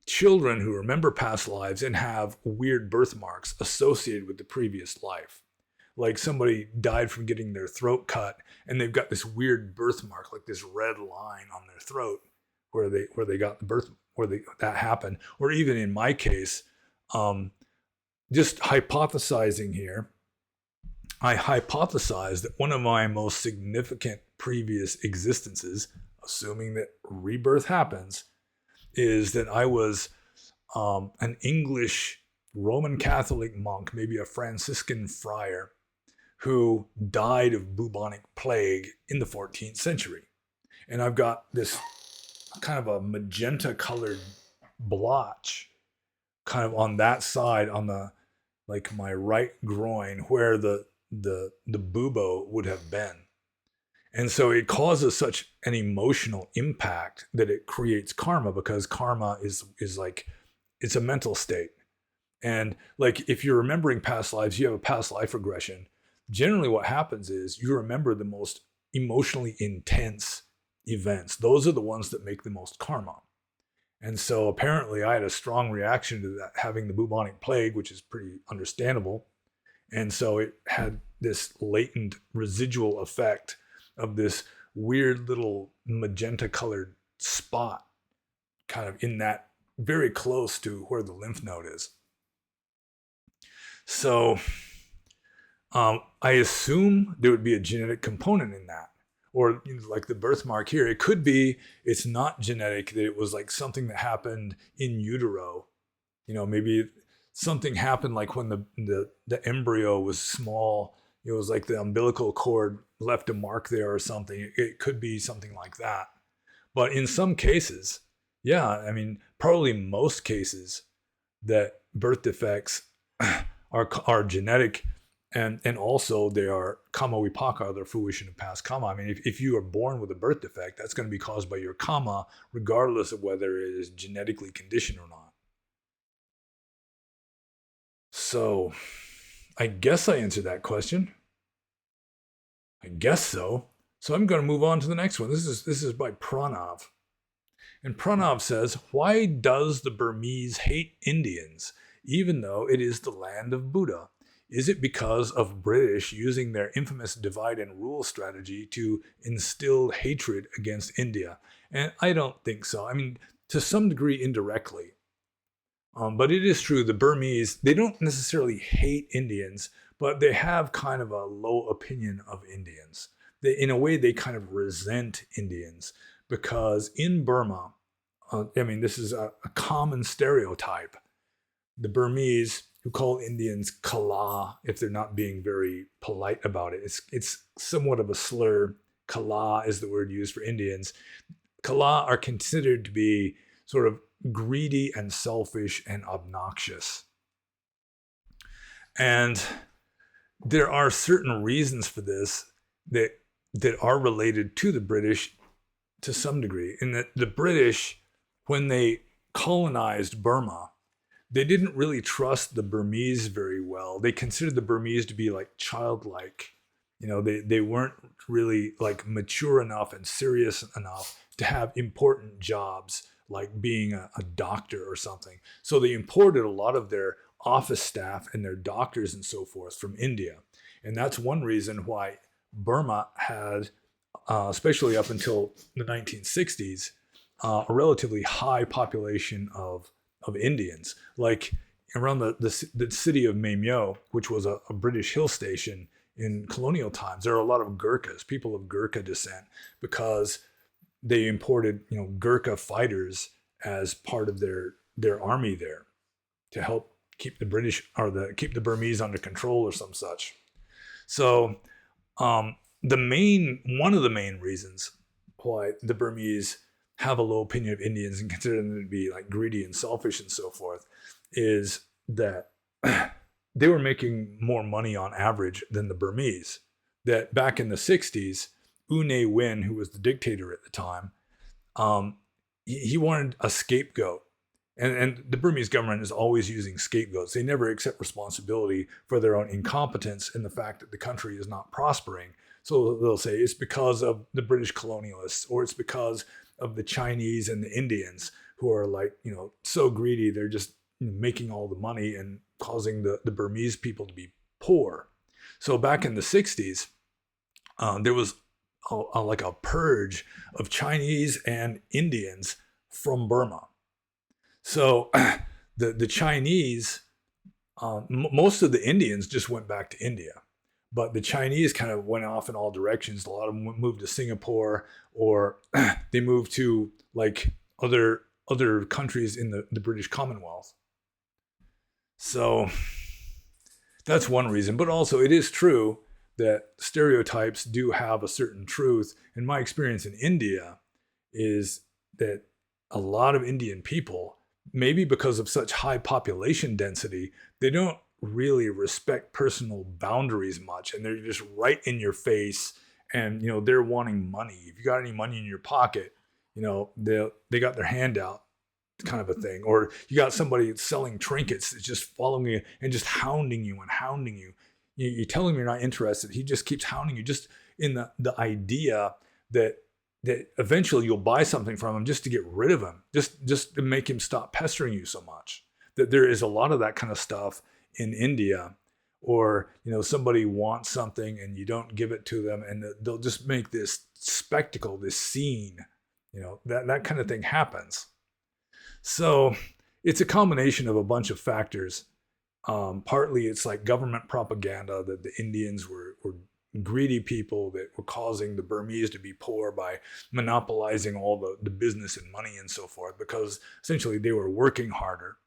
children who remember past lives and have weird birthmarks associated with the previous life. Like somebody died from getting their throat cut and they've got this weird birthmark, like this red line on their throat where they got the birth, that happened. Or even in my case, just hypothesizing here, I hypothesize that one of my most significant previous existences, assuming that rebirth happens, is that I was an English Roman Catholic monk, maybe a Franciscan friar, who died of bubonic plague in the 14th century. And I've got this kind of a magenta colored blotch kind of on that side, on the, like my right groin, where the bubo would have been. And so it causes such an emotional impact that it creates karma, because karma is like, it's a mental state. And like, if you're remembering past lives, you have a past life regression. Generally what happens is you remember the most emotionally intense events. Those are the ones that make the most karma. And so apparently I had a strong reaction to that, having the bubonic plague, which is pretty understandable. And so it had this latent residual effect of this weird little magenta colored spot kind of in that, very close to where the lymph node is. So I assume there would be a genetic component in that, or like the birthmark here. It could be it's not genetic, that it was like something that happened in utero. Maybe something happened like when the embryo was small. It was like the umbilical cord left a mark there or something. It could be something like that. But in some cases, yeah, I mean, probably most cases that birth defects are genetic, and also they are karma vipaka, the fruition of past karma. I mean, if you are born with a birth defect, that's going to be caused by your karma, regardless of whether it is genetically conditioned or not. So I guess I answered that question. I guess so. So I'm going to move on to the next one. This is by Pranav. And Pranav says, why does the Burmese hate Indians, even though it is the land of Buddha? Is it because of British using their infamous divide and rule strategy to instill hatred against India? And I don't think so. I mean, to some degree, indirectly. But it is true, the Burmese, they don't necessarily hate Indians, but they have kind of a low opinion of Indians. In a way, they kind of resent Indians, because in Burma, I mean, this is a common stereotype. The Burmese, who call Indians Kala if they're not being very polite about it. It's somewhat of a slur. Kala is the word used for Indians. Kala are considered to be sort of greedy and selfish and obnoxious. And there are certain reasons for this that are related to the British to some degree, in that the British, when they colonized Burma, they didn't really trust the Burmese very well. They considered the Burmese to be like childlike. They weren't really like mature enough and serious enough to have important jobs like being a doctor or something. So they imported a lot of their office staff and their doctors and so forth from India. And that's one reason why Burma had, especially up until the 1960s, a relatively high population of Indians. Like around the city of Maymyo, which was a British hill station in colonial times, there are a lot of Gurkhas, people of Gurkha descent, because they imported, Gurkha fighters as part of their army there to help keep the British, or keep the Burmese under control or some such. So One of the main reasons why the Burmese have a low opinion of Indians and consider them to be like greedy and selfish and so forth is that they were making more money on average than the Burmese. That back in the 60s, Ne Win, who was the dictator at the time, he wanted a scapegoat. And the Burmese government is always using scapegoats. They never accept responsibility for their own incompetence and the fact that the country is not prospering. So they'll say it's because of the British colonialists, or it's because of the Chinese and the Indians who are like, so greedy. They're just making all the money and causing the Burmese people to be poor. So back in the 60s, there was like a purge of Chinese and Indians from Burma. So the Chinese, most of the Indians just went back to India, but the Chinese kind of went off in all directions. A lot of them moved to Singapore, or they moved to like other countries in the British Commonwealth. So that's one reason. But also it is true that stereotypes do have a certain truth. And my experience in India is that a lot of Indian people, maybe because of such high population density, they don't really respect personal boundaries much, and they're just right in your face. And they're wanting money. If you got any money in your pocket, they got their hand out, kind of a thing. Or you got somebody selling trinkets that's just following you and just hounding you and hounding you. You tell him you're not interested, he just keeps hounding you, just in the idea that eventually you'll buy something from him just to get rid of him, just to make him stop pestering you so much. That there is a lot of that kind of stuff in India. Or somebody wants something and you don't give it to them, and they'll just make this spectacle, this scene. That kind of thing happens. So it's a combination of a bunch of factors. Partly it's like government propaganda that the Indians were greedy people that were causing the Burmese to be poor by monopolizing all the business and money and so forth, because essentially they were working harder.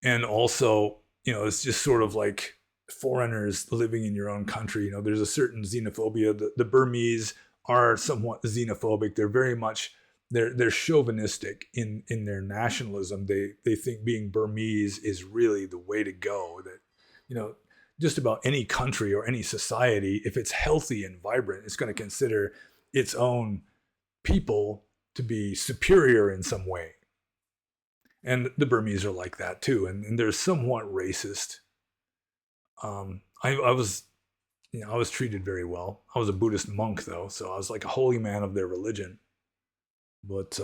And also, it's just sort of like foreigners living in your own country. There's a certain xenophobia. The Burmese are somewhat xenophobic. They're very much, they're chauvinistic in their nationalism. They think being Burmese is really the way to go. That, just about any country or any society, if it's healthy and vibrant, it's going to consider its own people to be superior in some way. And the Burmese are like that too, and they're somewhat racist. I was treated very well. I was a Buddhist monk though, so I was like a holy man of their religion. But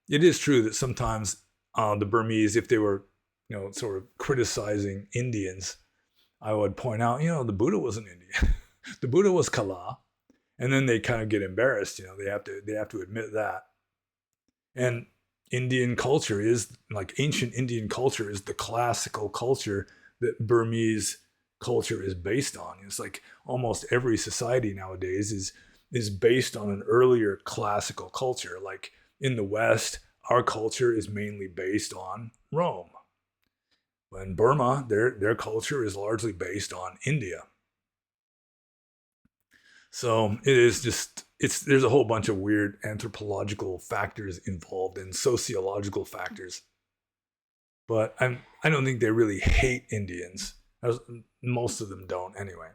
it is true that sometimes the Burmese, if they were, sort of criticizing Indians, I would point out, the Buddha wasn't Indian. The Buddha was Kala, and then they kind of get embarrassed. They have to admit that. And Indian culture is, like ancient Indian culture is the classical culture that Burmese culture is based on. It's like almost every society nowadays is based on an earlier classical culture. Like in the West, our culture is mainly based on Rome. In Burma, their culture is largely based on India. So it is just, there's a whole bunch of weird anthropological factors involved and sociological factors. But I don't think they really hate Indians. Most of them don't anyway.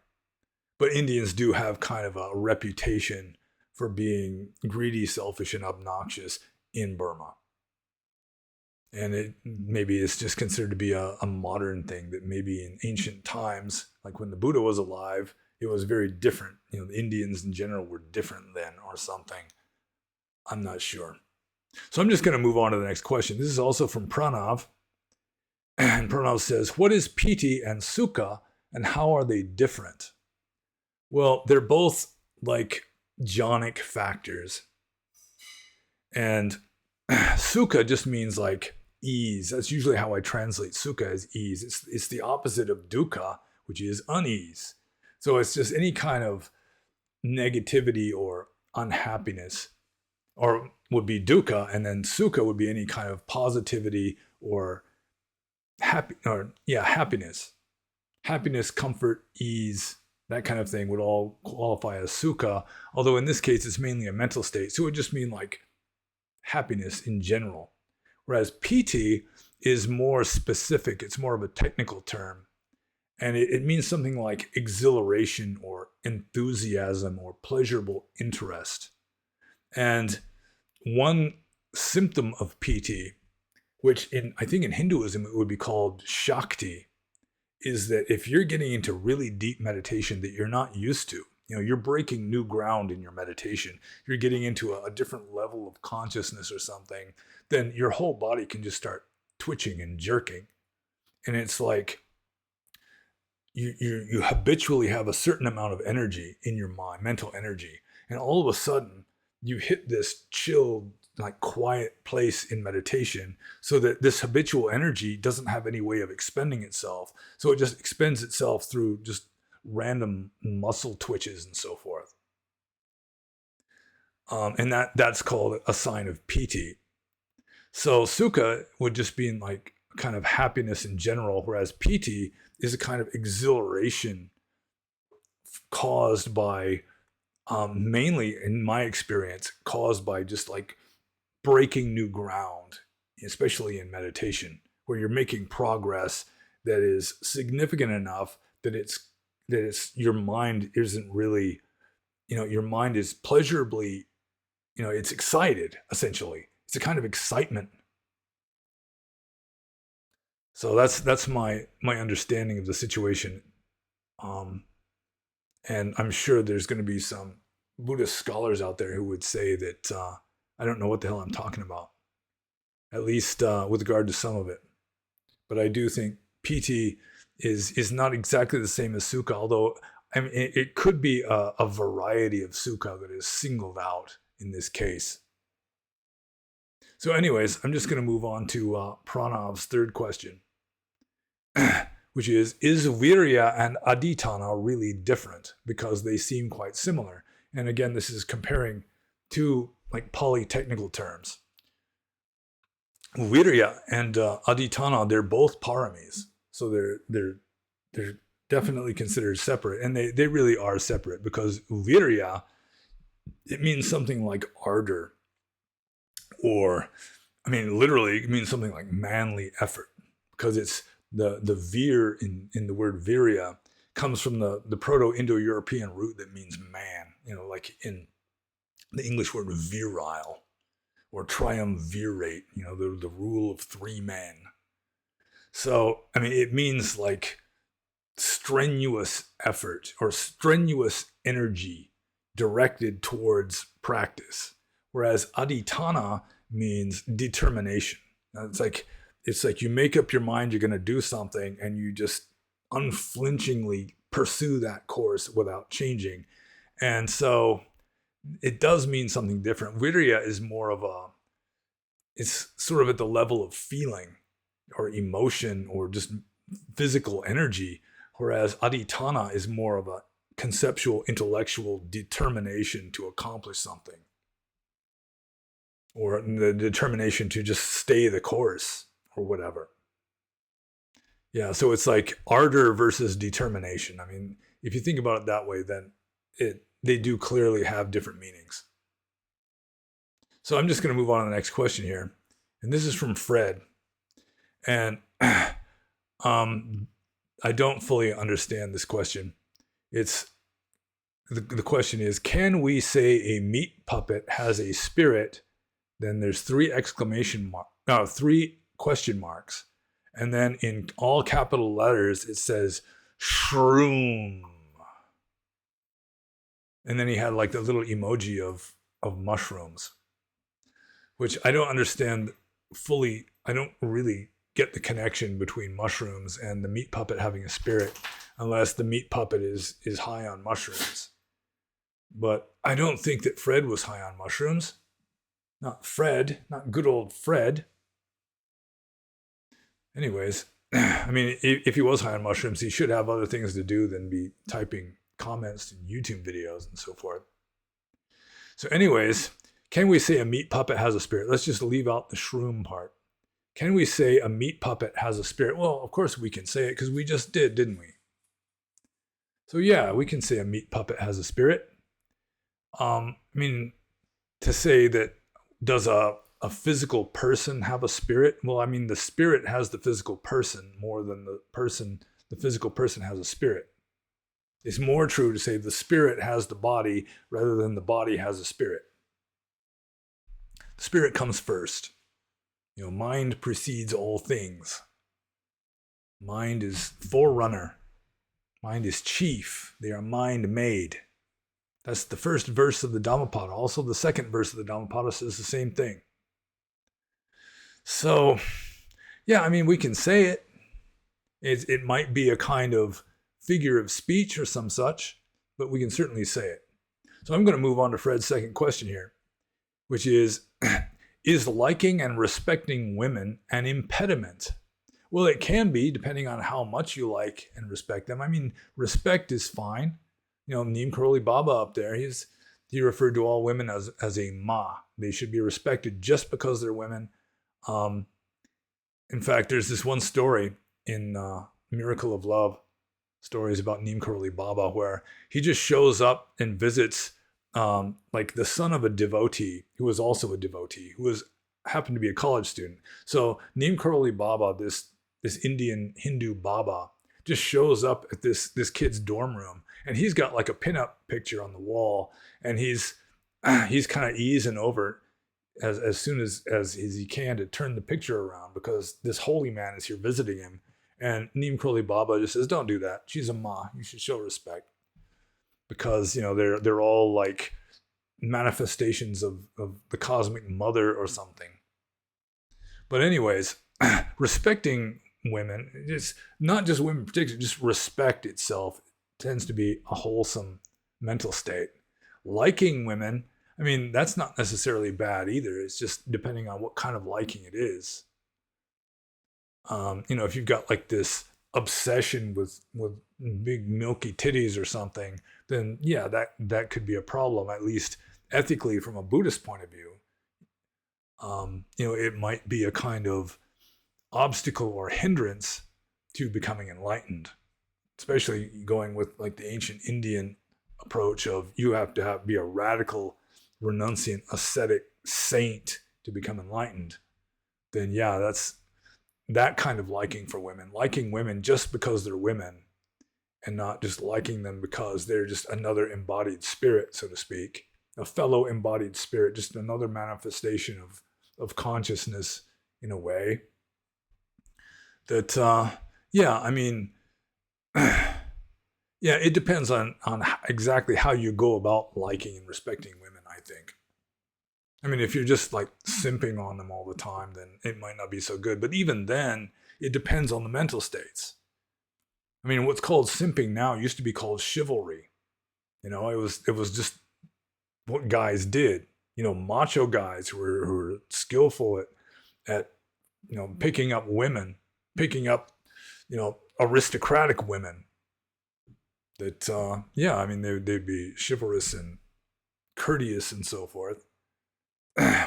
But Indians do have kind of a reputation for being greedy, selfish, and obnoxious in Burma. And maybe it's just considered to be a modern thing, that maybe in ancient times, like when the Buddha was alive, it was very different. The Indians in general were different then or something. I'm not sure. So I'm just going to move on to the next question. This is also from Pranav. And Pranav says, what is piti and sukha, and how are they different? Well, they're both like jhanic factors. And sukha just means like ease. That's usually how I translate sukha, as ease. It's the opposite of dukkha, which is unease. So it's just any kind of negativity or unhappiness, or would be dukkha, and then sukha would be any kind of positivity or happiness. happiness, comfort, ease, that kind of thing would all qualify as sukha, although in this case it's mainly a mental state, so it would just mean like happiness in general. Whereas piti is more specific, it's more of a technical term, and it means something like exhilaration or enthusiasm or pleasurable interest. And one symptom of piti, which I think in Hinduism it would be called Shakti, is that if you're getting into really deep meditation that you're not used to, you're breaking new ground in your meditation, you're getting into a different level of consciousness or something, then your whole body can just start twitching and jerking. And it's like you habitually have a certain amount of energy in your mind, mental energy, and all of a sudden you hit this chilled, like quiet place in meditation, so that this habitual energy doesn't have any way of expending itself. So it just expends itself through just random muscle twitches and so forth. And that's called a sign of piti. So sukha would just be like kind of happiness in general, whereas piti is a kind of exhilaration caused by, mainly in my experience, caused by just like breaking new ground, especially in meditation, where you're making progress that is significant enough that it's your mind isn't really, your mind is pleasurably, it's excited, essentially. It's a kind of excitement. So that's my understanding of the situation. And I'm sure there's going to be some Buddhist scholars out there who would say that I don't know what the hell I'm talking about, at least with regard to some of it. But I do think piti is not exactly the same as sukha, although I mean, it could be a variety of sukha that is singled out in this case. So anyways, I'm just going to move on to Pranav's third question, which is viriya and adhitthana really different? Because they seem quite similar. And again, this is comparing two like polytechnical terms. Viriya and adhitthana, they're both paramis. So they're definitely considered separate. And they really are separate, because viriya, it means something like ardor, or, I mean, literally it means something like manly effort, because it's the vir in the word viriya comes from the Proto-Indo-European root that means man, like in the English word virile or triumvirate, the rule of three men. So, I mean, it means like strenuous effort or strenuous energy directed towards practice. Whereas adhitthana means determination. It's like you make up your mind you're going to do something, and you just unflinchingly pursue that course without changing. And so it does mean something different. Viriya is more of it's sort of at the level of feeling or emotion or just physical energy, whereas adhitthana is more of a conceptual, intellectual determination to accomplish something, or the determination to just stay the course or whatever. Yeah, so it's like ardor versus determination. I mean, if you think about it that way, then they do clearly have different meanings. So I'm just going to move on to the next question here. And this is from Fred. And I don't fully understand this question. It's the question is, can we say a meat puppet has a spirit? Then there's three question marks. And then in all capital letters, it says shroom. And then he had like the little emoji of mushrooms, which I don't understand fully. I don't really get the connection between mushrooms and the meat puppet having a spirit, unless the meat puppet is high on mushrooms. But I don't think that Fred was high on mushrooms. Not Fred, not good old Fred. Anyways, I mean, if he was high on mushrooms, he should have other things to do than be typing comments in YouTube videos and so forth. So anyways, can we say a meat puppet has a spirit? Let's just leave out the shroom part. Can we say a meat puppet has a spirit? Well, of course we can say it, because we just did, didn't we? So yeah, we can say a meat puppet has a spirit. I mean, to say that does a physical person have a spirit? Well, I mean, the spirit has the physical person more than the physical person has a spirit. It's more true to say the spirit has the body rather than the body has a spirit. The spirit comes first. Mind precedes all things. Mind is forerunner. Mind is chief. They are mind made. That's the first verse of the Dhammapada. Also, the second verse of the Dhammapada says the same thing. So, yeah, I mean, we can say it. It might be a kind of figure of speech or some such, but we can certainly say it. So I'm going to move on to Fred's second question here, which is liking and respecting women an impediment? Well, it can be, depending on how much you like and respect them. I mean, respect is fine. Neem Karoli Baba up there, he referred to all women as a ma. They should be respected just because they're women. In fact, there's this one story in Miracle of Love, stories about Neem Karoli Baba, where he just shows up and visits like the son of a devotee who was also a devotee, who happened to be a college student. So Neem Karoli Baba, this Indian Hindu Baba, just shows up at this kid's dorm room, and he's got like a pinup picture on the wall, and he's kind of easing over as soon as he can to turn the picture around, because this holy man is here visiting him. And Neem Karoli Baba just says, "Don't do that. She's a ma. You should show respect." Because they're all like manifestations of the cosmic mother or something. But anyways, respecting women, just not just women in particular, just respect itself tends to be a wholesome mental state. Liking women, I mean, that's not necessarily bad either. It's just depending on what kind of liking it is. If you've got like this obsession with big milky titties or something, then yeah, that could be a problem, at least ethically from a Buddhist point of view. It might be a kind of obstacle or hindrance to becoming enlightened, especially going with like the ancient Indian approach of you have to be a radical, renunciant, ascetic saint to become enlightened. Then yeah, that's that kind of liking for women, liking women just because they're women, and not just liking them because they're just another embodied spirit, so to speak, a fellow embodied spirit, just another manifestation of consciousness in a way. That, yeah, I mean, yeah, it depends on exactly how you go about liking and respecting women, I think. I mean, if you're just like simping on them all the time, then it might not be so good. But even then, it depends on the mental states. I mean, what's called simping now used to be called chivalry. It was just what guys did. Macho guys who were skillful at picking up women, picking up aristocratic women. That yeah, I mean they'd be chivalrous and courteous and so forth,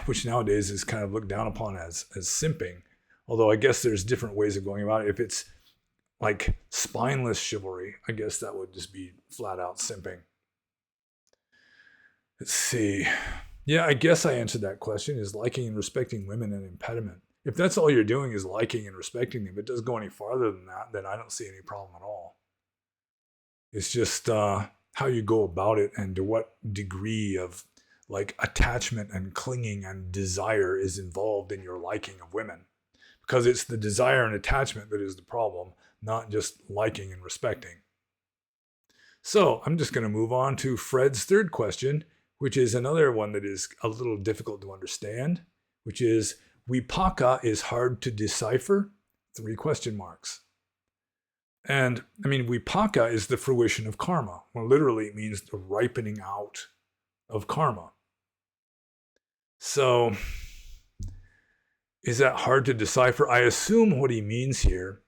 which nowadays is kind of looked down upon as simping. Although I guess there's different ways of going about it. If it's like spineless chivalry, I guess that would just be flat out simping. Let's see. Yeah, I guess I answered that question. Is liking and respecting women an impediment? If that's all you're doing is liking and respecting them, if it doesn't go any farther than that, then I don't see any problem at all. It's just how you go about it and to what degree of like attachment and clinging and desire is involved in your liking of women. Because it's the desire and attachment that is the problem, not just liking and respecting. So I'm just going to move on to Fred's third question, which is another one that is a little difficult to understand, which is vipaka is hard to decipher? 3 question marks. And I mean, vipaka is the fruition of karma. Well, literally it means the ripening out of karma. So is that hard to decipher? I assume what he means here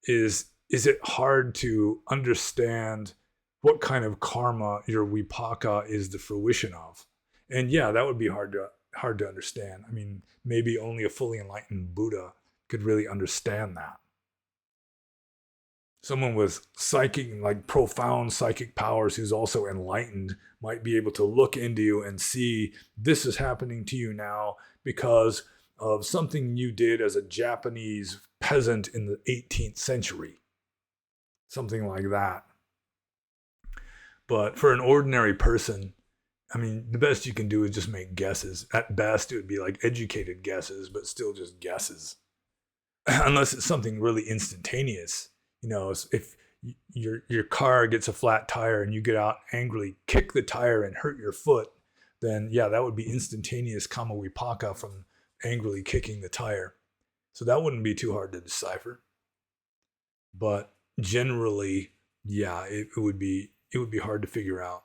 is it hard to understand what kind of karma your vipaka is the fruition of? And yeah, that would be hard to understand. I mean, maybe only a fully enlightened Buddha could really understand that. Someone with psychic, like profound psychic powers who's also enlightened might be able to look into you and see this is happening to you now because of something you did as a Japanese peasant in the 18th century. Something like that. But for an ordinary person, I mean, the best you can do is just make guesses. At best, it would be like educated guesses, but still just guesses. Unless it's something really instantaneous. You know, if your car gets a flat tire and you get out angrily, kick the tire and hurt your foot, then yeah, that would be instantaneous karma-vipakka from angrily kicking the tire. So that wouldn't be too hard to decipher. But generally, yeah, it would be hard to figure out.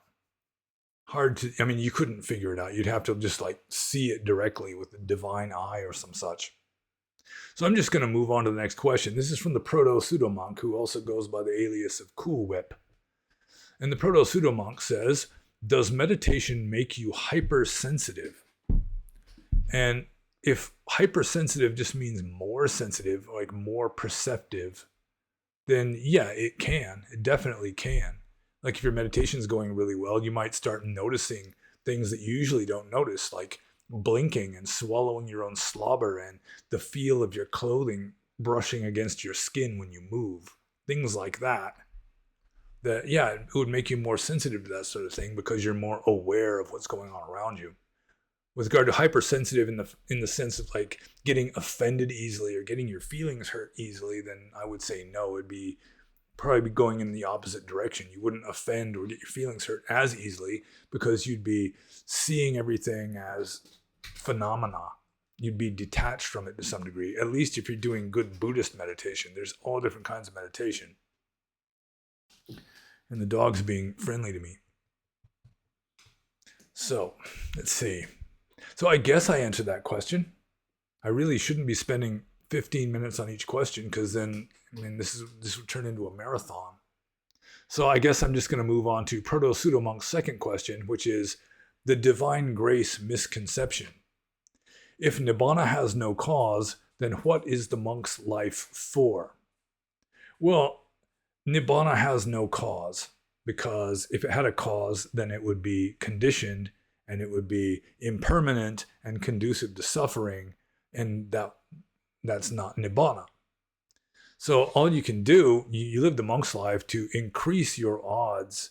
I mean, you couldn't figure it out. You'd have to just like see it directly with the divine eye or some such. So I'm just going to move on to the next question. This is from the proto-pseudo-monk, who also goes by the alias of Cool Whip. And the proto-pseudo-monk says, does meditation make you hypersensitive? And if hypersensitive just means more sensitive, like more perceptive, then yeah, it can. It definitely can. Like if your meditation is going really well, you might start noticing things that you usually don't notice, like blinking and swallowing your own slobber and the feel of your clothing brushing against your skin when you move. Things like that. That, yeah, it would make you more sensitive to that sort of thing because you're more aware of what's going on around you. With regard to hypersensitive in the sense of like getting offended easily or getting your feelings hurt easily, then I would say no. It'd probably be going in the opposite direction. You wouldn't offend or get your feelings hurt as easily because you'd be seeing everything as phenomena. You'd be detached from it to some degree, at least if you're doing good Buddhist meditation. There's all different kinds of meditation. And the dog's being friendly to me. So, let's see. So I guess I answered that question. I really shouldn't be spending 15 minutes on each question because then, I mean, this would turn into a marathon. So I guess I'm just going to move on to Proto-Pseudo-Monk's second question, which is the divine grace misconception. If Nibbana has no cause, then what is the monk's life for? Well, Nibbana has no cause because if it had a cause, then it would be conditioned and it would be impermanent and conducive to suffering, and that's not Nibbana. So all you can do, you live the monk's life to increase your odds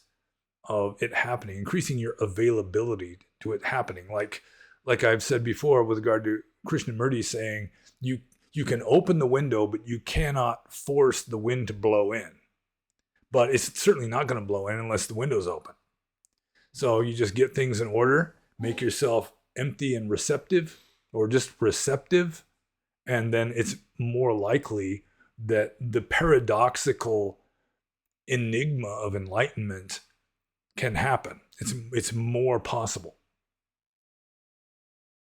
of it happening, increasing your availability to it happening. Like I've said before with regard to Krishnamurti saying, you can open the window, but you cannot force the wind to blow in. But it's certainly not going to blow in unless the window's open. So you just get things in order, make yourself empty and receptive, or just receptive, and then it's more likely that the paradoxical enigma of enlightenment can happen. It's more possible.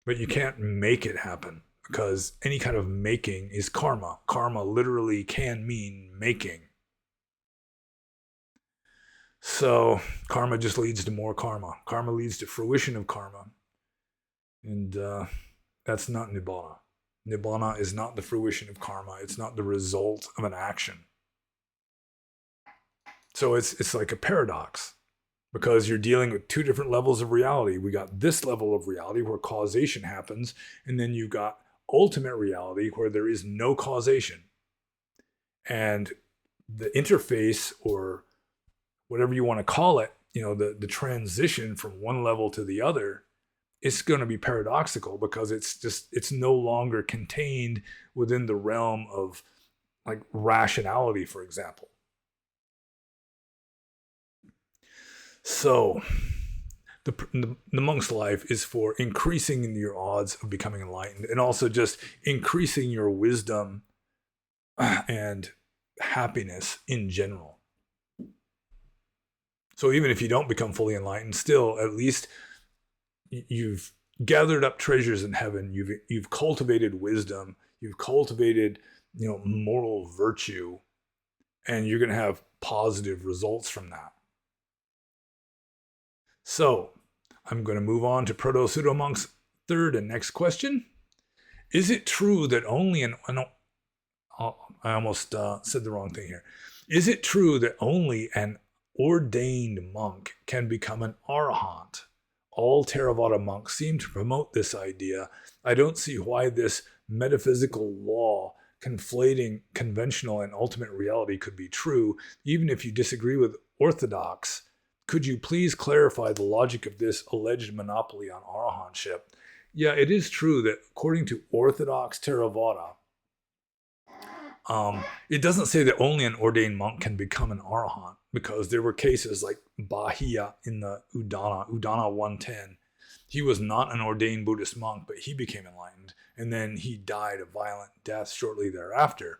But you can't make it happen because any kind of making is karma. Karma literally can mean making. So karma just leads to more karma. Karma leads to fruition of karma. And that's not Nibbana. Nibbana is not the fruition of karma. It's not the result of an action. So it's like a paradox because you're dealing with two different levels of reality. We got this level of reality where causation happens, and then you've got ultimate reality where there is no causation. And the interface, or whatever you want to call it, the transition from one level to the other, it's going to be paradoxical because it's no longer contained within the realm of like rationality, for example. So the monk's life is for increasing your odds of becoming enlightened and also just increasing your wisdom and happiness in general. So even if you don't become fully enlightened, still at least you've gathered up treasures in heaven. You've cultivated wisdom. You've cultivated, moral virtue, and you're going to have positive results from that. So I'm going to move on to Proto-Pseudo-Monk's third and next question. Is it true that only I almost said the wrong thing here. Is it true that only an ordained monk can become an arahant? All Theravada monks seem to promote this idea. I don't see why this metaphysical law conflating conventional and ultimate reality could be true, even if you disagree with orthodox. Could you please clarify the logic of this alleged monopoly on arahantship? Yeah, it is true that according to orthodox Theravada, it doesn't say that only an ordained monk can become an arahant, because there were cases like Bahiya in the Udana 110. He was not an ordained Buddhist monk, but he became enlightened, and then he died a violent death shortly thereafter.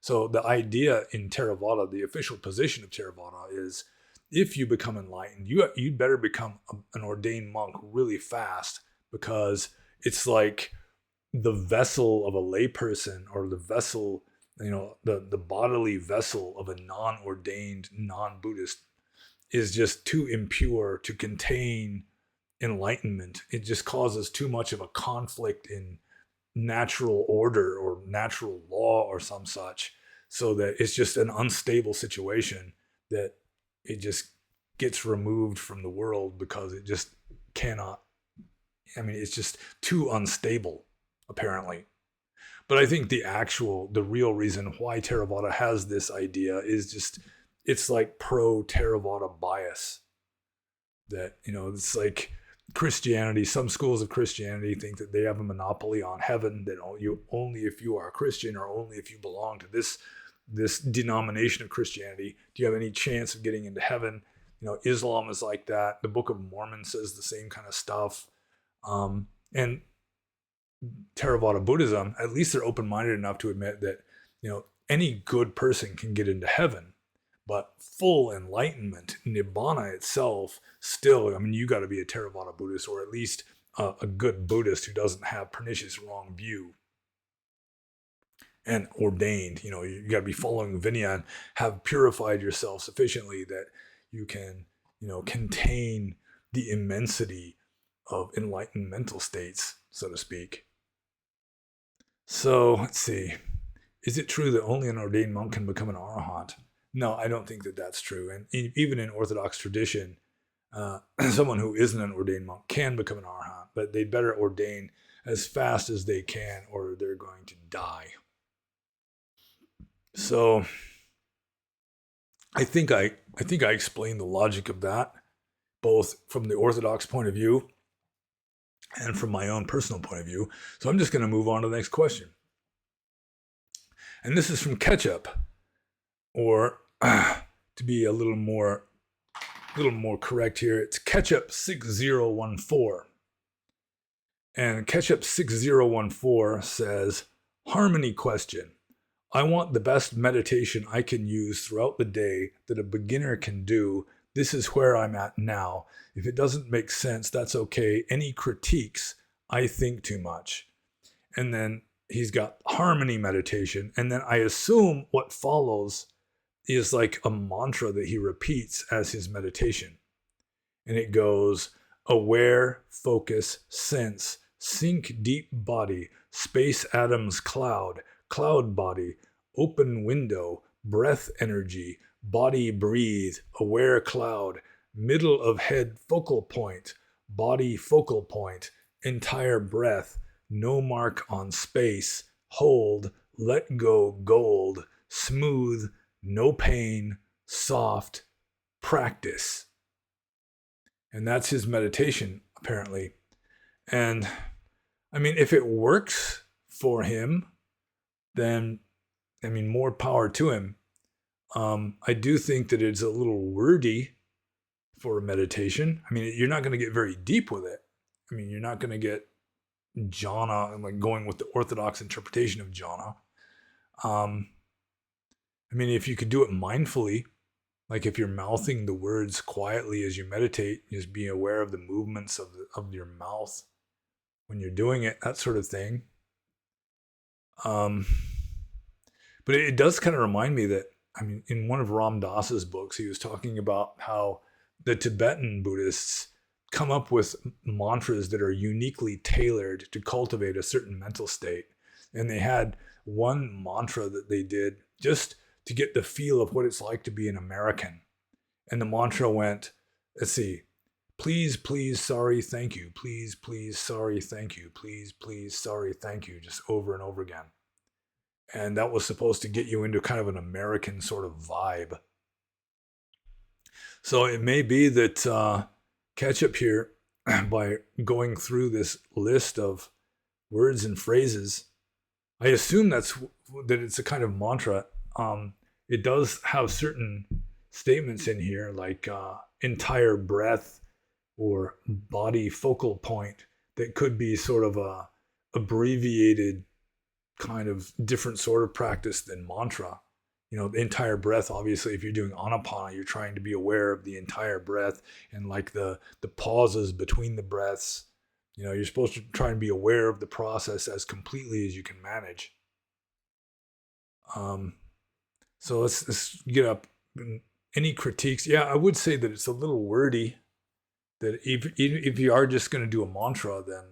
So the idea in Theravada, the official position of Theravada, is if you become enlightened, you'd better become an ordained monk really fast, because it's like the vessel of a layperson, or the vessel, the bodily vessel of a non-ordained, non-Buddhist is just too impure to contain enlightenment. It just causes too much of a conflict in natural order or natural law or some such, so that it's just an unstable situation that it just gets removed from the world, because it just cannot, it's just too unstable, apparently. But I think the real reason why Theravada has this idea is just, it's like pro-Theravada bias. That, it's like Christianity, some schools of Christianity think that they have a monopoly on heaven, that only if you are a Christian, or only if you belong to this denomination of Christianity do you have any chance of getting into heaven. Islam is like that. The Book of Mormon says the same kind of stuff. And Theravada Buddhism, at least they're open-minded enough to admit that, any good person can get into heaven, but full enlightenment, Nibbana itself, still, you got to be a Theravada Buddhist, or at least a good Buddhist who doesn't have pernicious wrong view. And ordained, you got to be following viriya and have purified yourself sufficiently that you can, contain the immensity of enlightened mental states, so to speak. So let's see. Is it true that only an ordained monk can become an arahant? No, I don't think that that's true. And even in Orthodox tradition, someone who isn't an ordained monk can become an arahant, but they'd better ordain as fast as they can, or they're going to die. So I think I explained the logic of that, both from the Orthodox point of view and from my own personal point of view. So I'm just going to move on to the next question. And this is from Ketchup, or to be a little more correct here, it's Ketchup 6014. And Ketchup 6014 says, harmony question. I want the best meditation I can use throughout the day that a beginner can do. This is where I'm at now. If it doesn't make sense, that's okay. Any critiques? I think too much. And then he's got harmony meditation. And then I assume what follows is like a mantra that he repeats as his meditation. And it goes, aware, focus, sense, sink deep body, space atoms cloud, cloud body, open window, breath energy, body breathe, aware cloud, middle of head focal point, body focal point, entire breath, no mark on space, hold, let go gold, smooth, no pain, soft, practice. And that's his meditation, apparently. And if it works for him, then, more power to him. I do think that it's a little wordy for a meditation. You're not going to get very deep with it. You're not going to get jhana and like going with the orthodox interpretation of jhana. If you could do it mindfully, like if you're mouthing the words quietly as you meditate, just be aware of the movements of your mouth when you're doing it, that sort of thing. But it does kind of remind me that, in one of Ram Dass's books, he was talking about how the Tibetan Buddhists come up with mantras that are uniquely tailored to cultivate a certain mental state. And they had one mantra that they did just to get the feel of what it's like to be an American. And the mantra went, let's see, please, please, sorry, thank you. Please, please, sorry, thank you. Please, please, sorry, thank you. Just over and over again. And that was supposed to get you into kind of an American sort of vibe. So it may be that Ketchup here, by going through this list of words and phrases, I assume that it's a kind of mantra. It does have certain statements in here, like entire breath or body focal point, that could be sort of a abbreviated kind of different sort of practice than mantra. You know, the entire breath, obviously, if you're doing anapana, you're trying to be aware of the entire breath and like the pauses between the breaths. You know, you're supposed to try and be aware of the process as completely as you can manage. So let's get up. Any critiques? Yeah, I would say that it's a little wordy. That if you are just going to do a mantra, then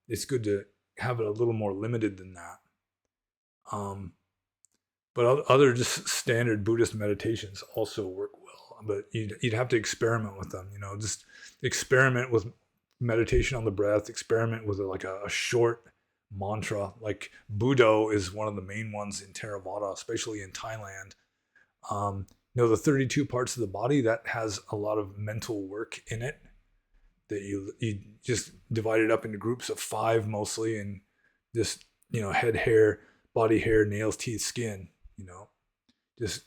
it's good to have it a little more limited than that. But other just standard Buddhist meditations also work well. But you'd have to experiment with them. You know, just experiment with meditation on the breath. Experiment with like a short mantra. Like Buddho is one of the main ones in Theravada, especially in Thailand. You know, the 32 parts of the body, that has a lot of mental work in it. That you just divide it up into groups of 5 mostly, and just, you know, head hair, body hair, nails, teeth, skin. You know, just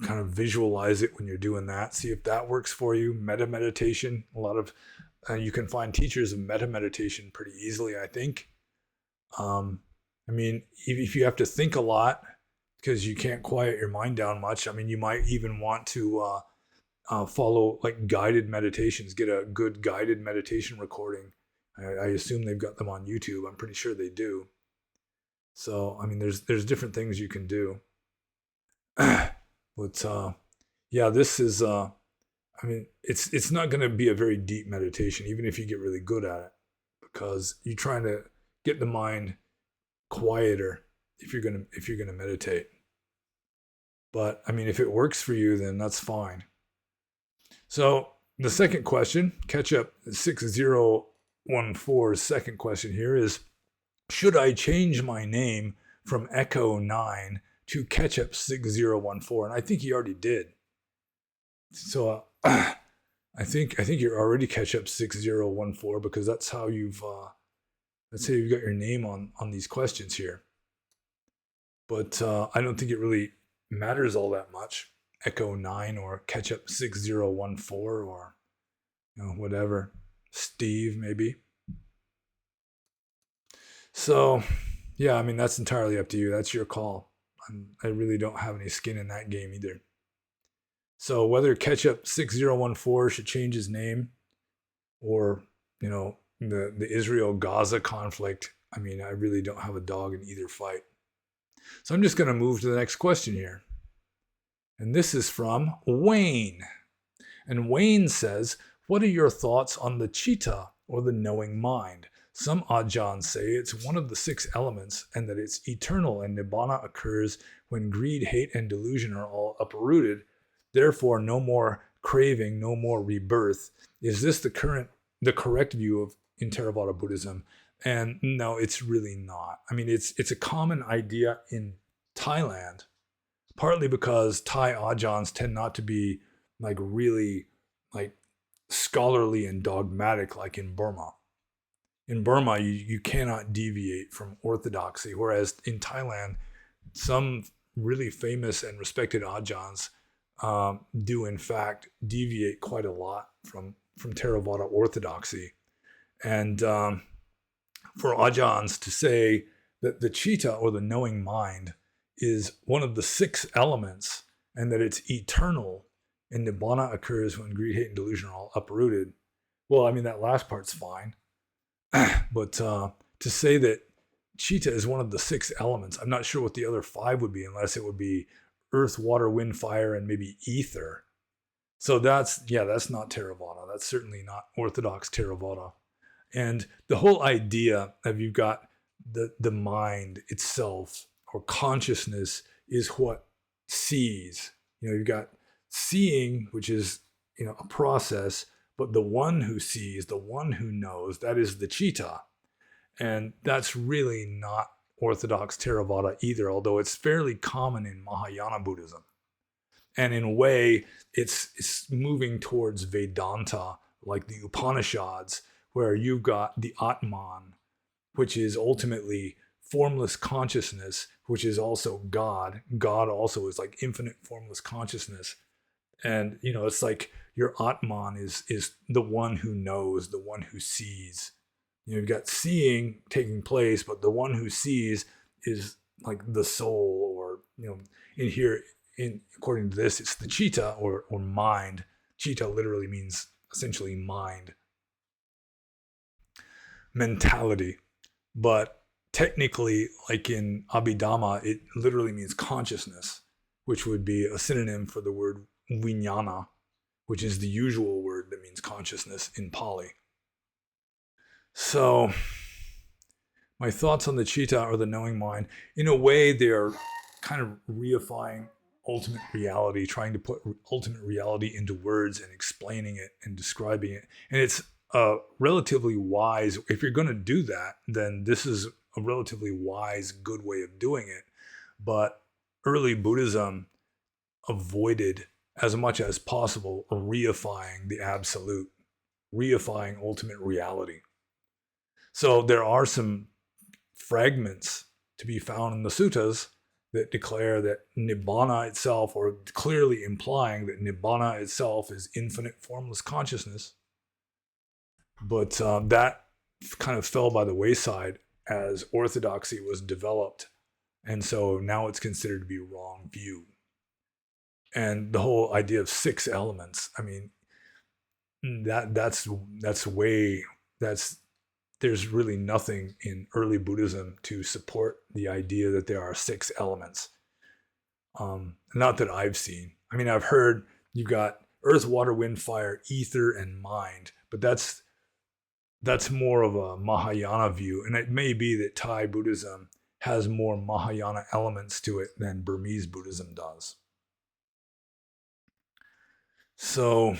kind of visualize it when you're doing that. See if that works for you. Metta meditation, a lot of you can find teachers of metta meditation pretty easily, I think. I mean, if you have to think a lot because you can't quiet your mind down much, I mean, you might even want to follow like guided meditations. Get a good guided meditation recording. I assume they've got them on YouTube. I'm pretty sure they do. So, I mean, there's different things you can do. But yeah, this is I mean, it's not going to be a very deep meditation, even if you get really good at it, because you're trying to get the mind quieter if you're gonna meditate. But I mean, if it works for you, then that's fine. So the second question, Ketchup 6014's second question here is, should I change my name from Echo 9 to Ketchup 6014? And I think he already did. So I think you're already Ketchup 6014, because that's how you've got your name on these questions here. But I don't think it really matters all that much. Echo 9 or Ketchup 6014, or, you know, whatever. Steve, maybe. So yeah, I mean, that's entirely up to you. That's your call. I really don't have any skin in that game either. So whether Ketchup 6014 should change his name, or, you know, the Israel-Gaza conflict, I mean, I really don't have a dog in either fight. So I'm just going to move to the next question here. And this is from Wayne. And Wayne says, what are your thoughts on the chitta, or the knowing mind? Some Ajahns say it's one of the 6 elements, and that it's eternal, and Nirvana occurs when greed, hate, and delusion are all uprooted. Therefore, no more craving, no more rebirth. Is this the correct view of in Theravada Buddhism? And no, it's really not. I mean, it's a common idea in Thailand, partly because Thai Ajahns tend not to be like really like scholarly and dogmatic like in Burma. In Burma, you cannot deviate from orthodoxy, whereas in Thailand, some really famous and respected Ajahns do in fact deviate quite a lot from Theravada orthodoxy. And for Ajahns to say that the chitta, or the knowing mind, is one of the 6 elements, and that it's eternal, and Nirvana occurs when greed, hate, and delusion are all uprooted. Well, I mean, that last part's fine. But to say that chitta is one of the 6 elements, I'm not sure what the other 5 would be, unless it would be earth, water, wind, fire, and maybe ether. So that's not Theravada. That's certainly not Orthodox Theravada. And the whole idea of you've got the mind itself, or consciousness, is what sees. You've got seeing, which is, a process, but the one who sees, the one who knows, that is the citta. And that's really not orthodox Theravada either, although it's fairly common in Mahayana Buddhism. And in a way, it's moving towards Vedanta, like the Upanishads, where you've got the Atman, which is ultimately formless consciousness, which is also God. God also is like infinite formless consciousness. And, it's like your Atman is the one who knows, the one who sees. You've got seeing taking place, but the one who sees is like the soul, or, in here, according to this, it's the citta or mind. Citta literally means essentially mind, mentality. But technically, like in Abhidhamma, it literally means consciousness, which would be a synonym for the word vijnana, which is the usual word that means consciousness in Pali. So my thoughts on the citta or the knowing mind, in a way, they're kind of reifying ultimate reality, trying to put ultimate reality into words and explaining it and describing it. And it's relatively wise. If you're going to do that, then this is a relatively wise, good way of doing it. But early Buddhism avoided as much as possible reifying the absolute, reifying ultimate reality. So there are some fragments to be found in the suttas that declare that Nibbana itself, or clearly implying that Nibbana itself is infinite formless consciousness. But that kind of fell by the wayside as orthodoxy was developed. And so now it's considered to be a wrong view. And the whole idea of 6 elements, I mean, there's really nothing in early Buddhism to support the idea that there are 6 elements. Not that I've seen. I mean, I've heard you've got earth, water, wind, fire, ether, and mind, but that's more of a Mahayana view. And it may be that Thai Buddhism has more Mahayana elements to it than Burmese Buddhism does. So,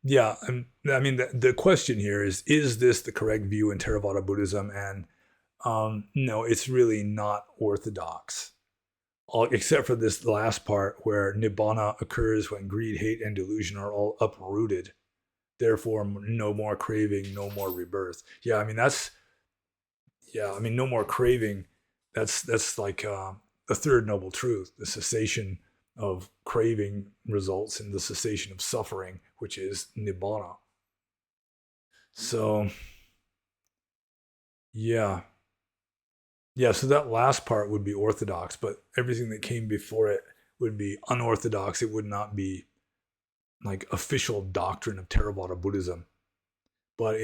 yeah, I mean, the question here is this the correct view in Theravada Buddhism? And no, it's really not orthodox, except for this last part where Nibbana occurs when greed, hate, and delusion are all uprooted. Therefore, no more craving, no more rebirth. No more craving. That's like the third noble truth. The cessation of craving results in the cessation of suffering, which is Nibbana. So, yeah, so that last part would be orthodox, but everything that came before it would be unorthodox. It would not be like official doctrine of Theravada Buddhism. But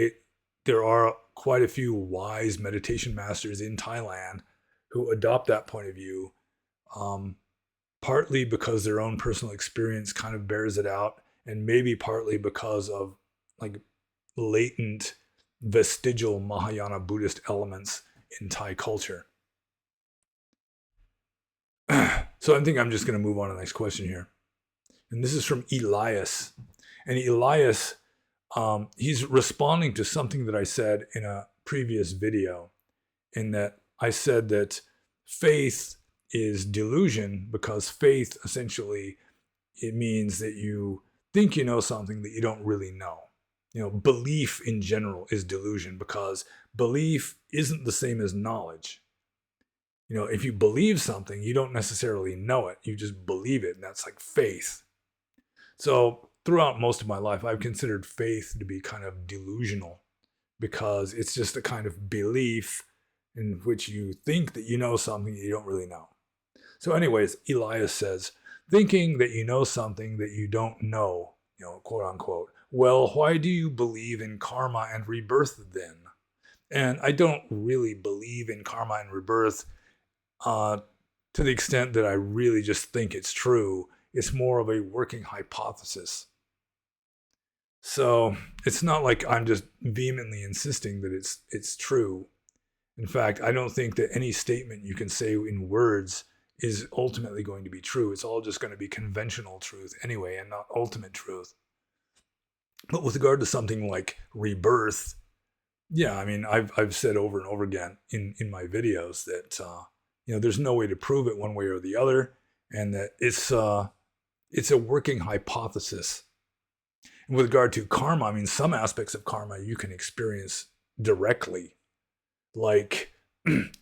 there are quite a few wise meditation masters in Thailand who adopt that point of view, partly because their own personal experience kind of bears it out, and maybe partly because of like latent vestigial Mahayana Buddhist elements in Thai culture. So I think I'm just going to move on to the next question here. And this is from Elias. And Elias, he's responding to something that I said in a previous video, in that I said that faith is delusion, because faith essentially, it means that you think you know something that you don't really know. Belief in general is delusion, because belief isn't the same as knowledge. If you believe something, you don't necessarily know it. You just believe it, and that's like faith. So throughout most of my life, I've considered faith to be kind of delusional, because it's just a kind of belief in which you think that you know something that you don't really know. So anyways, Elias says, thinking that you know something that you don't know, quote unquote, well, why do you believe in karma and rebirth then? And I don't really believe in karma and rebirth to the extent that I really just think it's true. It's more of a working hypothesis. So it's not like I'm just vehemently insisting that it's true. In fact, I don't think that any statement you can say in words is ultimately going to be true. It's all just going to be conventional truth anyway, and not ultimate truth. But with regard to something like rebirth, yeah, I mean, I've said over and over again in my videos that there's no way to prove it one way or the other, and that it's a working hypothesis. And with regard to karma, I mean, some aspects of karma you can experience directly. Like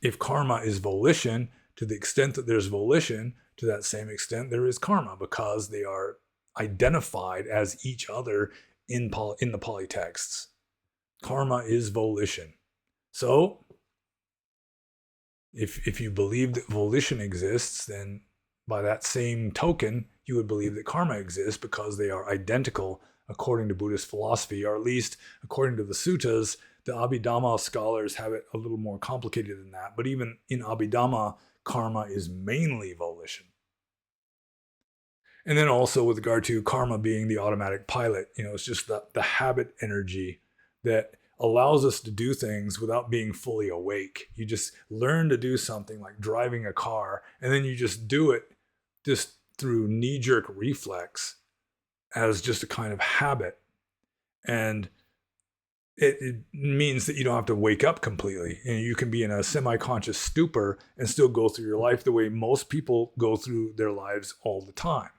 if karma is volition, to the extent that there's volition, to that same extent there is karma, because they are identified as each other in the polytexts. Karma is volition. So if you believe that volition exists, then by that same token, you would believe that karma exists, because they are identical according to Buddhist philosophy, or at least according to the suttas. The Abhidhamma scholars have it a little more complicated than that. But even in Abhidhamma, karma is mainly volition. And then also with regard to karma being the automatic pilot, it's just the habit energy that allows us to do things without being fully awake. You just learn to do something like driving a car, and then you just do it just through knee-jerk reflex as just a kind of habit. And it means that you don't have to wake up completely. And you can be in a semi-conscious stupor and still go through your life the way most people go through their lives all the time.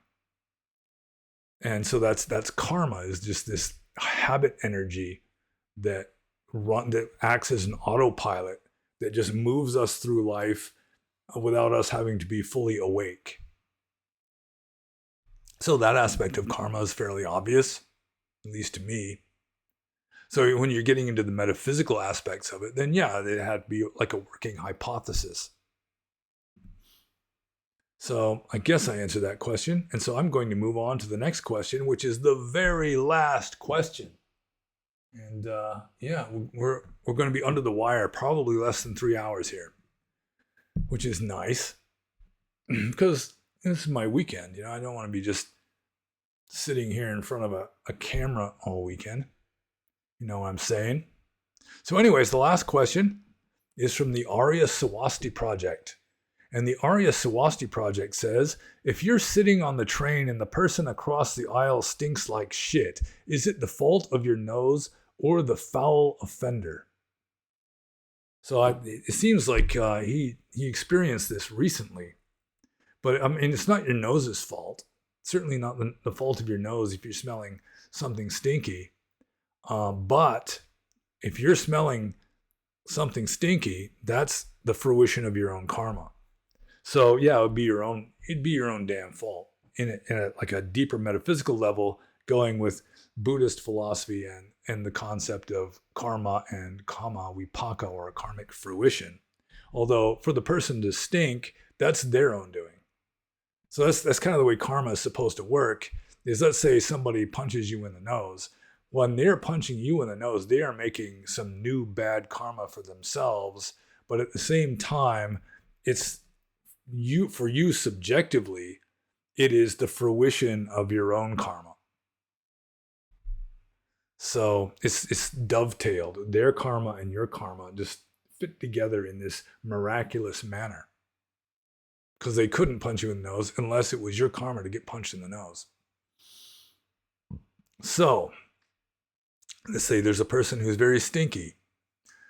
And so that's karma, is just this habit energy that acts as an autopilot that just moves us through life without us having to be fully awake. So that aspect of karma is fairly obvious, at least to me. So when you're getting into the metaphysical aspects of it, then yeah, it had to be like a working hypothesis. So I guess I answered that question. And so I'm going to move on to the next question, which is the very last question. And we're going to be under the wire, probably less than 3 hours here, which is nice because this is my weekend. I don't want to be just sitting here in front of a camera all weekend. You know what I'm saying? So anyways, the last question is from the Arya Swasti Project. And the Arya Swasti Project says, if you're sitting on the train and the person across the aisle stinks like shit, is it the fault of your nose or the foul offender? So it seems like he experienced this recently. But I mean, it's not your nose's fault. Certainly not the fault of your nose if you're smelling something stinky. But if you're smelling something stinky, that's the fruition of your own karma. So yeah, it'd be your own damn fault in like a deeper metaphysical level, going with Buddhist philosophy and the concept of karma and kama vipaka, or karmic fruition. Although for the person to stink, that's their own doing. So that's kind of the way karma is supposed to work. Is, let's say somebody punches you in the nose. When they're punching you in the nose, they are making some new bad karma for themselves. But at the same time, it's for you subjectively, it is the fruition of your own karma. So it's dovetailed. Their karma and your karma just fit together in this miraculous manner. Because they couldn't punch you in the nose unless it was your karma to get punched in the nose. So let's say there's a person who's very stinky,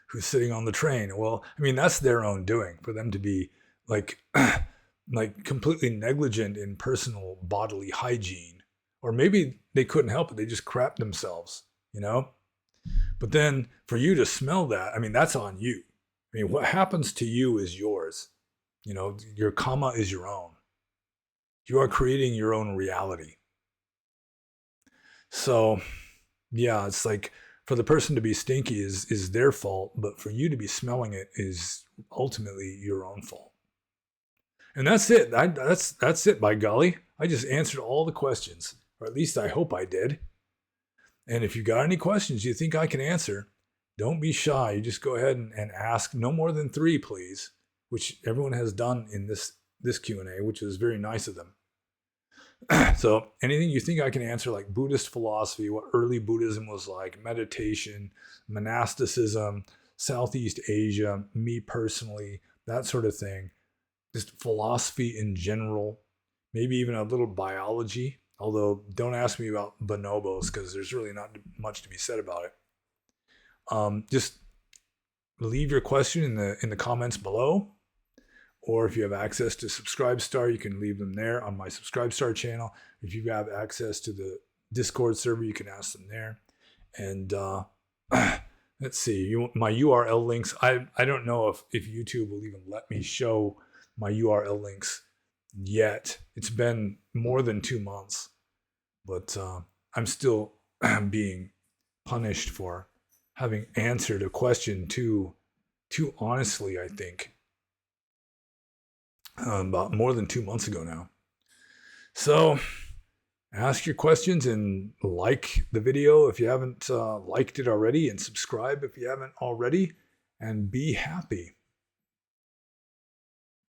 who's sitting on the train. Well, I mean, that's their own doing, for them to be like completely negligent in personal bodily hygiene. Or maybe they couldn't help it. They just crapped themselves, But then for you to smell that, I mean, that's on you. I mean, what happens to you is yours. Your karma is your own. You are creating your own reality. So, yeah, it's like for the person to be stinky is their fault, but for you to be smelling it is ultimately your own fault. And that's it. That's it, by golly. I just answered all the questions, or at least I hope I did. And if you got any questions you think I can answer, don't be shy. You just go ahead and ask. No more than 3, please, which everyone has done in this Q&A, which is very nice of them. So anything you think I can answer, like Buddhist philosophy, what early Buddhism was like, meditation, monasticism, Southeast Asia, me personally, that sort of thing, just philosophy in general, maybe even a little biology. Although don't ask me about bonobos because there's really not much to be said about it. Just leave your question in the comments below, or if you have access to Subscribestar, you can leave them there on my Subscribestar channel. If you have access to the Discord server, you can ask them there. And let's see, my URL links. I don't know if YouTube will even let me show my URL links yet. It's been more than 2 months, but I'm still being punished for having answered a question too honestly, I think. About more than 2 months ago now. So ask your questions and like the video if you haven't liked it already, and subscribe if you haven't already, and be happy.